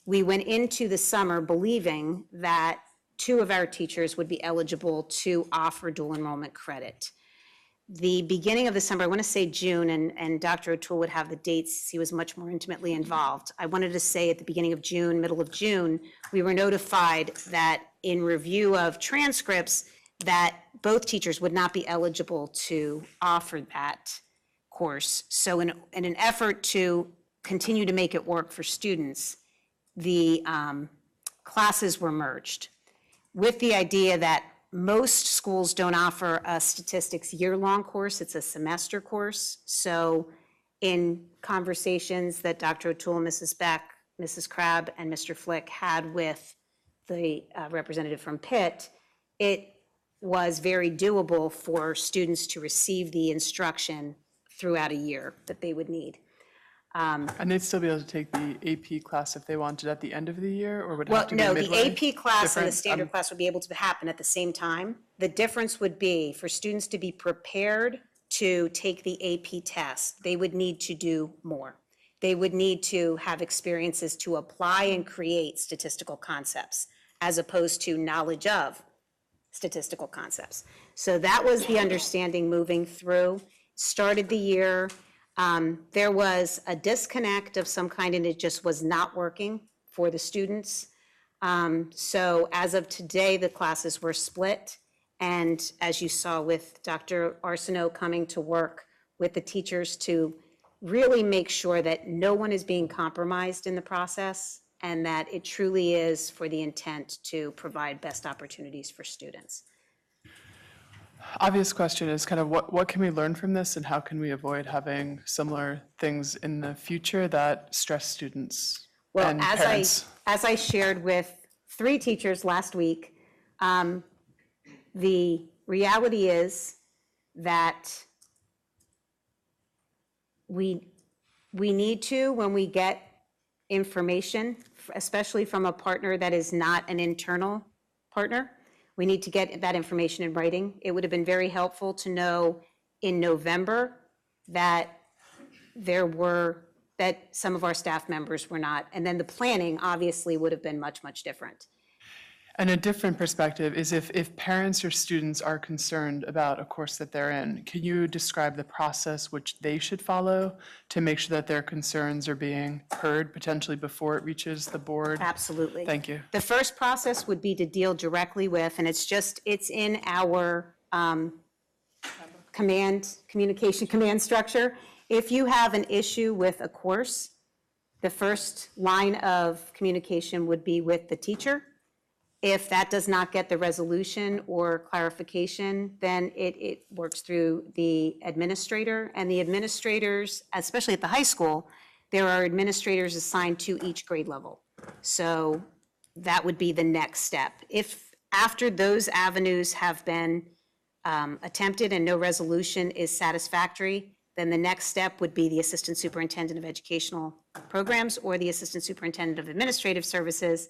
we went into the summer believing that 2 of our teachers would be eligible to offer dual enrollment credit. The beginning of the summer, I want to say June, and Dr. O'Toole would have the dates, he was much more intimately involved. I wanted to say at the beginning of June, middle of June, we were notified that in review of transcripts, that both teachers would not be eligible to offer that course. So in an effort to continue to make it work for students, the classes were merged with the idea that most schools don't offer a statistics year-long course, it's a semester course. So in conversations that Dr. O'Toole, Mrs. Beck, Mrs. Crabb, and Mr. Flick had with the representative from Pitt, it was very doable for students to receive the instruction throughout a year that they would need. And they'd still be able to take the AP class if they wanted at the end of the year, or would it Well, have to be no, midway? the AP class and the Different, standard class would be able to happen at the same time. The difference would be for students to be prepared to take the AP test, they would need to do more. They would need to have experiences to apply and create statistical concepts, as opposed to knowledge of statistical concepts. So that was the understanding moving through. Started the year, there was a disconnect of some kind and it just was not working for the students. So as of today, the classes were split. And as you saw with Dr. Arsenault coming to work with the teachers to really make sure that no one is being compromised in the process and that it truly is for the intent to provide best opportunities for students. Obvious question is kind of what can we learn from this and how can we avoid having similar things in the future that stress students Well, and parents? as I shared with 3 teachers last week, the reality is that we need to, when we get information, especially from a partner that is not an internal partner, we need to get that information in writing. It would have been very helpful to know in November that that some of our staff members were not, and then the planning obviously would have been much, much different. And a different perspective is if parents or students are concerned about a course that they're in, can you describe the process which they should follow to make sure that their concerns are being heard potentially before it reaches the board? Absolutely. Thank you. The first process would be to deal directly with, and it's in our communication command structure. If you have an issue with a course, the first line of communication would be with the teacher. If that does not get the resolution or clarification, then it works through the administrator. And the administrators, especially at the high school, there are administrators assigned to each grade level. So that would be the next step. If after those avenues have been attempted and no resolution is satisfactory, then the next step would be the Assistant Superintendent of Educational Programs or the Assistant Superintendent of Administrative Services,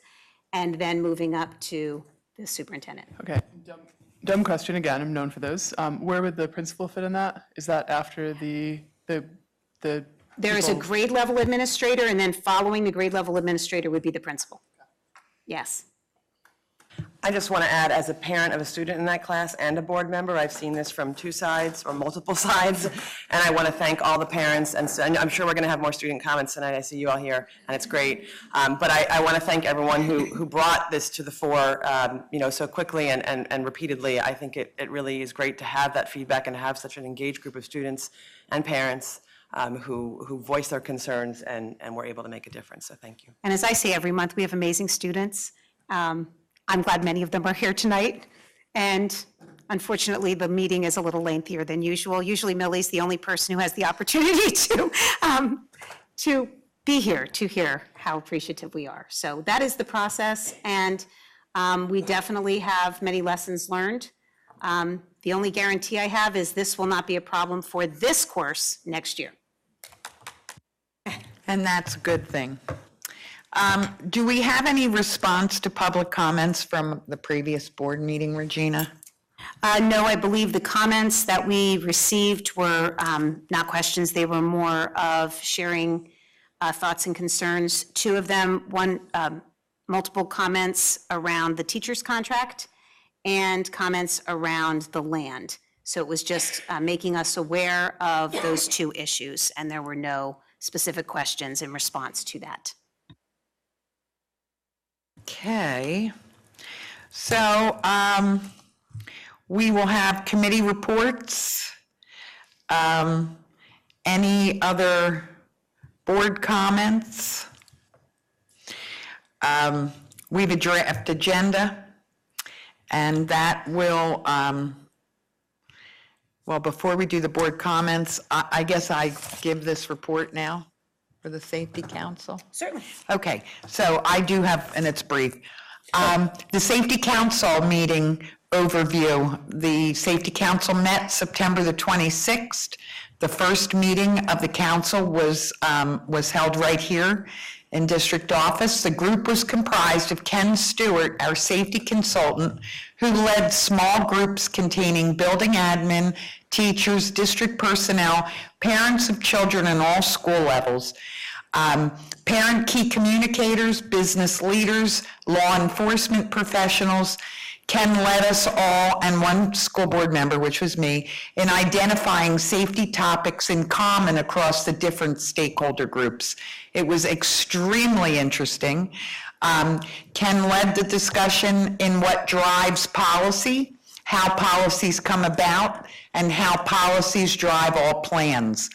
and then moving up to the superintendent. Okay, dumb question again, I'm known for those. Where would the principal fit in that? Is that after the There is a people- grade level administrator, and then following the grade level administrator would be the principal. Yes. I just want to add, as a parent of a student in that class and a board member, I've seen this from 2 sides or multiple sides, and I want to thank all the parents, and so, and I'm sure we're going to have more student comments tonight. I see you all here, and it's great. But I want to thank everyone who brought this to the fore, so quickly and repeatedly. I think it really is great to have that feedback and have such an engaged group of students and parents who voice their concerns and were able to make a difference, so thank you. And as I say every month, we have amazing students. I'm glad many of them are here tonight. And unfortunately, the meeting is a little lengthier than usual. Usually Millie's the only person who has the opportunity to be here, to hear how appreciative we are. So that is the process. And We definitely have many lessons learned. The only guarantee I have is this will not be a problem for this course next year. And that's a good thing. Do we have any response to public comments from the previous board meeting, Regina? No, I believe the comments that we received were not questions. They were more of sharing thoughts and concerns. Two of them, multiple comments around the teacher's contract and comments around the land. So it was just making us aware of those two issues, and there were no specific questions in response to that. Okay. So we will have committee reports. Any other board comments? We have a draft agenda, and that will, well, before we do the board comments, I guess I give this report now for the Safety Council. Certainly. Okay, so I do have, and it's brief. The Safety Council meeting overview. The Safety Council met September the 26th. The first meeting of the council was held right here in district office. The group was comprised of Ken Stewart, our safety consultant, who led small groups containing building admin, teachers, district personnel, parents of children in all school levels, parent key communicators, business leaders, law enforcement professionals. Ken led us all, and one school board member, which was me, in identifying safety topics in common across the different stakeholder groups. It was extremely interesting. Ken led the discussion in what drives policy, how policies come about, and how policies drive all plans.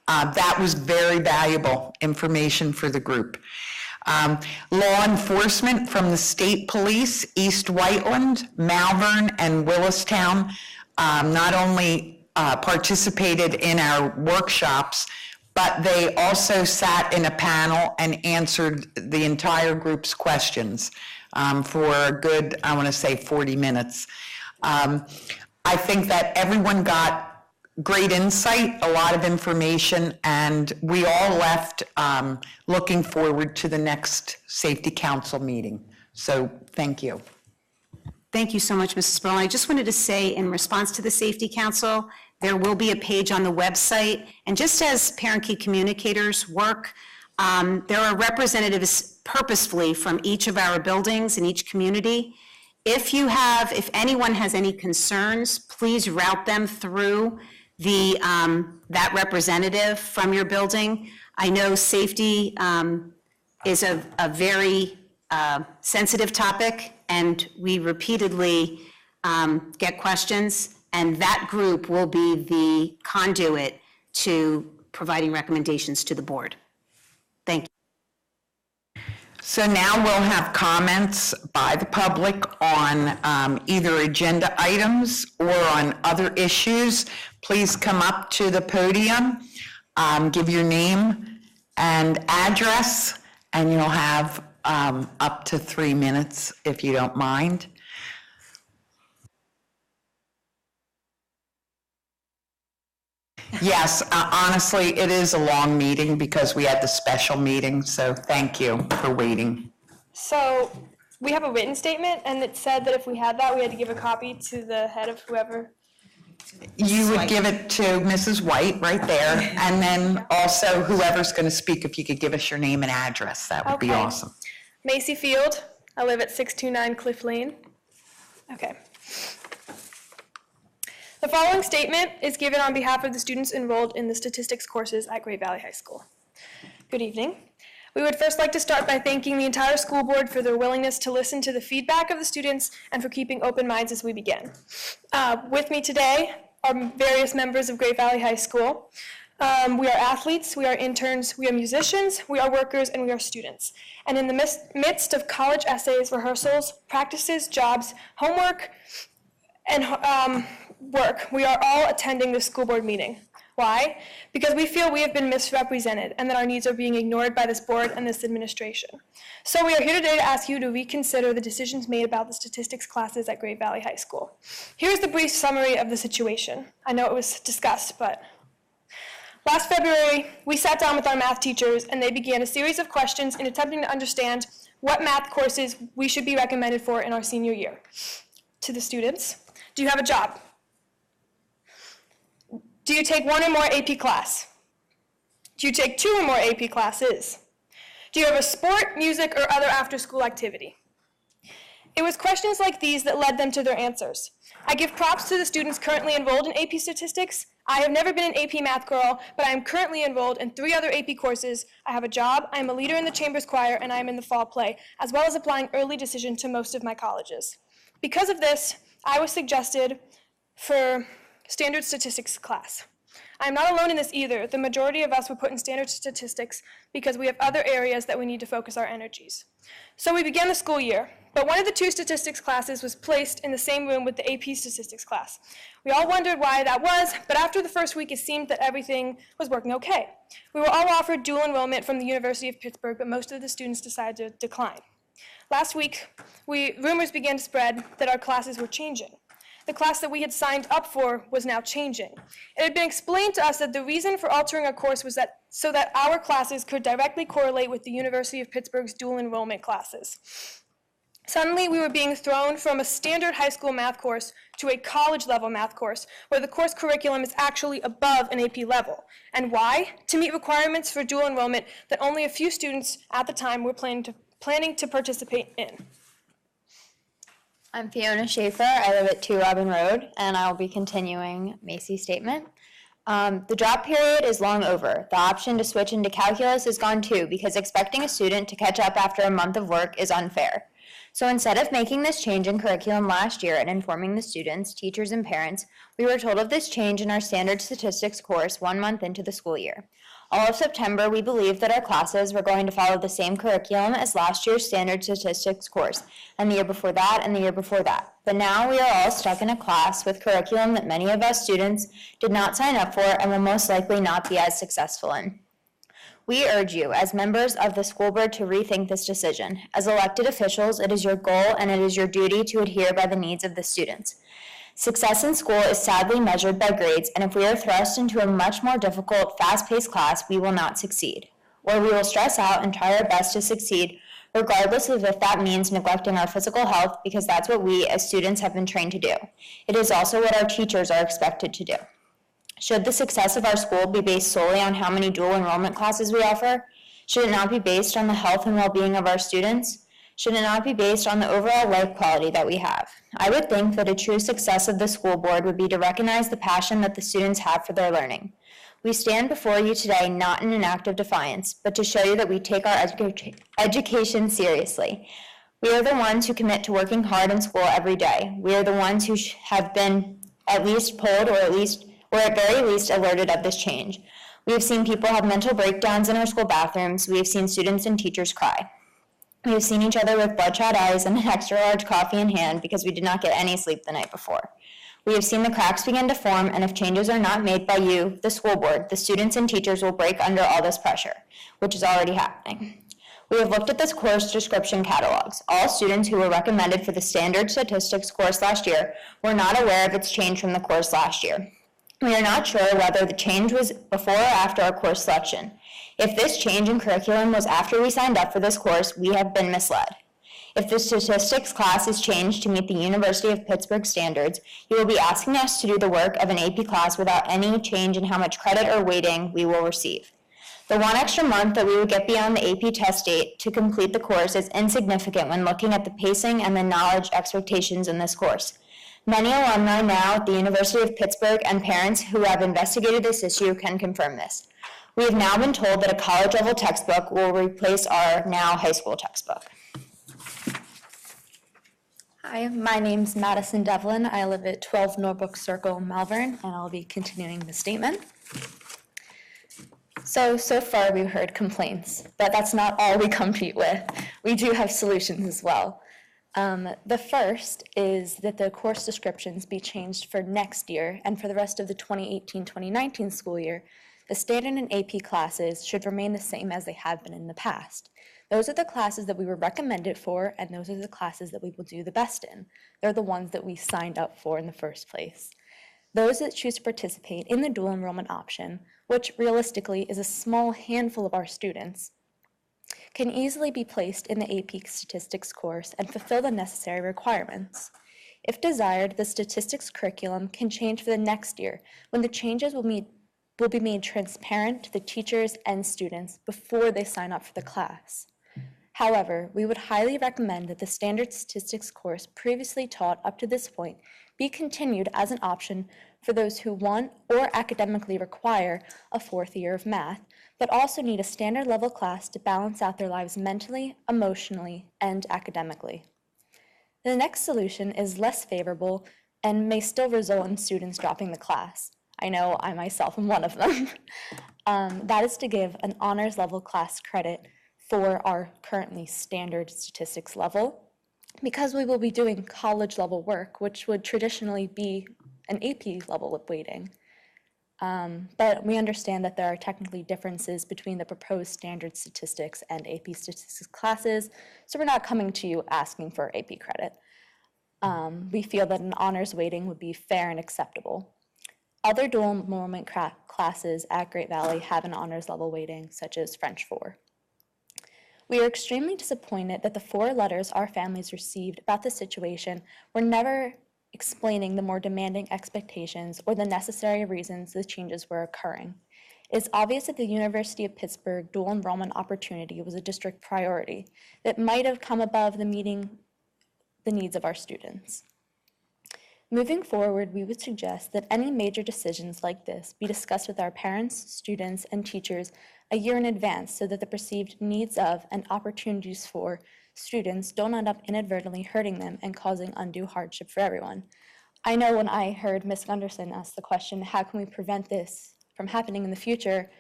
That was very valuable information for the group. Law enforcement from the state police, East Whiteland, Malvern, and Willistown not only participated in our workshops, but they also sat in a panel and answered the entire group's questions for a good, I want to say, 40 minutes. I think that everyone got great insight, a lot of information, and we all left looking forward to the next Safety Council meeting. So thank you. Thank you so much, Mrs. Sperling. I just wanted to say, in response to the Safety Council, there will be a page on the website, and just as parent key communicators work, there are representatives purposefully from each of our buildings in each community. If anyone has any concerns, please route them through that representative from your building. I know safety is a very sensitive topic, and we repeatedly get questions, and that group will be the conduit to providing recommendations to the board. Thank you. So now we'll have comments by the public on either agenda items or on other issues. Please come up to the podium, give your name and address, and you'll have up to 3 minutes if you don't mind. Yes, honestly, it is a long meeting because we had the special meeting, so thank you for waiting. So we have a written statement, and it said that if we had that, we had to give a copy to the head of whoever. You would give it to Mrs. White right there, and then also whoever's going to speak, if you could give us your name and address, that would be awesome. Macy Field. I live at 629 Cliff Lane. Okay. The following statement is given on behalf of the students enrolled in the statistics courses at Great Valley High School. Good evening. We would first like to start by thanking the entire school board for their willingness to listen to the feedback of the students and for keeping open minds as we begin. With me today are various members of Great Valley High School. We are athletes, we are interns, we are musicians, we are workers, and we are students. And in the midst of college essays, rehearsals, practices, jobs, homework, and work, we are all attending this school board meeting. Why? Because we feel we have been misrepresented and that our needs are being ignored by this board and this administration. So we are here today to ask you to reconsider the decisions made about the statistics classes at Great Valley High School. Here's the brief summary of the situation. I know it was discussed, but last February, we sat down with our math teachers and they began a series of questions in attempting to understand what math courses we should be recommended for in our senior year. To the students, do you have a job? Do you take one or more AP class? Do you take 2 or more AP classes? Do you have a sport, music, or other after-school activity? It was questions like these that led them to their answers. I give props to the students currently enrolled in AP Statistics. I have never been an AP Math girl, but I am currently enrolled in 3 other AP courses. I have a job, I am a leader in the Chambers Choir, and I am in the fall play, as well as applying early decision to most of my colleges. Because of this, I was suggested for standard statistics class. I am not alone in this either. The majority of us were put in standard statistics because we have other areas that we need to focus our energies. So we began the school year, but one of the 2 statistics classes was placed in the same room with the AP statistics class. We all wondered why that was, but after the first week, it seemed that everything was working okay. We were all offered dual enrollment from the University of Pittsburgh, but most of the students decided to decline. Last week, rumors began to spread that our classes were changing. The class that we had signed up for was now changing. It had been explained to us that the reason for altering our course was so that our classes could directly correlate with the University of Pittsburgh's dual enrollment classes. Suddenly, we were being thrown from a standard high school math course to a college-level math course, where the course curriculum is actually above an AP level. And why? To meet requirements for dual enrollment that only a few students at the time were planning to participate in. I'm Fiona Schaefer. I live at 2 Robin Road, and I'll be continuing Macy's statement. The drop period is long over. The option to switch into calculus is gone too, because expecting a student to catch up after a month of work is unfair. So instead of making this change in curriculum last year and informing the students, teachers, and parents, we were told of this change in our standard statistics course 1 month into the school year. All of September, we believed that our classes were going to follow the same curriculum as last year's standard statistics course, and the year before that, and the year before that. But now we are all stuck in a class with curriculum that many of us students did not sign up for and will most likely not be as successful in. We urge you, as members of the school board, to rethink this decision. As elected officials, it is your goal and it is your duty to adhere by the needs of the students. Success in school is sadly measured by grades, and if we are thrust into a much more difficult, fast-paced class, we will not succeed. Or we will stress out and try our best to succeed, regardless of if that means neglecting our physical health, because that's what we as students have been trained to do. It is also what our teachers are expected to do. Should the success of our school be based solely on how many dual enrollment classes we offer? Should it not be based on the health and well-being of our students? Should it not be based on the overall life quality that we have? I would think that a true success of the school board would be to recognize the passion that the students have for their learning. We stand before you today not in an act of defiance, but to show you that we take our education seriously. We are the ones who commit to working hard in school every day. We are the ones who have been at least polled or at very least alerted of this change. We have seen people have mental breakdowns in our school bathrooms. We have seen students and teachers cry. We have seen each other with bloodshot eyes and an extra large coffee in hand because we did not get any sleep the night before. We have seen the cracks begin to form, and if changes are not made by you, the school board, the students and teachers will break under all this pressure, which is already happening. We have looked at this course description catalogs. All students who were recommended for the standard statistics course last year were not aware of its change from the course last year. We are not sure whether the change was before or after our course selection. If this change in curriculum was after we signed up for this course, we have been misled. If the statistics class is changed to meet the University of Pittsburgh standards, you will be asking us to do the work of an AP class without any change in how much credit or weighting we will receive. The 1 extra month that we would get beyond the AP test date to complete the course is insignificant when looking at the pacing and the knowledge expectations in this course. Many alumni now at the University of Pittsburgh and parents who have investigated this issue can confirm this. We have now been told that a college-level textbook will replace our now high school textbook. Hi, my name's Madison Devlin. I live at 12 Norfolk Circle, Malvern, and I'll be continuing the statement. So far we've heard complaints, but that's not all we compete with. We do have solutions as well. The first is that the course descriptions be changed for next year, and for the rest of the 2018-2019 school year, the standard and AP classes should remain the same as they have been in the past. Those are the classes that we were recommended for, and those are the classes that we will do the best in. They're the ones that we signed up for in the first place. Those that choose to participate in the dual enrollment option, which realistically is a small handful of our students, can easily be placed in the AP Statistics course and fulfill the necessary requirements. If desired, the statistics curriculum can change for the next year, when the changes will be made transparent to the teachers and students before they sign up for the class. However, we would highly recommend that the standard statistics course previously taught up to this point be continued as an option for those who want or academically require a fourth year of math, but also need a standard level class to balance out their lives mentally, emotionally, and academically. The next solution is less favorable and may still result in students dropping the class. I know I myself am one of them. That is to give an honors level class credit for our currently standard statistics level, because we will be doing college level work, which would traditionally be an AP level of weighting. But we understand that there are technically differences between the proposed standard statistics and AP statistics classes, so we're not coming to you asking for AP credit. We feel that an honors weighting would be fair and acceptable. Other dual enrollment classes at Great Valley have an honors level weighting, such as French 4. We are extremely disappointed that the 4 letters our families received about the situation were never explaining the more demanding expectations or the necessary reasons the changes were occurring. It is obvious that the University of Pittsburgh dual enrollment opportunity was a district priority that might have come above meeting the needs of our students. Moving forward, we would suggest that any major decisions like this be discussed with our parents, students, and teachers a year in advance so that the perceived needs of and opportunities for students don't end up inadvertently hurting them and causing undue hardship for everyone. I know when I heard Ms. Gunderson ask the question, how can we prevent this from happening in the future?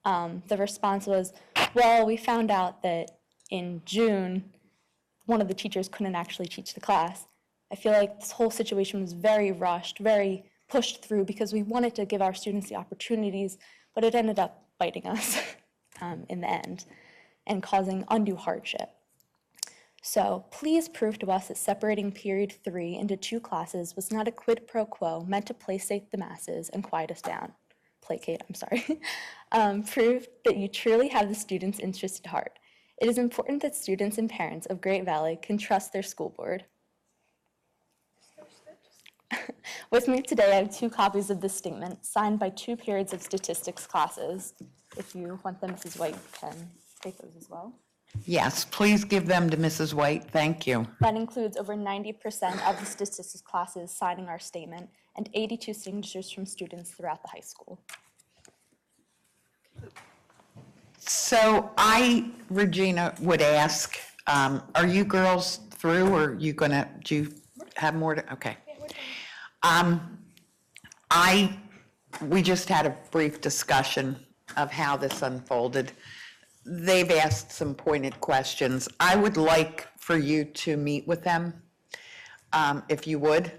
The response was, well, we found out that in June, one of the teachers couldn't actually teach the class. I feel like this whole situation was very rushed, very pushed through because we wanted to give our students the opportunities, but it ended up biting us in the end and causing undue hardship. So please prove to us that separating period 3 into 2 classes was not a quid pro quo meant to placate the masses and quiet us down. Placate, I'm sorry. Prove that you truly have the students' interest at heart. It is important that students and parents of Great Valley can trust their school board. With me today, I have 2 copies of this statement signed by 2 periods of statistics classes. If you want them, Mrs. White can take those as well. Yes, please give them to Mrs. White. Thank you. That includes over 90% of the statistics classes signing our statement and 82 signatures from students throughout the high school. So Regina, would ask, are you girls through, or do you have more to, okay. We just had a brief discussion of how this unfolded. They've asked some pointed questions. I would like for you to meet with them, if you would.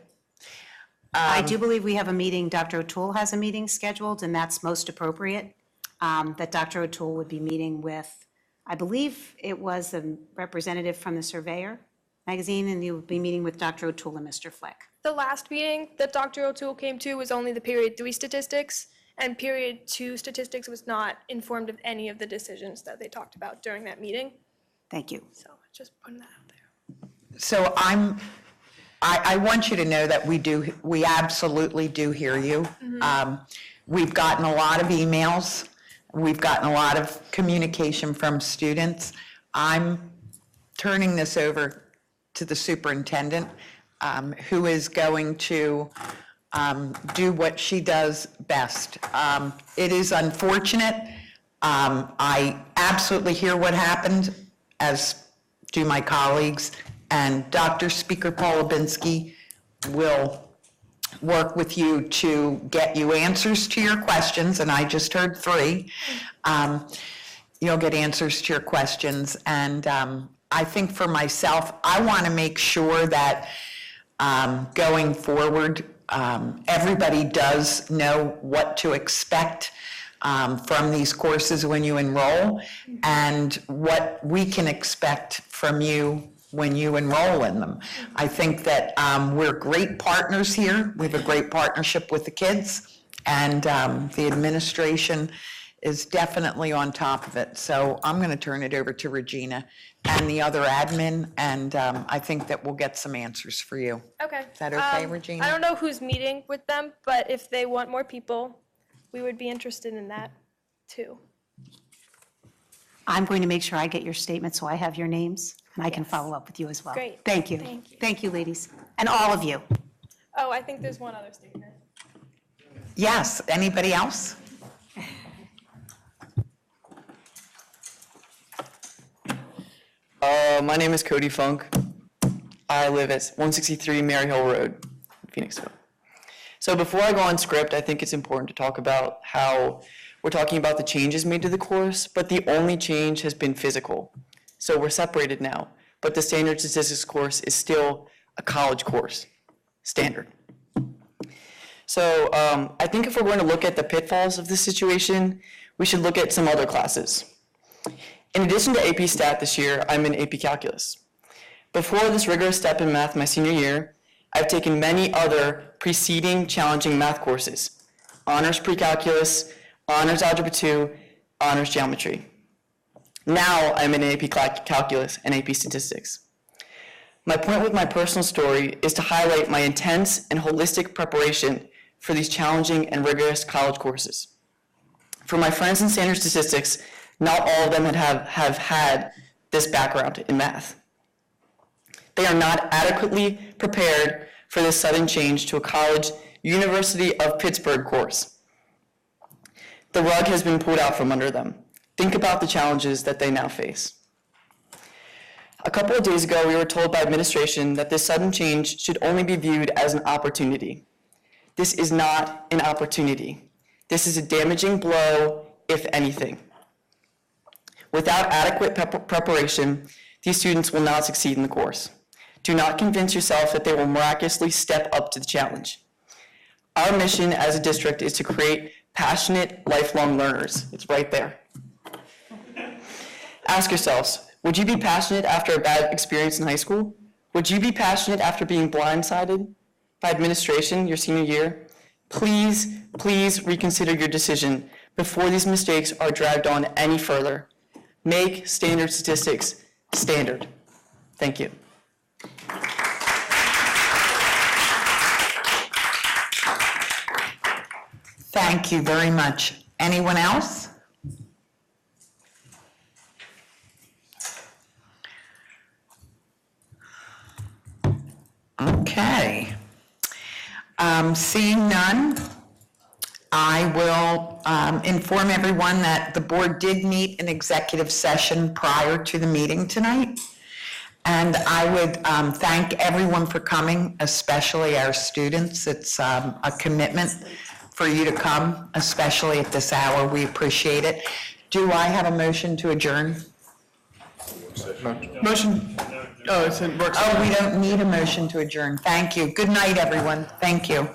I do believe we have a meeting, Dr. O'Toole has a meeting scheduled, and that's most appropriate, that Dr. O'Toole would be meeting with, I believe it was a representative from the Surveyor magazine, and you would be meeting with Dr. O'Toole and Mr. Fleck. The last meeting that Dr. O'Toole came to was only the period 3 statistics, and period 2 statistics was not informed of any of the decisions that they talked about during that meeting. Thank you. So just putting that out there. So I want you to know that we absolutely do hear you. We've gotten a lot of emails. We've gotten a lot of communication from students. I'm turning this over to the superintendent, who is going to do what she does best. It is unfortunate. I absolutely hear what happened, as do my colleagues, and Dr. Speaker Paul Lubinsky will work with you to get you answers to your questions, and I just heard 3. You'll get answers to your questions, and I think for myself, I want to make sure that going forward, everybody does know what to expect from these courses when you enroll, and what we can expect from you when you enroll in them. I think that we're great partners here. We have a great partnership with the kids, and the administration is definitely on top of it. So I'm going to turn it over to Regina and the other admin, and I think that we'll get some answers for you. Okay. Is that okay, Regina? I don't know who's meeting with them, but if they want more people, we would be interested in that too. I'm going to make sure I get your statement so I have your names, and I can follow up with you as well. Great. Thank you. Thank you. Thank you, ladies, and all of you. Oh, I think there's one other statement. Yes, anybody else? My name is Cody Funk. I live at 163 Mary Hill Road, Phoenixville. So before I go on script, I think it's important to talk about how we're talking about the changes made to the course, but the only change has been physical. So we're separated now, but the standard statistics course is still a college course, standard. So I think if we're going to look at the pitfalls of this situation, we should look at some other classes. In addition to AP Stat this year, I'm in AP Calculus. Before this rigorous step in math my senior year, I've taken many other preceding challenging math courses: Honors Pre-Calculus, Honors Algebra 2, Honors Geometry. Now I'm in AP Calculus and AP Statistics. My point with my personal story is to highlight my intense and holistic preparation for these challenging and rigorous college courses. For my friends in standard statistics, not all of them have had this background in math. They are not adequately prepared for this sudden change to a college, University of Pittsburgh course. The rug has been pulled out from under them. Think about the challenges that they now face. A couple of days ago, we were told by administration that this sudden change should only be viewed as an opportunity. This is not an opportunity. This is a damaging blow, if anything. Without adequate preparation, these students will not succeed in the course. Do not convince yourself that they will miraculously step up to the challenge. Our mission as a district is to create passionate, lifelong learners. It's right there. Ask yourselves, would you be passionate after a bad experience in high school? Would you be passionate after being blindsided by administration your senior year? Please, please reconsider your decision before these mistakes are dragged on any further. Make standard statistics standard. Thank you. Thank you very much. Anyone else? Okay. Seeing none, I will inform everyone that the board did meet in executive session prior to the meeting tonight. And I would thank everyone for coming, especially our students. It's a commitment for you to come, especially at this hour. We appreciate it. Do I have a motion to adjourn? Motion. Oh, it's in work session. Oh, we don't need a motion to adjourn. Thank you. Good night, everyone. Thank you.